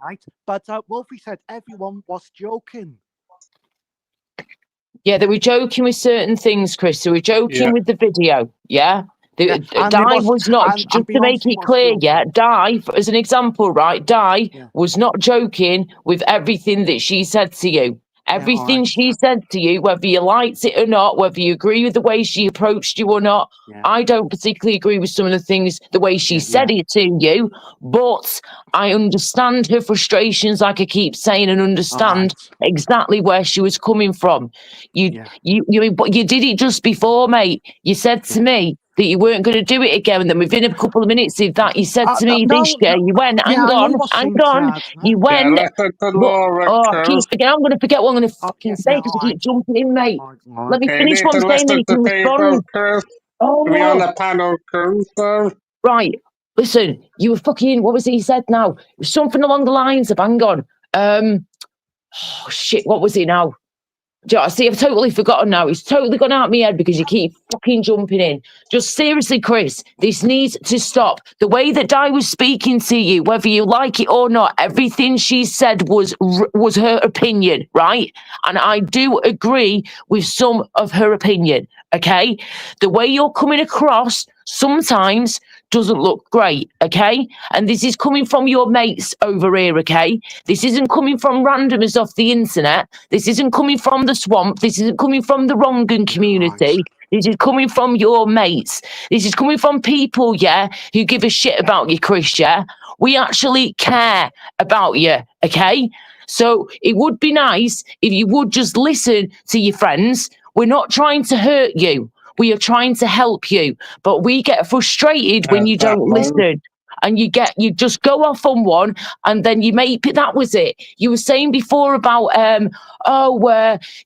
night, but Wolfie said everyone was joking. Yeah, they were joking with certain things, Chris. They were joking with the video, Di was not, just to make it clear, Di, as an example, right, Di was not joking with everything that she said to you. Everything she said to you, whether you liked it or not, whether you agree with the way she approached you or not, I don't particularly agree with some of the things, the way she said it to you, but I understand her frustrations, like I keep saying, and understand exactly where she was coming from. But you did it just before, mate. You said to me that you weren't going to do it again, and then within a couple of minutes of that, you said to me this year, you went, hang on, you went, I keep forgetting, I'm going to forget what I'm going to fucking say because you keep jumping in, mate. Let me finish what I'm saying, then you can respond. We on the panel, Chris. Right, listen, you were fucking, what was it he said now? It was something along the lines of, hang on, shit, what was it now? See, I've totally forgotten now. It's totally gone out of my head because you keep fucking jumping in. Just seriously, Chris, this needs to stop. The way that Di was speaking to you, whether you like it or not, everything she said was her opinion, right? And I do agree with some of her opinion, okay? The way you're coming across sometimes doesn't look great, okay? And this is coming from your mates over here, okay? This isn't coming from randomers off the internet. This isn't coming from the swamp. This isn't coming from the Rongan community. This is coming from your mates. This is coming from people, yeah, who give a shit about you, Chris, yeah? We actually care about you, okay? So it would be nice if you would just listen to your friends. We're not trying to hurt you. We are trying to help you. But we get frustrated when you don't listen. And you just go off on one, and then you make it. That was it. You were saying before about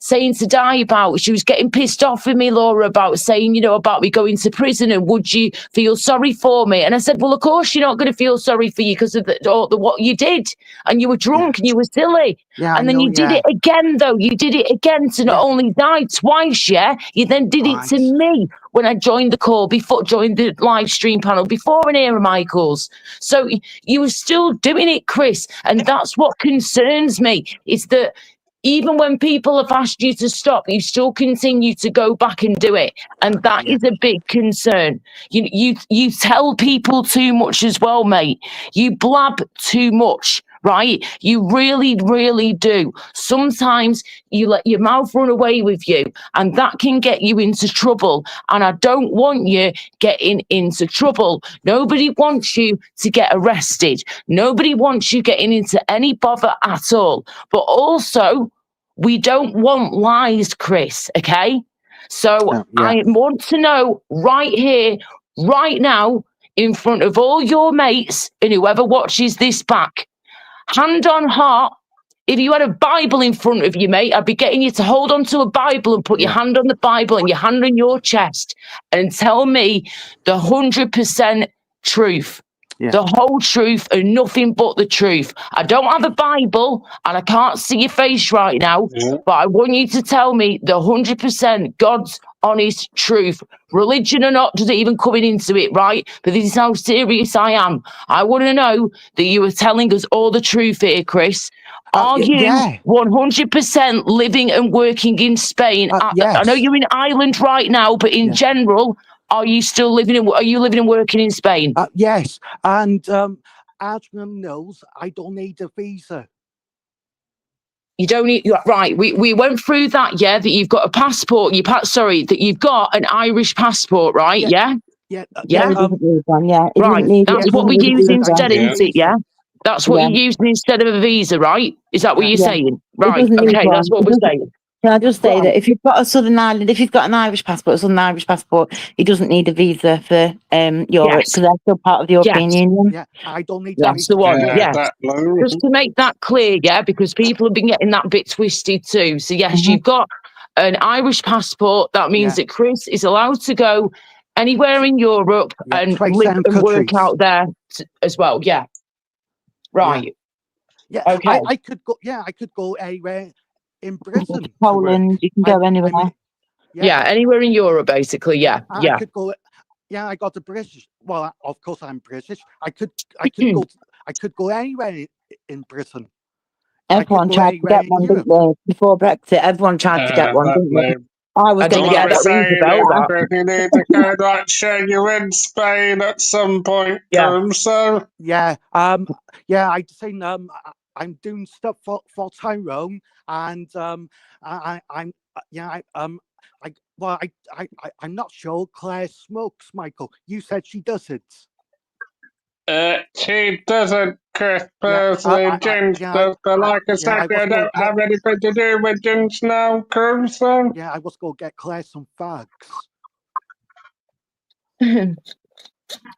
saying to Di about, she was getting pissed off with me, Laura, about saying, you know, about me going to prison, and would you feel sorry for me? And I said, well, of course you're not going to feel sorry for you because of what you did, and you were drunk and you were silly. Yeah, and then you did it again, though. You did it again to not only Di twice, yeah. You then did it to me when I joined the live stream panel before an era, Michaels. So you were still doing it, Chris, and that's what concerns me. Is that even when people have asked you to stop, you still continue to go back and do it, and that is a big concern. You tell people too much as well, mate. You blab too much. Right? You really, really do. Sometimes you let your mouth run away with you, and that can get you into trouble. And I don't want you getting into trouble. Nobody wants you to get arrested. Nobody wants you getting into any bother at all. But also, we don't want lies, Chris, okay? So I want to know right here, right now, in front of all your mates and whoever watches this back, hand on heart, if you had a Bible in front of you, mate, I'd be getting you to hold on to a Bible and put your hand on the Bible and your hand on your chest and tell me the 100% truth. The whole truth and nothing but the truth. I don't have a Bible and I can't see your face right now, but I want you to tell me the 100% God's honest truth. Religion or not, does it even coming into it, right? But this is how serious I am. I want to know that you are telling us all the truth here, Chris. Are you 100% living and working in Spain? I know you're in Ireland right now, but in general, are you still living and working in Spain? Yes, and as one knows, I don't need a visa. You don't need, right? We went through that, yeah. That you've got a passport. That you've got an Irish passport, right? Yeah. Right. That's what we use instead, isn't it? Yeah. That's what you're using instead of a visa, right? Is that what you're saying? Right. Okay, that's what we're saying. Can I just say that if you've got if you've got an Irish passport, a Southern Irish passport, he doesn't need a visa for Europe because they're still part of the European Union. Yeah, I don't need That's the one. Just to make that clear, because people have been getting that bit twisted too. So yes, you've got an Irish passport. That means that Chris is allowed to go anywhere in Europe and live and work out there as well. Yeah. Right. Yeah. Okay. I could go. Yeah, I could go anywhere. In Britain, Poland, you can go anywhere. Anywhere in Europe, basically. I could go. Yeah, I got the British. Well, of course, I'm British. I could go. I could go anywhere in Britain. Everyone tried to get one, didn't they? Before Brexit, everyone tried to get one, didn't they? I was going to get that. You need to kind of like share you in Spain at some point. So I'd say I'm doing stuff for Tyrone, and I'm not sure Claire smokes, Michael. You said she doesn't. She doesn't, Chris, personally. Ginge does, but like I said, I don't have anything to do with Ginge now, Chris. So. Yeah, I was going to get Claire some fags.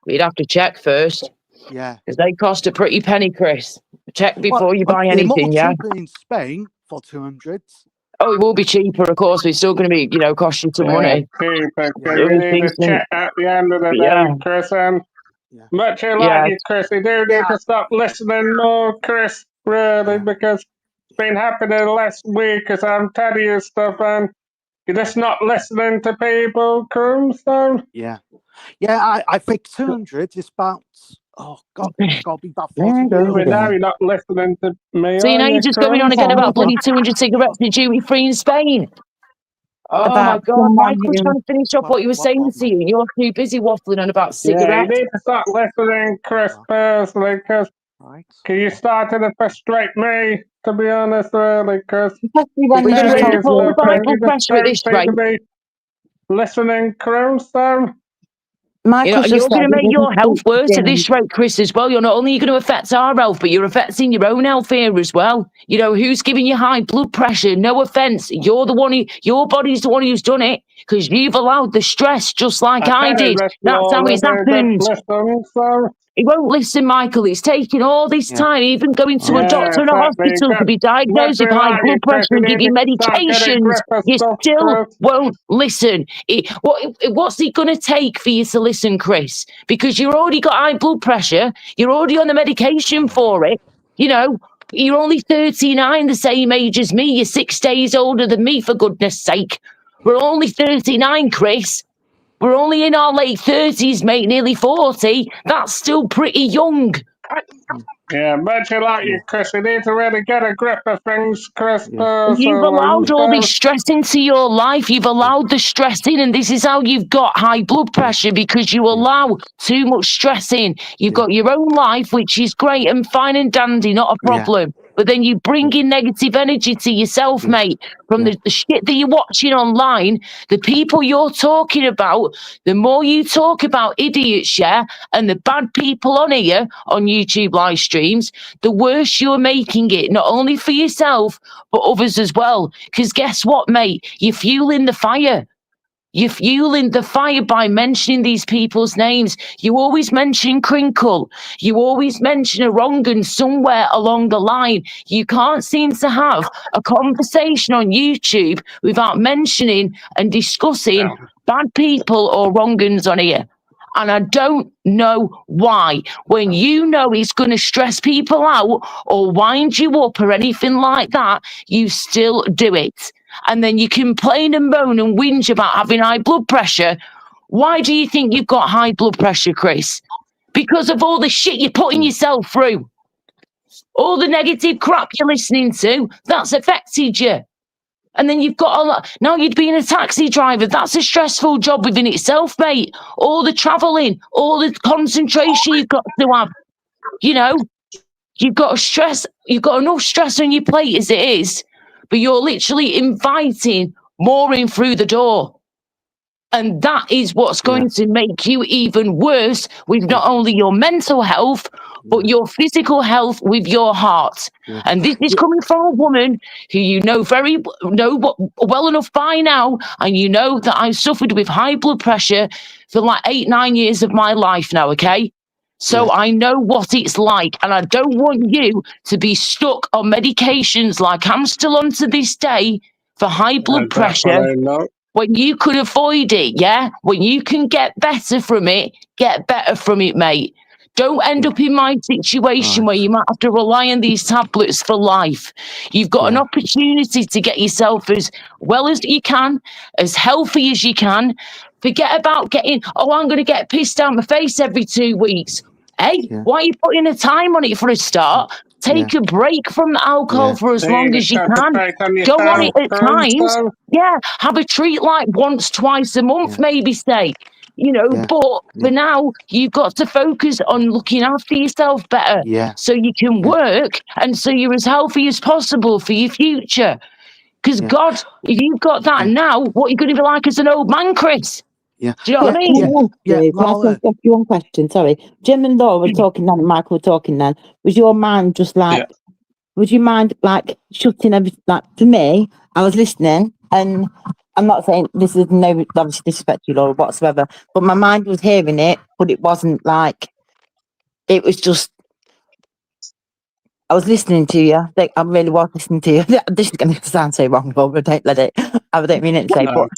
We'd have to check first. Yeah. Because they cost a pretty penny, Chris. Check before you buy anything, cheaper in Spain for 200. Oh, it will be cheaper, of course, but it's still going to be, cost you some money. Cheaper, you need to check at the end of the day, Chris. And much like you, Chris, you do need to stop listening more, Chris, really, because it's been happening last week as I'm telling you stuff, and you're just not listening to people, Chris. So. Yeah, I think 200 is about... Oh, God, it's got to be about 40 euros. Now you're not listening to me. So, you're just going on again about bloody 200 cigarettes in duty free in Spain. Oh my about God, someone Michael, who trying to finish off what you were saying to you. You're too busy waffling on about Yeah, you cigarettes. need to start listening, Chris Paisley, because Right. you started to frustrate me, to be honest, really, because especially when Would you you just end talk up all with high to you blood just pressure at don't this seem rate? to be listening, Chris, so. Michael's You're just going said to he make doesn't your health speak to worse at Jim. this rate, Chris, as well. You're not only going to affect our health, but you're affecting your own health here as well. You know, who's giving you high blood pressure? No offense. You're the one your body's the one who's done it because you've allowed the stress just like I Okay, did. let's That's how all it's just happened. listen, so. He won't listen, Michael. It's taking all this Yeah. time, even going to a Right. Yeah, doctor and a exactly. hospital to be Let's diagnosed with be high like you, blood Chris. pressure You and need give you to start getting medications. grip of You stuff, still Chris. won't listen. What's it going to take for you to listen, Chris? Because you've already got high blood pressure. You're already on the medication for it. You know, you're only 39, the same age as me. You're 6 days older than me, for goodness sake. We're only 39, Chris. We're only in our late 30s, mate, nearly 40. That's still pretty young. Yeah, but you like you, Chris. You need to really get a grip of things, Chris. Yeah. You've allowed all this stress into your life. You've allowed the stress in, and this is how you've got high blood pressure because you allow too much stress in. You've got your own life, which is great and fine and dandy, not a problem. But then you bring in negative energy to yourself, mate, from the shit that you're watching online, the people you're talking about. The more you talk about idiots, and the bad people on here on YouTube live streams, the worse you're making it, not only for yourself, but others as well. Because guess what, mate? You're fueling the fire. You're fueling the fire by mentioning these people's names. You always mention Crinkle. You always mention a wrong un somewhere along the line. You can't seem to have a conversation on YouTube without mentioning and discussing bad people or wrong uns on here. And I don't know why. When you know it's going to stress people out or wind you up or anything like that, you still do it. And then you complain and moan and whinge about having high blood pressure. Why do you think you've got high blood pressure, Chris? Because of all the shit you're putting yourself through. All the negative crap you're listening to, that's affected you. And then you've got a lot. Now you'd being a taxi driver. That's a stressful job within itself, mate. All the traveling, all the concentration you've got to have. You know, you've got enough stress on your plate as it is, but you're literally inviting more in through the door. And that is what's going to make you even worse with not only your mental health, but your physical health with your heart. And this is coming from a woman who you know well enough by now, and you know that I've suffered with high blood pressure for like 8-9 years of my life now, okay? So I know what it's like, and I don't want you to be stuck on medications like I'm still on to this day for high blood pressure. When you could avoid it, when you can get better from it, get better from it, mate. Don't end up in my situation where you might have to rely on these tablets for life. You've got an opportunity to get yourself as well as you can, as healthy as you can. Forget about I'm going to get pissed out my face every 2 weeks. Hey, why are you putting a time on it for a start? Take a break from the alcohol for as long as you can. Go on it at times. Have a treat like once, twice a month, maybe say. But for now, you've got to focus on looking after yourself better so you can work and so you're as healthy as possible for your future. Because God, if you've got that now, what are you going to be like as an old man, Chris? Do you know what I mean? Can I ask you one question? Sorry. Jim and Laura were talking then, and Michael were talking then. Was your mind just like, would you mind like shutting everything? Like for me, I was listening, and I'm not saying this is no obviously disrespect you, Laura, whatsoever, but my mind was hearing it, but it wasn't like, it was just, I was listening to you. I really was listening to you. This is going to sound so wrong, Laura, don't let it. I don't mean it to say, but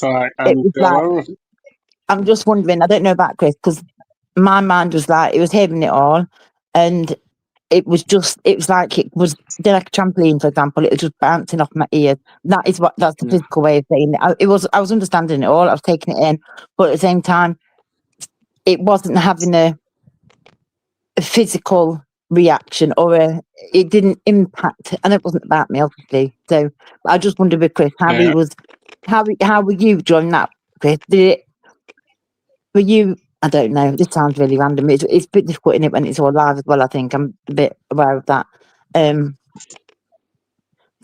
it was like, I'm just wondering, I don't know about Chris, because my mind was like, it was hearing it all, and it was like it was like a trampoline, for example. It was just bouncing off my ears. That's the physical way of saying it. I was understanding it all. I was taking it in, but at the same time, it wasn't having a physical reaction it didn't impact, and it wasn't about me, obviously. So I just wondered with Chris how he was how were you during that, Chris? Were you? I don't know. This sounds really random. It's a bit difficult in it when it's all live as well. I think I'm a bit aware of that. Does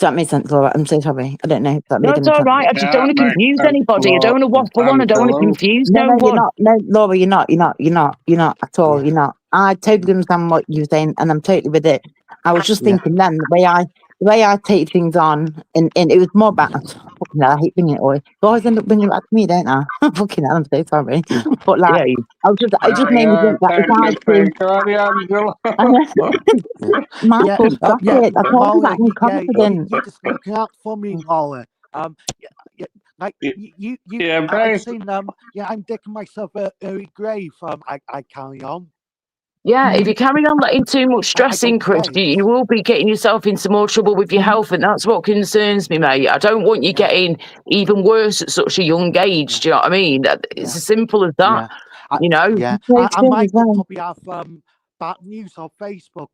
that make sense, Laura? I'm so sorry. I don't know if that No, made it's any all sense. right. I just don't Yeah, want to makes confuse sense, anybody. I don't want to waffle on. I don't want to Angela. confuse No, no you're one. not. No, Laura, you're not at all. You're not. I totally understand what you're saying, and I'm totally with it. I was just Yeah. thinking then the way I take things on, and it was more about. Fucking hell, I hate bringing it away. You always end up bringing it back to me, don't I? Fucking hell, I'm so sorry. But like, Yeah, it just made me think that if I Michael, stop it! I told you Lola, that I'm confident. you're just looking out for me, Lola. Like you, Yeah, I seen I'm digging myself a early grave. I carry on. Yeah, if you carry on letting too much stress in, Chris, you will be getting yourself into more trouble with your health, and that's what concerns me, mate. I don't want you getting even worse at such a young age. Do you know what I mean? It's as simple as that. You know. Yeah, I might probably have bad news on Facebook.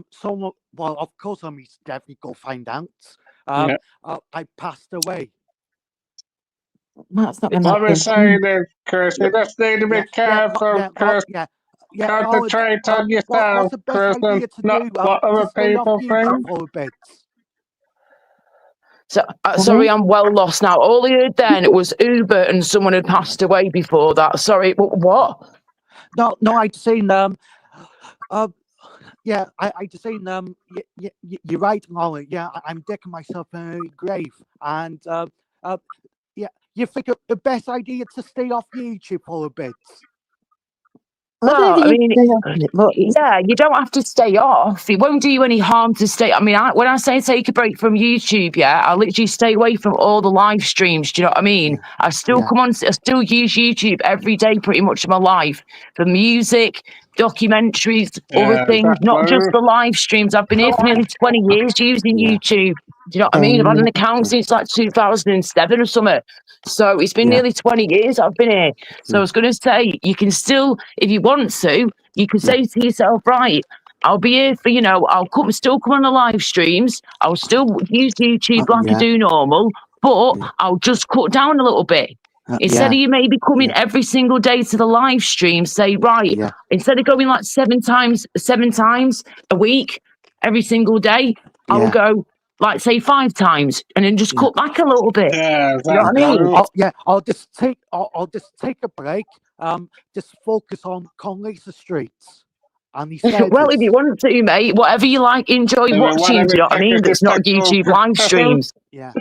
Someone. Well, of course, I'm definitely gonna find out. I passed away. That's not going to What we're happen. saying is, Chris, you just need to be careful, Chris. Concentrate on yourself, What's the best Chris, and idea to not do? what other To stay off people YouTube think. for a bit. So, sorry, I'm well lost now. All I heard then was Uber and someone had passed away before that. Sorry, what? No, I'd seen yeah, I just seen you're right, Molly. Yeah, I'm digging myself in a grave, and yeah, you think the best idea to stay off YouTube for a bit. Well, I mean, yeah, you don't have to stay off. It won't do you any harm to stay. I mean, when I say take a break from YouTube, yeah, I literally stay away from all the live streams. Do you know what I mean? I still I still use YouTube every day, pretty much in my life, for music, documentaries, other things, not just the live streams. I've been here for nearly 20 years using YouTube. Do you know what I mean? I've had an account since like 2007 or something. So it's been nearly 20 years I've been here. So I was going to say, you can still, if you want to, you can say to yourself, right, I'll be here for, I'll still come on the live streams. I'll still use YouTube like I do normal, but I'll just cut down a little bit. Instead of you maybe coming every single day to the live stream, say, right, instead of going like seven times a week, every single day, I'll go like say 5 times and then just cut back a little bit. Yeah, you know what I mean? I'll just take a break. Just focus on Conley's Streets. And he said, well, if you want to, mate, whatever you like, enjoy watching. Do you know what I mean? That's not YouTube live streams. Yeah,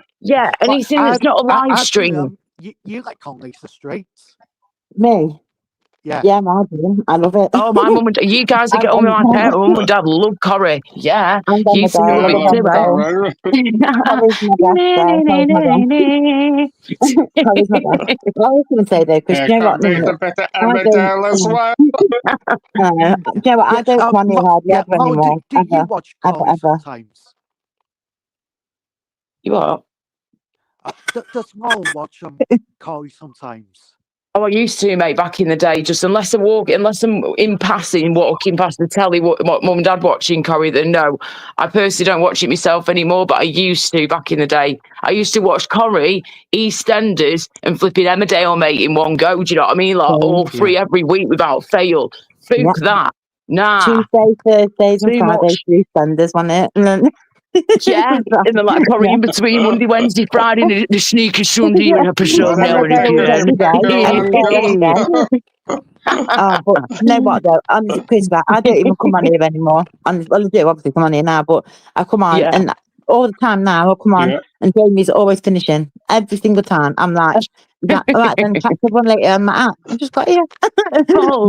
anything that's not a live stream. You like Conley's Streets? Me? Yeah, I do. I love it. Oh, my mum and dad, you guys are getting on with my parents. My mum and dad love Corrie. Yeah, you seem to love it too, eh? Corrie's my best. What I was going to say though, because you know what? A bit of Emmerdale as well. Do you know what? I don't come on here hardly ever anymore. Do you watch Corrie sometimes? You what? Does Mom watch Corrie sometimes? Oh, I used to, mate, back in the day. Just unless I'm in passing, walking past the telly, what mum and dad watching Corrie, then no. I personally don't watch it myself anymore, but I used to back in the day. I used to watch Corrie, EastEnders, and flipping Emmerdale, mate, in one go. Do you know what I mean? Like all 3 every week without fail. Fuck that. Nah. Tuesday, Thursdays, and Fridays, EastEnders, wasn't it? Yeah, and then like Corrie in between Monday, Wednesday, Friday, and the sneaky Sunday episode now and again. But you know what though? I don't even come on here anymore. Well, I do obviously come on here now, but I come on and all the time now I come on and Jamie's always finishing every single time. I'm like, right then, catch everyone later. I'm like, I just got here. I'm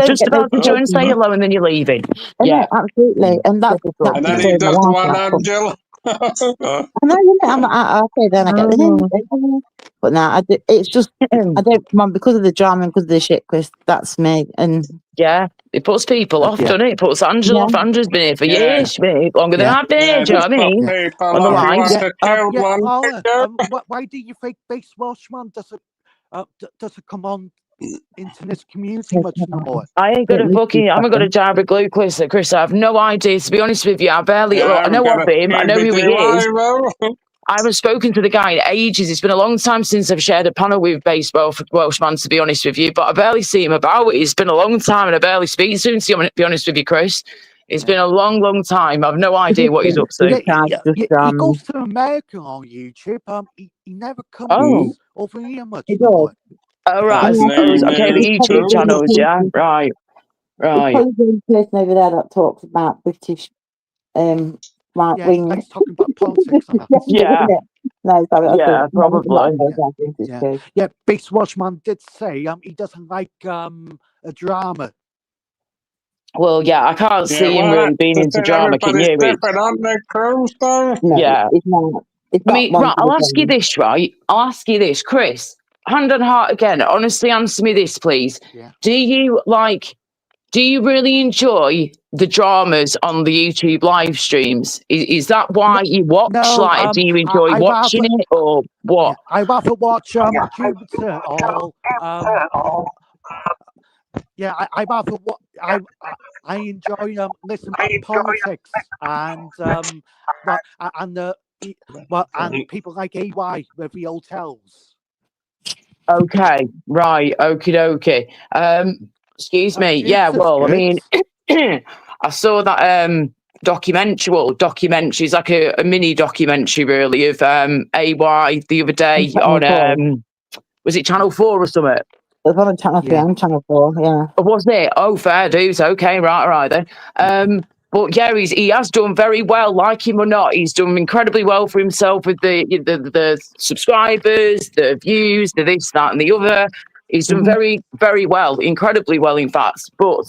just about to join, say hello, and then you're leaving. Yeah, absolutely. And that's and then he does one, Angela. I know, I'm like, okay, then I get the name. But now it's just I don't come on because of the drama and because of the shit, Chris. That's me. And yeah, it puts people off, doesn't it? It puts Angela off. Angela's been here for years. She's been here longer than I've been here. Do you know what I mean? On the lines. Why do you think Base Welshman doesn't come on into this community much more? I haven't got a jar of glue, Chris. I have no idea, to be honest with you. I know of him. I know who he is. I haven't spoken to the guy in ages. It's been a long time since I've shared a panel with baseball for Welshman, to be honest with you. But I barely see him about. It's been a long time, and I barely speak to him. To be honest with you, Chris, it's been a long, long time. I've no idea what he's up to. He goes to America on YouTube. He never comes Oh. over here much. He does. Oh, right. His name Okay, the is YouTube True. channels, yeah. Right. There's probably the person over there that talks about British right wing. He's talking about politics. And that. Yeah. No, sorry, Yeah, probably. Base Watchman did say he doesn't like a drama. Well, yeah, I can't see him really being into drama, can you? Different, aren't they, Cruz, though? No, Yeah. it's not. It's I not mean, one right, for the I'll ask you game. this, right? I'll ask you this, Chris. Hand on heart again. Honestly, answer me this, please. Yeah. Do you really enjoy the dramas on the YouTube live streams? Is that why you watch? No, do you enjoy watching it or what? I rather watch Jupiter or I rather I enjoy listening to politics and and people like AY with the hotels. Okay, right, okie dokie. Excuse me. Yeah, well, good. I mean, I saw that documentary. It's like a mini documentary, really, of AY the other day on was it Channel 4 or something? It was on Channel 3 and Channel 4, yeah. Was it? Oh, fair dues. Okay, right then. But yeah, he has done very well, like him or not. He's done incredibly well for himself with the subscribers, the views, the this, that, and the other. He's done very, very well, incredibly well, in fact. But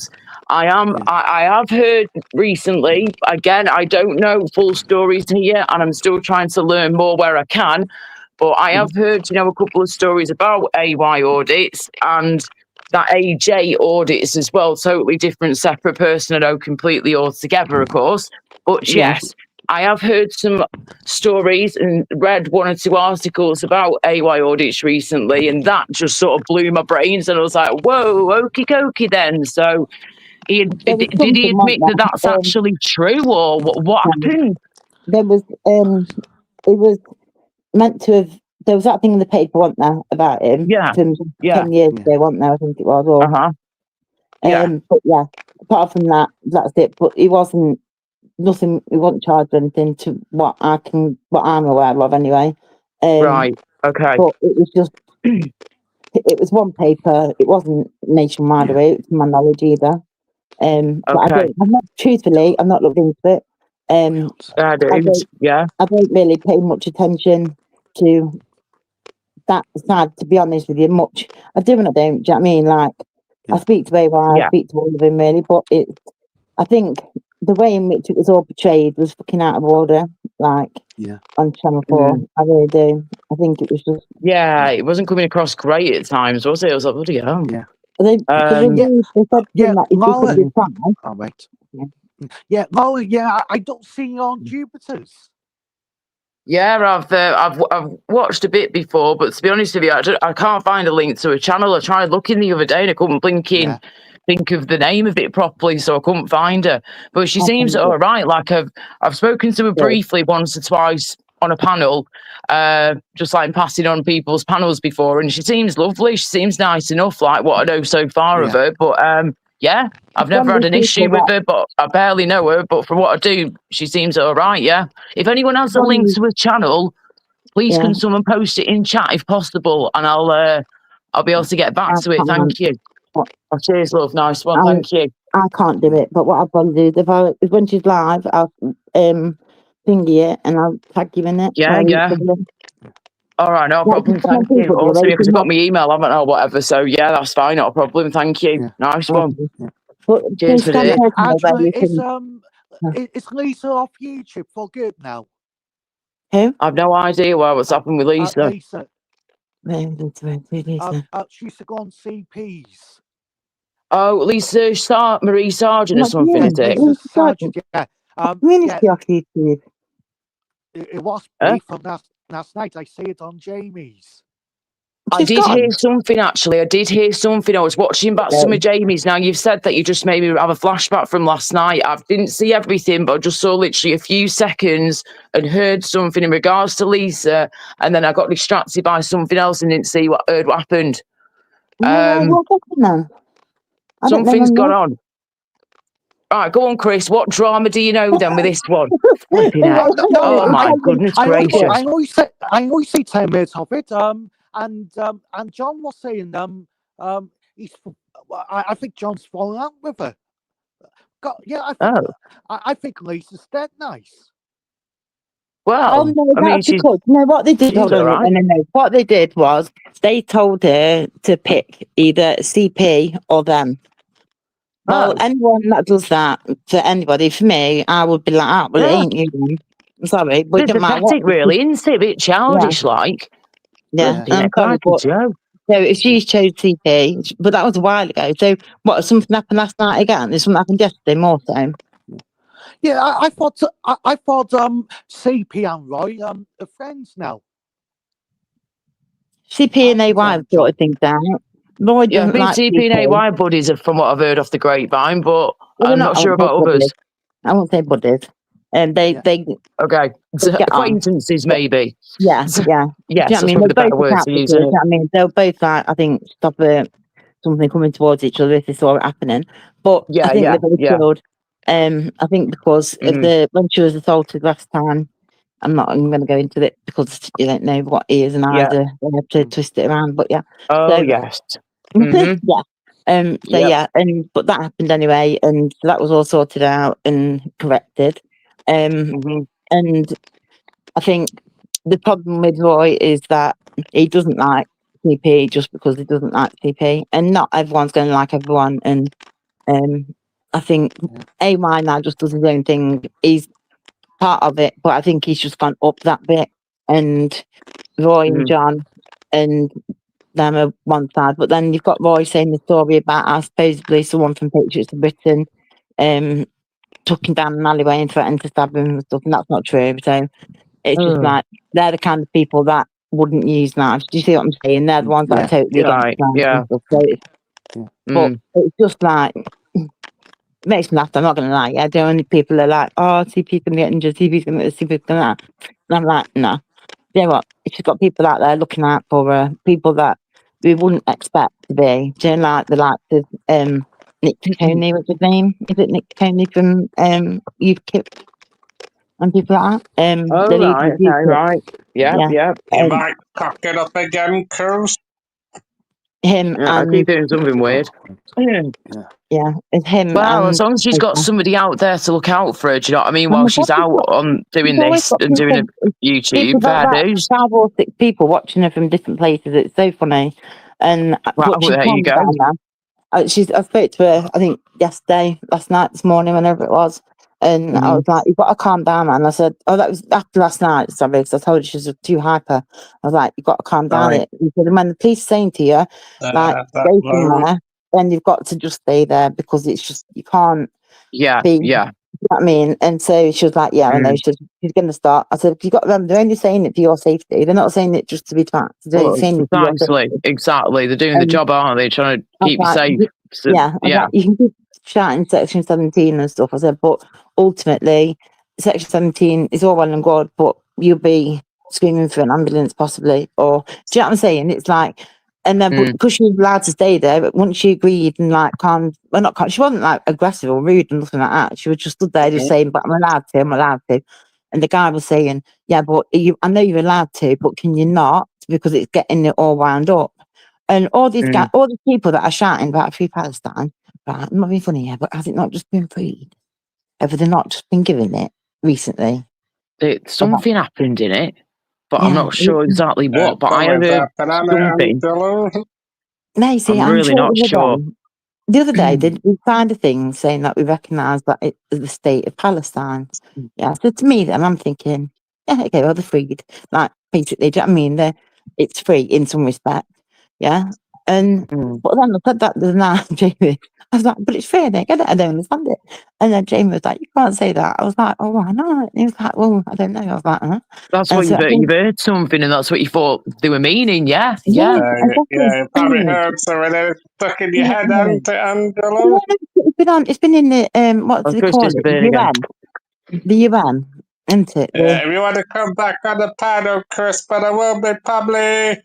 I have heard recently, again, I don't know full stories here, and I'm still trying to learn more where I can. But I have heard, a couple of stories about AY audits and that AJ audits as well. Totally different, separate person, I know, completely altogether, of course. But yes, I have heard some stories and read one or two articles about AY audits recently, and that just sort of blew my brains. And I was like, whoa, okie dokie then. So did he admit that that's actually true, or what happened? There was, it was meant to have, there was that thing in the paper, wasn't there, about him? Yeah. From 10 years ago, wasn't there? I think it was. Or, but yeah, apart from that, that's it. But he wasn't charged with anything to what I'm aware of anyway. Right. Okay. But it was just, it was one paper. It wasn't nationwide route, to my knowledge either. But truthfully, I've not looked into it. I don't really pay much attention to that side, to be honest with you. Much I do and I don't. Do you know what I mean? Like, I speak to AY, I speak to all of them really, but I think the way in which it was all portrayed was fucking out of order. Like, on Channel 4, I really do. I think it was just it wasn't coming across great at times, was it? I was like, bloody hell. They said that if you could reply. Oh, wait. Yeah, Molly. Yeah, I don't see you on Jupiter's. Yeah, I've watched a bit before, but to be honest with you, I can't find a link to a channel. I tried looking the other day and I couldn't think of the name of it properly, so I couldn't find her. But she seems all right. Like I've spoken to her briefly once or twice on a panel, just like passing on people's panels before, and she seems lovely. She seems nice enough, like what I know so far of her. But I've never had an issue with her, but I barely know her. But from what I do, she seems all right. Yeah. If anyone has a link to her channel, please can someone post it in chat if possible, and I'll be able to get back to it. Thank you. Oh, cheers, love. Nice one. Thank you. I can't do it, but what I've got to do is when she's live, I'll thingy it and I'll tag you in it. Yeah. All right, no problem. Thank you. Also, because you've got my email, haven't I, or whatever. So yeah, that's fine. Not a problem. Thank you. Nice one. Cheers for this. Actually, it's Lisa off YouTube for good now. Who? I've no idea what's happened with Lisa. Lisa. She used to go on CPs. Oh, Lisa Marie Sargent or something, is it? Lisa Sargent, yeah. Off YouTube. It was brief from last night. I see it on Jamie's. I She's did hear gone. something, actually. I did hear something. I was watching back some of Jamie's. Now, you've said that you just made me have a flashback from last night. I didn't see everything, but I just saw literally a few seconds and heard something in regards to Lisa, and then I got distracted by something else and didn't see what happened. What's happened then? I don't Something's know. gone on. All right, go on, Chris. What drama do you know then with this one? Flipping heck. Oh my goodness gracious! I only see 10 minutes of it. And John was saying he's I think John's fallen out with her. God, yeah, I think Lisa's dead nice. Well, no, I mean, that's because what they did. Hold on, right. no. What they did was they told her to pick either CP or them. Well, anyone that does that for anybody, for me, I would be like, well, it ain't you. Then. I'm sorry, but It's pathetic, really, isn't it? A bit childish, like. Yeah, I'm sorry, but so if she chose CP, but that was a while ago. So what? Something happened last night again? There's something happened yesterday more so. Yeah, I thought CP and Roy are friends now. CP and AY have sorted things out. Roy doesn't like CP and AY buddies are, from what I've heard off the grapevine, but I'm not sure about others. I won't say buddies. And they okay, acquaintances maybe. Yeah. Yes, that's I mean, probably the better word to use. I mean, they'll both like, I think, stop something coming towards each other if they saw it happening. But I think they're both killed. I think because of when she was assaulted last time, I'm not going to go into it because you don't know what ears and eyes are. They have to twist it around. But yeah. Oh, yes. But that happened anyway, and that was all sorted out and corrected. And I think the problem with Roy is that he doesn't like CP just because he doesn't like CP, and not everyone's going to like everyone. And I think AY now just does his own thing. He's part of it, but I think he's just gone up that bit. And Roy and John and them are one side, but then you've got Roy saying the story about how supposedly someone from Patriots of Britain took him down an alleyway and threatened to stab him and stuff, and that's not true. So it's just like they're the kind of people that wouldn't use knives. Do you see what I'm saying? They're the ones that are totally against knives. But it's just like it makes me laugh. I'm not gonna lie. Yeah, the only people are like, oh, CP's gonna get injured, CP's gonna that. And I'm like, no. You know what? She's got people out there looking out for her, people that we wouldn't expect to be. Do you know, like the likes of Nick Coney, what's his name? Is it Nick Coney from UKIP and people like that? Right. Yeah. You might cock it up again, Cruz. Him and I keep doing something weird. Yeah, it's him. Well, as long as she's got somebody out there to look out for her, do you know what I mean? While she's out on doing this and doing a YouTube, fair dues. 5 or 6 people watching her from different places. It's so funny. And there you go. I spoke to her, I think yesterday, last night, this morning, whenever it was. And I was like, you've got to calm down, man. I said, that was after last night, sorry, because I told her she was too hyper. I was like, you've got to calm down. He said, when the police are saying to you, like, go somewhere, then you've got to just stay there because it's just, you can't be, you know what I mean? And so she was like, I know, she's going to start. I said, you've got to remember, they're only saying it for your safety. They're not saying it just to be trapped. Exactly. They're doing the job, aren't they? Trying to keep you safe. So, you can keep shouting Section 17 and stuff. I said, but ultimately, Section 17 is all well and good, but you'll be screaming for an ambulance possibly. Or, do you know what I'm saying? It's like, and then because she was allowed to stay there, but once she agreed and like she wasn't like aggressive or rude and nothing like that. She was just stood there just saying, but I'm allowed to. And the guy was saying, yeah, but I know you're allowed to, but can you not? Because it's getting it all wound up. And all these guys, all these people that are shouting about Free Palestine, right, I'm not being funny here, but has it not just been freed? Have they not just been given it recently? Something happened in it, but I'm not sure exactly what. But I heard something. No, you see, I'm really not sure. The other day, we signed a thing saying that we recognise that it's the state of Palestine. Yeah, so to me, then I'm thinking, yeah, okay, well, they're freed. Like, basically, do you know what I mean? It's free in some respect. Yeah. And Mm. but then I said that the other night, Jamie. I was like, but it's fair, I get it, I don't understand it. And then Jamie was like, you can't say that. I was like, oh, why not? And he was like, well, I don't know. I was like, huh? That's And what so I you've think, heard something, and that's what you thought they were meaning. Yeah, yeah, yeah. exactly. You probably Mm. heard some of it stuck in your Yeah, head, yeah. hasn't it, Angela? Yeah, it's been on. It's been in the what do Oh, they Chris call it? disappeared again. The UN, isn't it? Yeah, if you want to come back on the panel, Chris, but I will be probably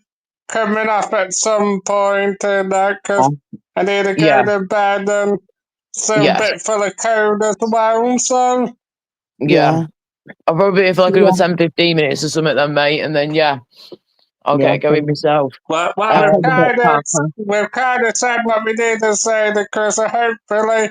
coming off at some point and that, because I need to go Yeah. to bed and still a Yes. bit full of cold as well, so. Yeah. I'll probably be here for like Yeah. another 10, 15 minutes or something then, mate. And then, yeah, I'll Yeah, get going myself. Well, I'll we've take a bit kind of Parker. we've kind of said what we need to say to Chris. So hopefully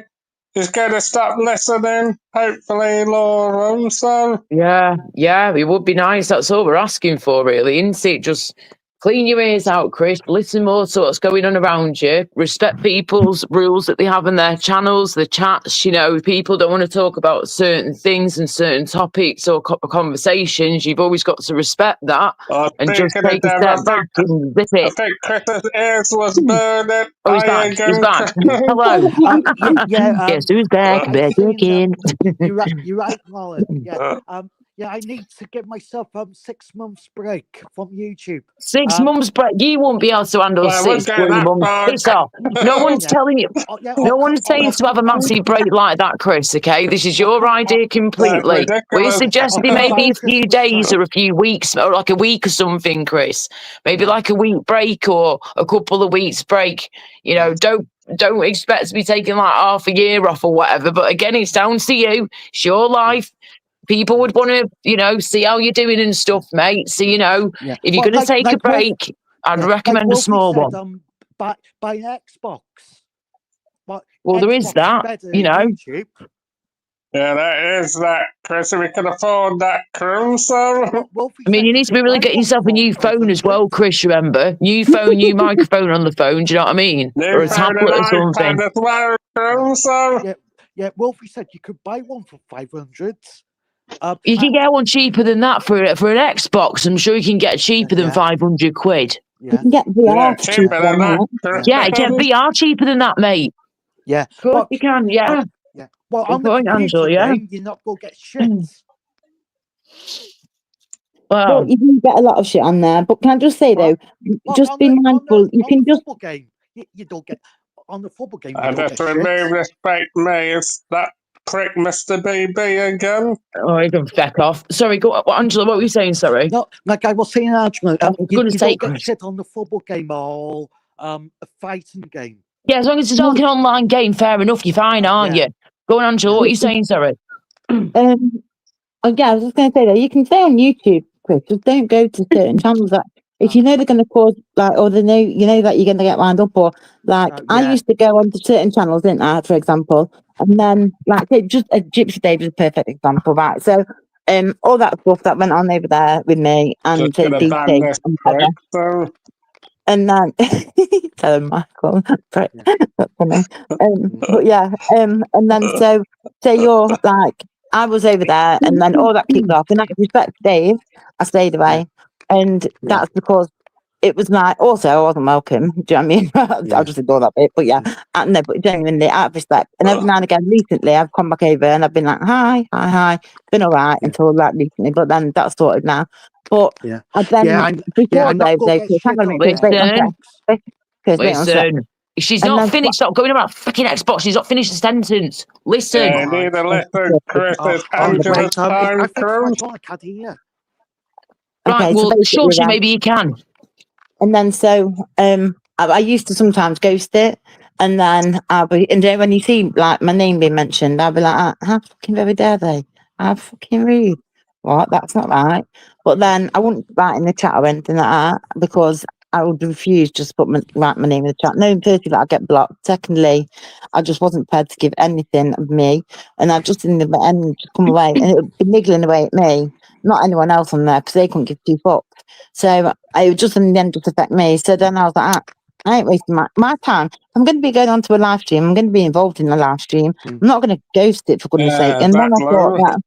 he's going to stop listening. Hopefully, Laura. So Yeah, it would be nice. That's all we're asking for, really, isn't it? Just clean your ears out, Chris. Listen more to what's going on around you. Respect people's rules that they have in their channels, the chats. You know, if people don't want to talk about certain things and certain topics or conversations, you've always got to respect that and just speaking of take a them, step back and zip I it. think Chris's ears was burning. Oh, he's Hi back. He's again, back. Chris. Hello. Yeah, Guess who's back? I Back think, again. you're right, Colin. Yeah, I need to give myself 6 months break from YouTube. 6 months break. You won't be able to handle Well, we'll 6 get bloody that months. far. Piss off. No one's Yeah. telling you. No one's saying to have a massive break like that, Chris, okay? This is your idea completely. We're ridiculous. suggesting maybe a few days or a few weeks or like a week or something, Chris. Maybe like a week break or a couple of weeks break. You know, don't expect to be taking like half a year off or whatever. But again, it's down to you. It's your life. People would want to, you know, see how you're doing and stuff, mate. So, you know, if you're Well, going to take a break, I'd recommend a Wolfie small said, one. Buy an Xbox. But Well, there is Xbox that, better you than know. YouTube. Yeah, that is that, Chris. We can afford that, Chris. So. Wolfie I mean, said you need to be could really buy getting one yourself a for new phone as 500. well, Chris, remember? New phone, new microphone on the phone, do you know what I mean? New Or a phone tablet or and something. iPad as well, Chris. So. Yeah, Wolfie said you could buy one for 500. You can get one cheaper than that for an Xbox. I'm sure you can get cheaper than 500 quid. You Yeah, can get VR Yeah, for cheaper than that. Chris. Yeah, get VR cheaper than that, mate. yeah. Of course But you can, yeah. yeah, well, Good on the point, computer Angela, yeah. game, you're not gonna get shit. Well, Well, you can get a lot of shit on there, but can I just say though, Well, just on be the- mindful. You on can the just football game. You don't get on the football game. You I don't just get remove shit. this fake maze. That prick Mr. BB again. oh, you can feck off. Sorry, go, Angela, what were you saying? Sorry. No, like I was saying, Angela, I was you gonna say, don't get Chris. shit on the football game or a fighting game. Yeah, as long as it's like an online game, fair enough, you're fine, aren't you? Go on, Angela, what are you saying? Sorry. Oh yeah, I was just going to say that you can stay on YouTube, Chris. Just don't go to certain channels that if you know they're going to cause like, or they know you know that you're going to get wound up, or like I Yeah. used to go onto certain channels, didn't I? For example, and then like just a Gypsy Dave is a perfect example, right? So, all that stuff that went on over there with me and Just gonna ban DC this and prick. whatever. So. And then tell him, Michael. Prick. That's funny. But yeah, and then so you're like I was over there, and then all that kicked off. And out of respect for Dave, I stayed away, and that's because it was like also I wasn't welcome. Do you know what I mean? I'll just ignore that bit. But yeah, no, but genuinely out of respect. And every now and again, recently I've come back over and I've been like, hi. Been all right until like recently, but then that's sorted now. But then before I'm not gonna though, get shit hang on a on minute, wait one sec. Wait one sec. Listen, she's And not then finished. Stop going about freaking Xbox. She's not finished the sentence. Listen. Yeah, you need to listen, Chris. It's Angela's wait, time, I fixed my Chris. phone, I can't hear. Right, Okay, so well, basically shush, then- maybe you can. And then so I used to sometimes ghost it, and then and then when you see like my name being mentioned, I'll be like, how fucking very dare they? How fucking rude. What? That's not right. But then I wouldn't write in the chat or anything like that because I would refuse just to write my name in the chat. No, firstly, that I get blocked. Secondly, I just wasn't prepared to give anything of me, and I just in the end just come away, and it would be niggling away at me, not anyone else on there because they couldn't give two fucks. So it would just in the end just affect me. So then I was like, I ain't wasting my time. I'm going to be going on to a live stream. I'm going to be involved in the live stream. I'm not going to ghost it for goodness sake. And then I thought that.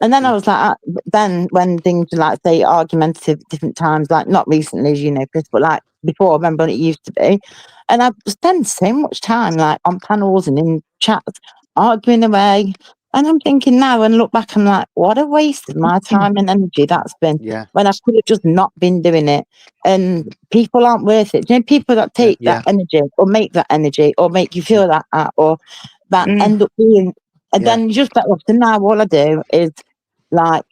And then I Yeah. was like, then when things were like, say, argumentative at different times, like not recently, as you know, Chris, but like before, I remember when it used to be. And I spend so much time like on panels and in chats arguing away. And I'm thinking now, and look back, I'm like, what a waste of my time and energy that's been Yeah. when I could have just not been doing it. And people aren't worth it. You know, people that take Yeah. that energy or make that energy or make you feel that or that Mm. end up being, and Yeah. then you just better off. So now all I do is like,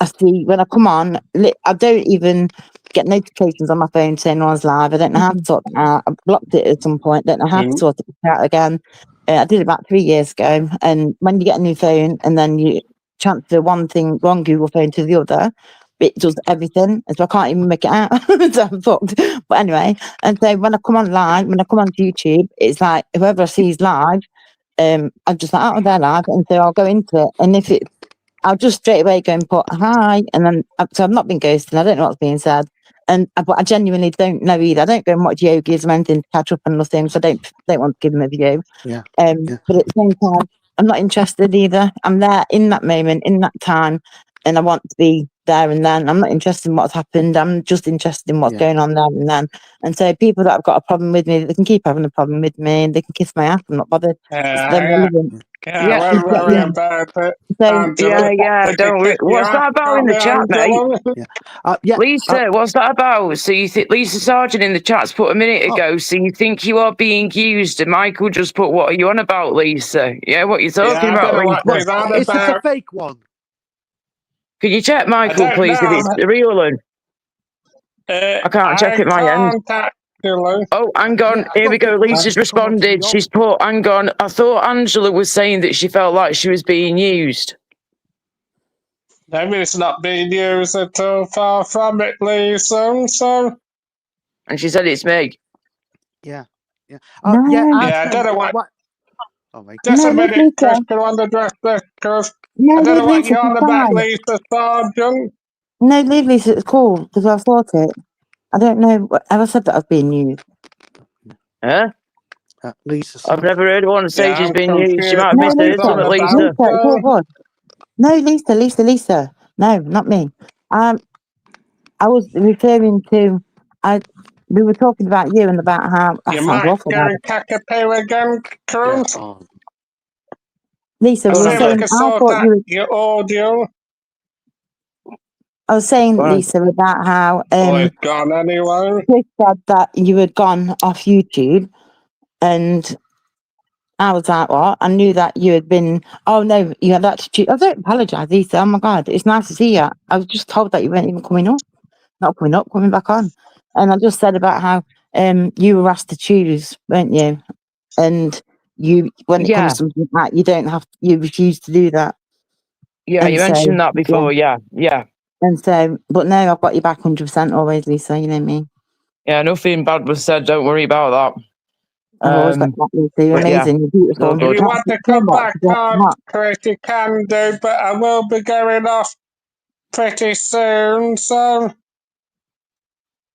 I see when I come on, I don't even get notifications on my phone saying no one's live. I don't know how to sort it out. I blocked it at some point. Don't know how to sort it out again. I did it about 3 years ago. And when you get a new phone and then you transfer one Google phone to the other, it does everything. And so I can't even make it out. So I'm fucked. But anyway, and so when I come on live, when I come on YouTube, it's like whoever I see is live, I'm just like, oh, they're live. And so I'll go into it. And if it's I'll just straight away go and put hi, and then so I've not been ghosting. I don't know what's being said, but I genuinely don't know either. I don't go and watch yogis or anything to catch up on nothing, so I don't want to give them a view. Yeah. But at the same time, I'm not interested either. I'm there in that moment, in that time, and I want to be there and then. I'm not interested in what's happened. I'm just interested in what's Yeah. going on there and then. And so people that have got a problem with me, they can keep having a problem with me, and they can kiss my ass. I'm not bothered. It's them relevant. Yeah, Yeah. we're worry about it. So Angela, Yeah. they Don't can worry. kick you What's that off, about in can't the they, chat, mate? Angela? Yeah. Lisa, what's that about? So you think Lisa Sargent in the chat's put a minute Oh. ago, so you think you are being used, and Michael just put, what are you on about, Lisa? Yeah, what are you talking Yeah, I about, don't know what Lisa? she's on Is this a about. fake one? Can you check, I Michael, don't please, if know. it's the real one? I can't check I at my end. can't actually. Oh, hang on. Yeah, I Here don't we go. think Lisa's Lisa's come onto responded. the She's put, hang on. I thought Angela was saying that she felt like she was being used. Maybe it's not being used at all, far from it, Lisa. So, And she said it's me. Yeah. Yeah. No. Yeah. yeah, I don't know what. Oh, right. Just No, a leave minute, Lisa. Chris, can I address this? Because No, I don't know leave what Lisa. you're on She's about, fine. Lisa Sargent. No, leave Lisa. It's cool because I've thought it. I don't know. Ever said that I was being used? Huh? Lisa. I've never heard one say Yeah, she's I'm been used. You confused might have No, what she's misheard Lisa. on something, about. Lisa. Lisa. It's all good. No, Lisa. No, not me. I was referring to. We were talking about you and about how that You sounds might awful. go and caterpillar again, Yeah. Cruz. Oh. Lisa, I we Go were on, see if I saying. can I sort thought out you. Were, your audio. I was saying, go on. Lisa, about how Oh, it's gone anyway. Chris said that you had gone off YouTube, and I was like, what? I knew that you had been. Oh no, you had attitude. I don't apologise, Lisa. Oh my God, it's nice to see you. I was just told that you weren't even coming up, not coming up, coming back on. And I just said about how you were asked to choose, weren't you? And you, when it Yeah. comes to something like that, you don't have. You refuse to do that. Yeah, And you so, mentioned that before. Yeah. And so, but no, I've got you back 100% always, Lisa. You know me. Yeah, nothing bad was said. Don't worry about that. I've always got that, Lisa. You're But yeah, amazing. You're beautiful. all If good. you want to You know come what? back You know on, what? Chris, you can do, but I will be going off pretty soon, so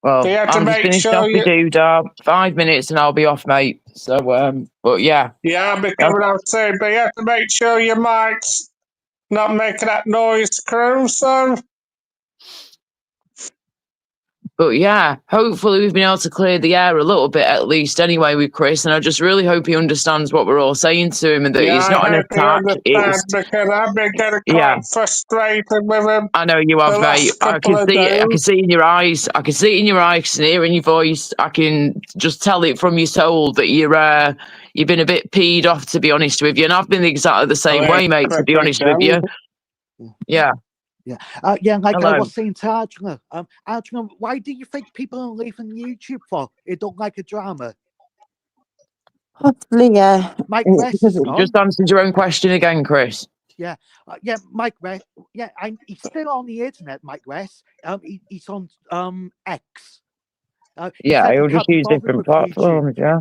Well, you have to I'm just make finished sure off with you. Doodah. 5 minutes and I'll be off, mate. So, but yeah. Yeah, I'll be coming off soon, but you have to make sure your mic's not making that noise, Cruz, so. But yeah, hopefully we've been able to clear the air a little bit at least anyway with Chris. And I just really hope he understands what we're all saying to him and that Yeah, it's I not an hope he attack. understands because I've been getting Yeah, quite frustrated with him I know you the have, mate. last couple of days. I can see in your eyes. I can see it in your eyes. I can hear it in your voice. I can just tell it from your soul that you've been a bit peed off, to be honest with you. And I've been exactly the same way, mate, to be honest with you. Yeah. Yeah, like I Hello. was saying to Angela, Angela, why do you think people are leaving YouTube for? They don't like a drama. Possibly, yeah. Mike It's West because is it- gone. Just answered your own question again, Chris. Yeah, Mike West. Yeah, he's still on the internet, Mike West. He's on X. He Yeah, said he he'll just can't be use bothered different with YouTube. platforms, yeah.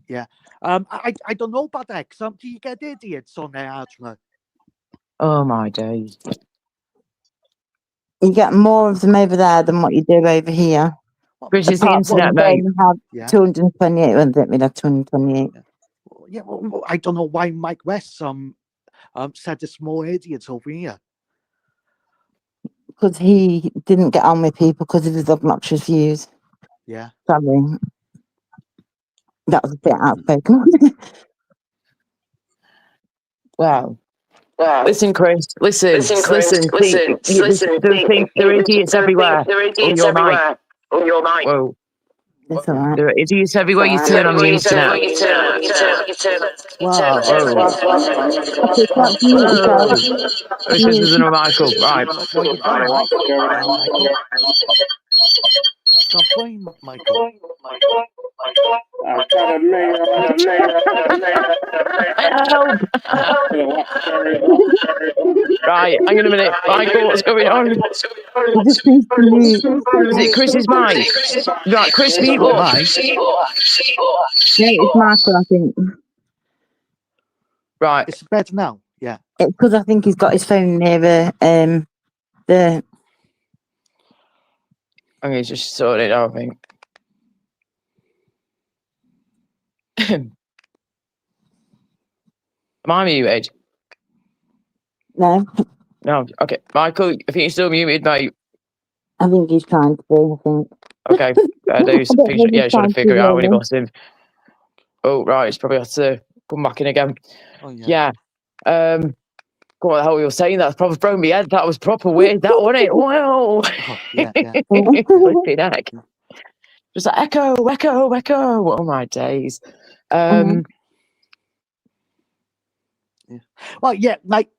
Yeah. I don't know about X. Do you get idiots on there, Angela? Oh my days. you get more of them over there than what you do over here. Chris, it's the Apart from internet, they mate. have Yeah. 228, well, they have 228. Yeah. Well, I don't know why Mike West said a small idiot over here. Because he didn't get on with people because of his obnoxious views. Yeah. Sorry. That was a bit outspoken. Wow. Listen, Chris. Listen. There are idiots everywhere. On your mic. Whoa. It's all right. There are idiots everywhere you turn on the internet. Wow. Okay, can't mute yourself. This isn't a Michael. Right. What you done, Mike? Michael? Stop playing, Michael. Help. Right, hang on a minute. Michael, what's going on? He just needs to mute. Is it Chris's mic? Right, Chris, mute up. Mike? No, it's Michael, I think. Right. It's better now. Yeah. It's because I think he's got his phone near the I'm going to just sort it out, I think. Am I muted? no. No. Okay. Michael, I think you're still muted, mate. I think he's trying to be, I think. Okay. Yeah, trying to figure it out when he got in. Oh, right. It's probably have to come back in again. Oh, yeah. Yeah. What the hell you were saying? That's probably thrown me head. That was proper weird, that wasn't it? Wow. Oh, yeah. Flipping heck. Just like echo. Oh my days. Yeah. Well, yeah, like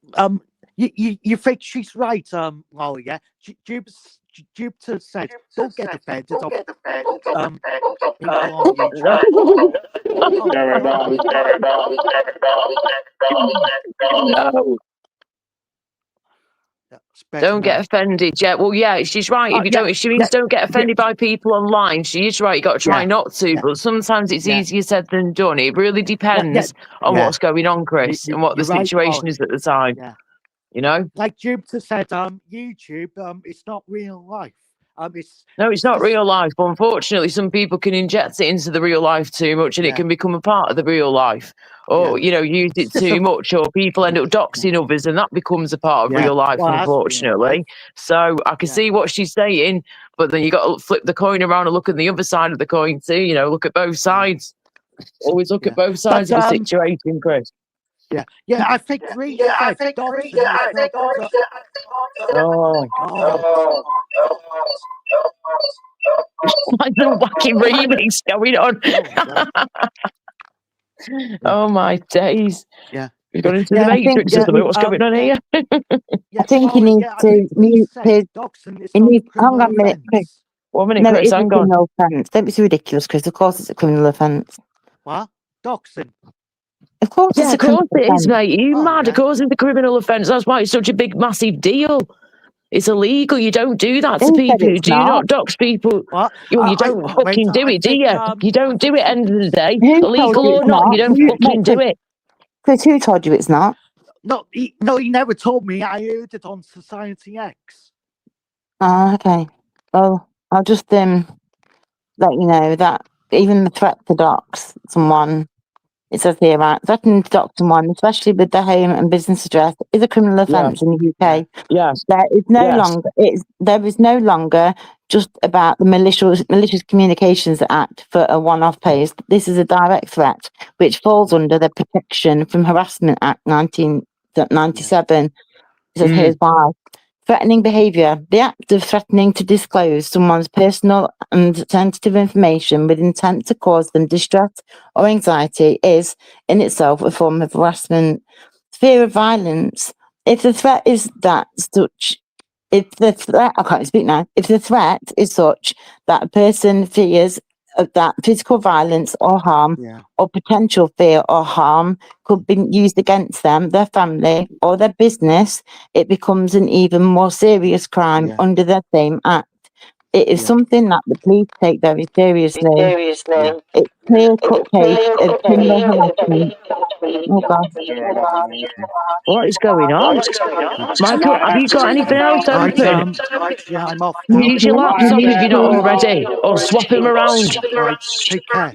you think she's right, Molly, yeah? Jupiter said, don't get offended of people on YouTube. No. Don't get offended. Yeah, well, yeah, she's right. If you don't, she means don't get offended by people online. She is right. You got to try not to, but sometimes it's easier said than done. It really depends on what's going on, Chris, and what the situation is at the time. Yeah. You know, like Jupiter said, YouTube, it's not real life. It's not real life. But unfortunately, some people can inject it into the real life too much, and it can become a part of the real life. Or use it too much, or people end up doxing others, and that becomes a part of real life, unfortunately. So I can see what she's saying, but then you got to flip the coin around and look at the other side of the coin too. Look at both sides. Always look at both sides of the situation, Chris. Yeah. I think Reed said doxing. Like the wacky remix going on. Oh my days. Yeah. We've gone into the Matrix or something. What's going on here? I think he needs to mute his. Hang on a minute, Chris. 1 minute, No, Chris, it's a hang on. criminal offence. Don't be so ridiculous, Chris. Of course it's a criminal offence. What? Doxing? Of course it's a criminal offence. Of course it is, mate. You mad? Of course it's a criminal offence. That's why it's such a big, massive deal. It's illegal. You don't do that to people. Do you not dox people? What? You don't fucking do it, do you? You don't do it end of the day. Illegal or not, you don't fucking do it. Chris, who told you it's not? No, he never told me. I heard it on Society X. Oh, okay. Well, I'll just let you know that even the threat to dox someone, it says here, right, threatening to dox someone, especially with their home and business address, is a criminal offence in the UK. Yes. There is no longer just about the Malicious Communications Act for a one-off post. This is a direct threat, which falls under the Protection from Harassment Act 1997. It says here's why. Threatening behaviour. The act of threatening to disclose someone's personal and sensitive information with intent to cause them distress or anxiety is, in itself, a form of harassment. Fear of violence. If the threat is if the threat is such that a person fears that physical violence or harm or potential fear or harm could be used against them, their family, or their business, it becomes an even more serious crime under the same act. It is something that the police take very seriously. It's clear-cut case of criminal harassment. Oh God. What is going on? Michael, have you got anything else open? Yeah, I'm off. Use your laptop if you're not already, or swap him around. Right, take care.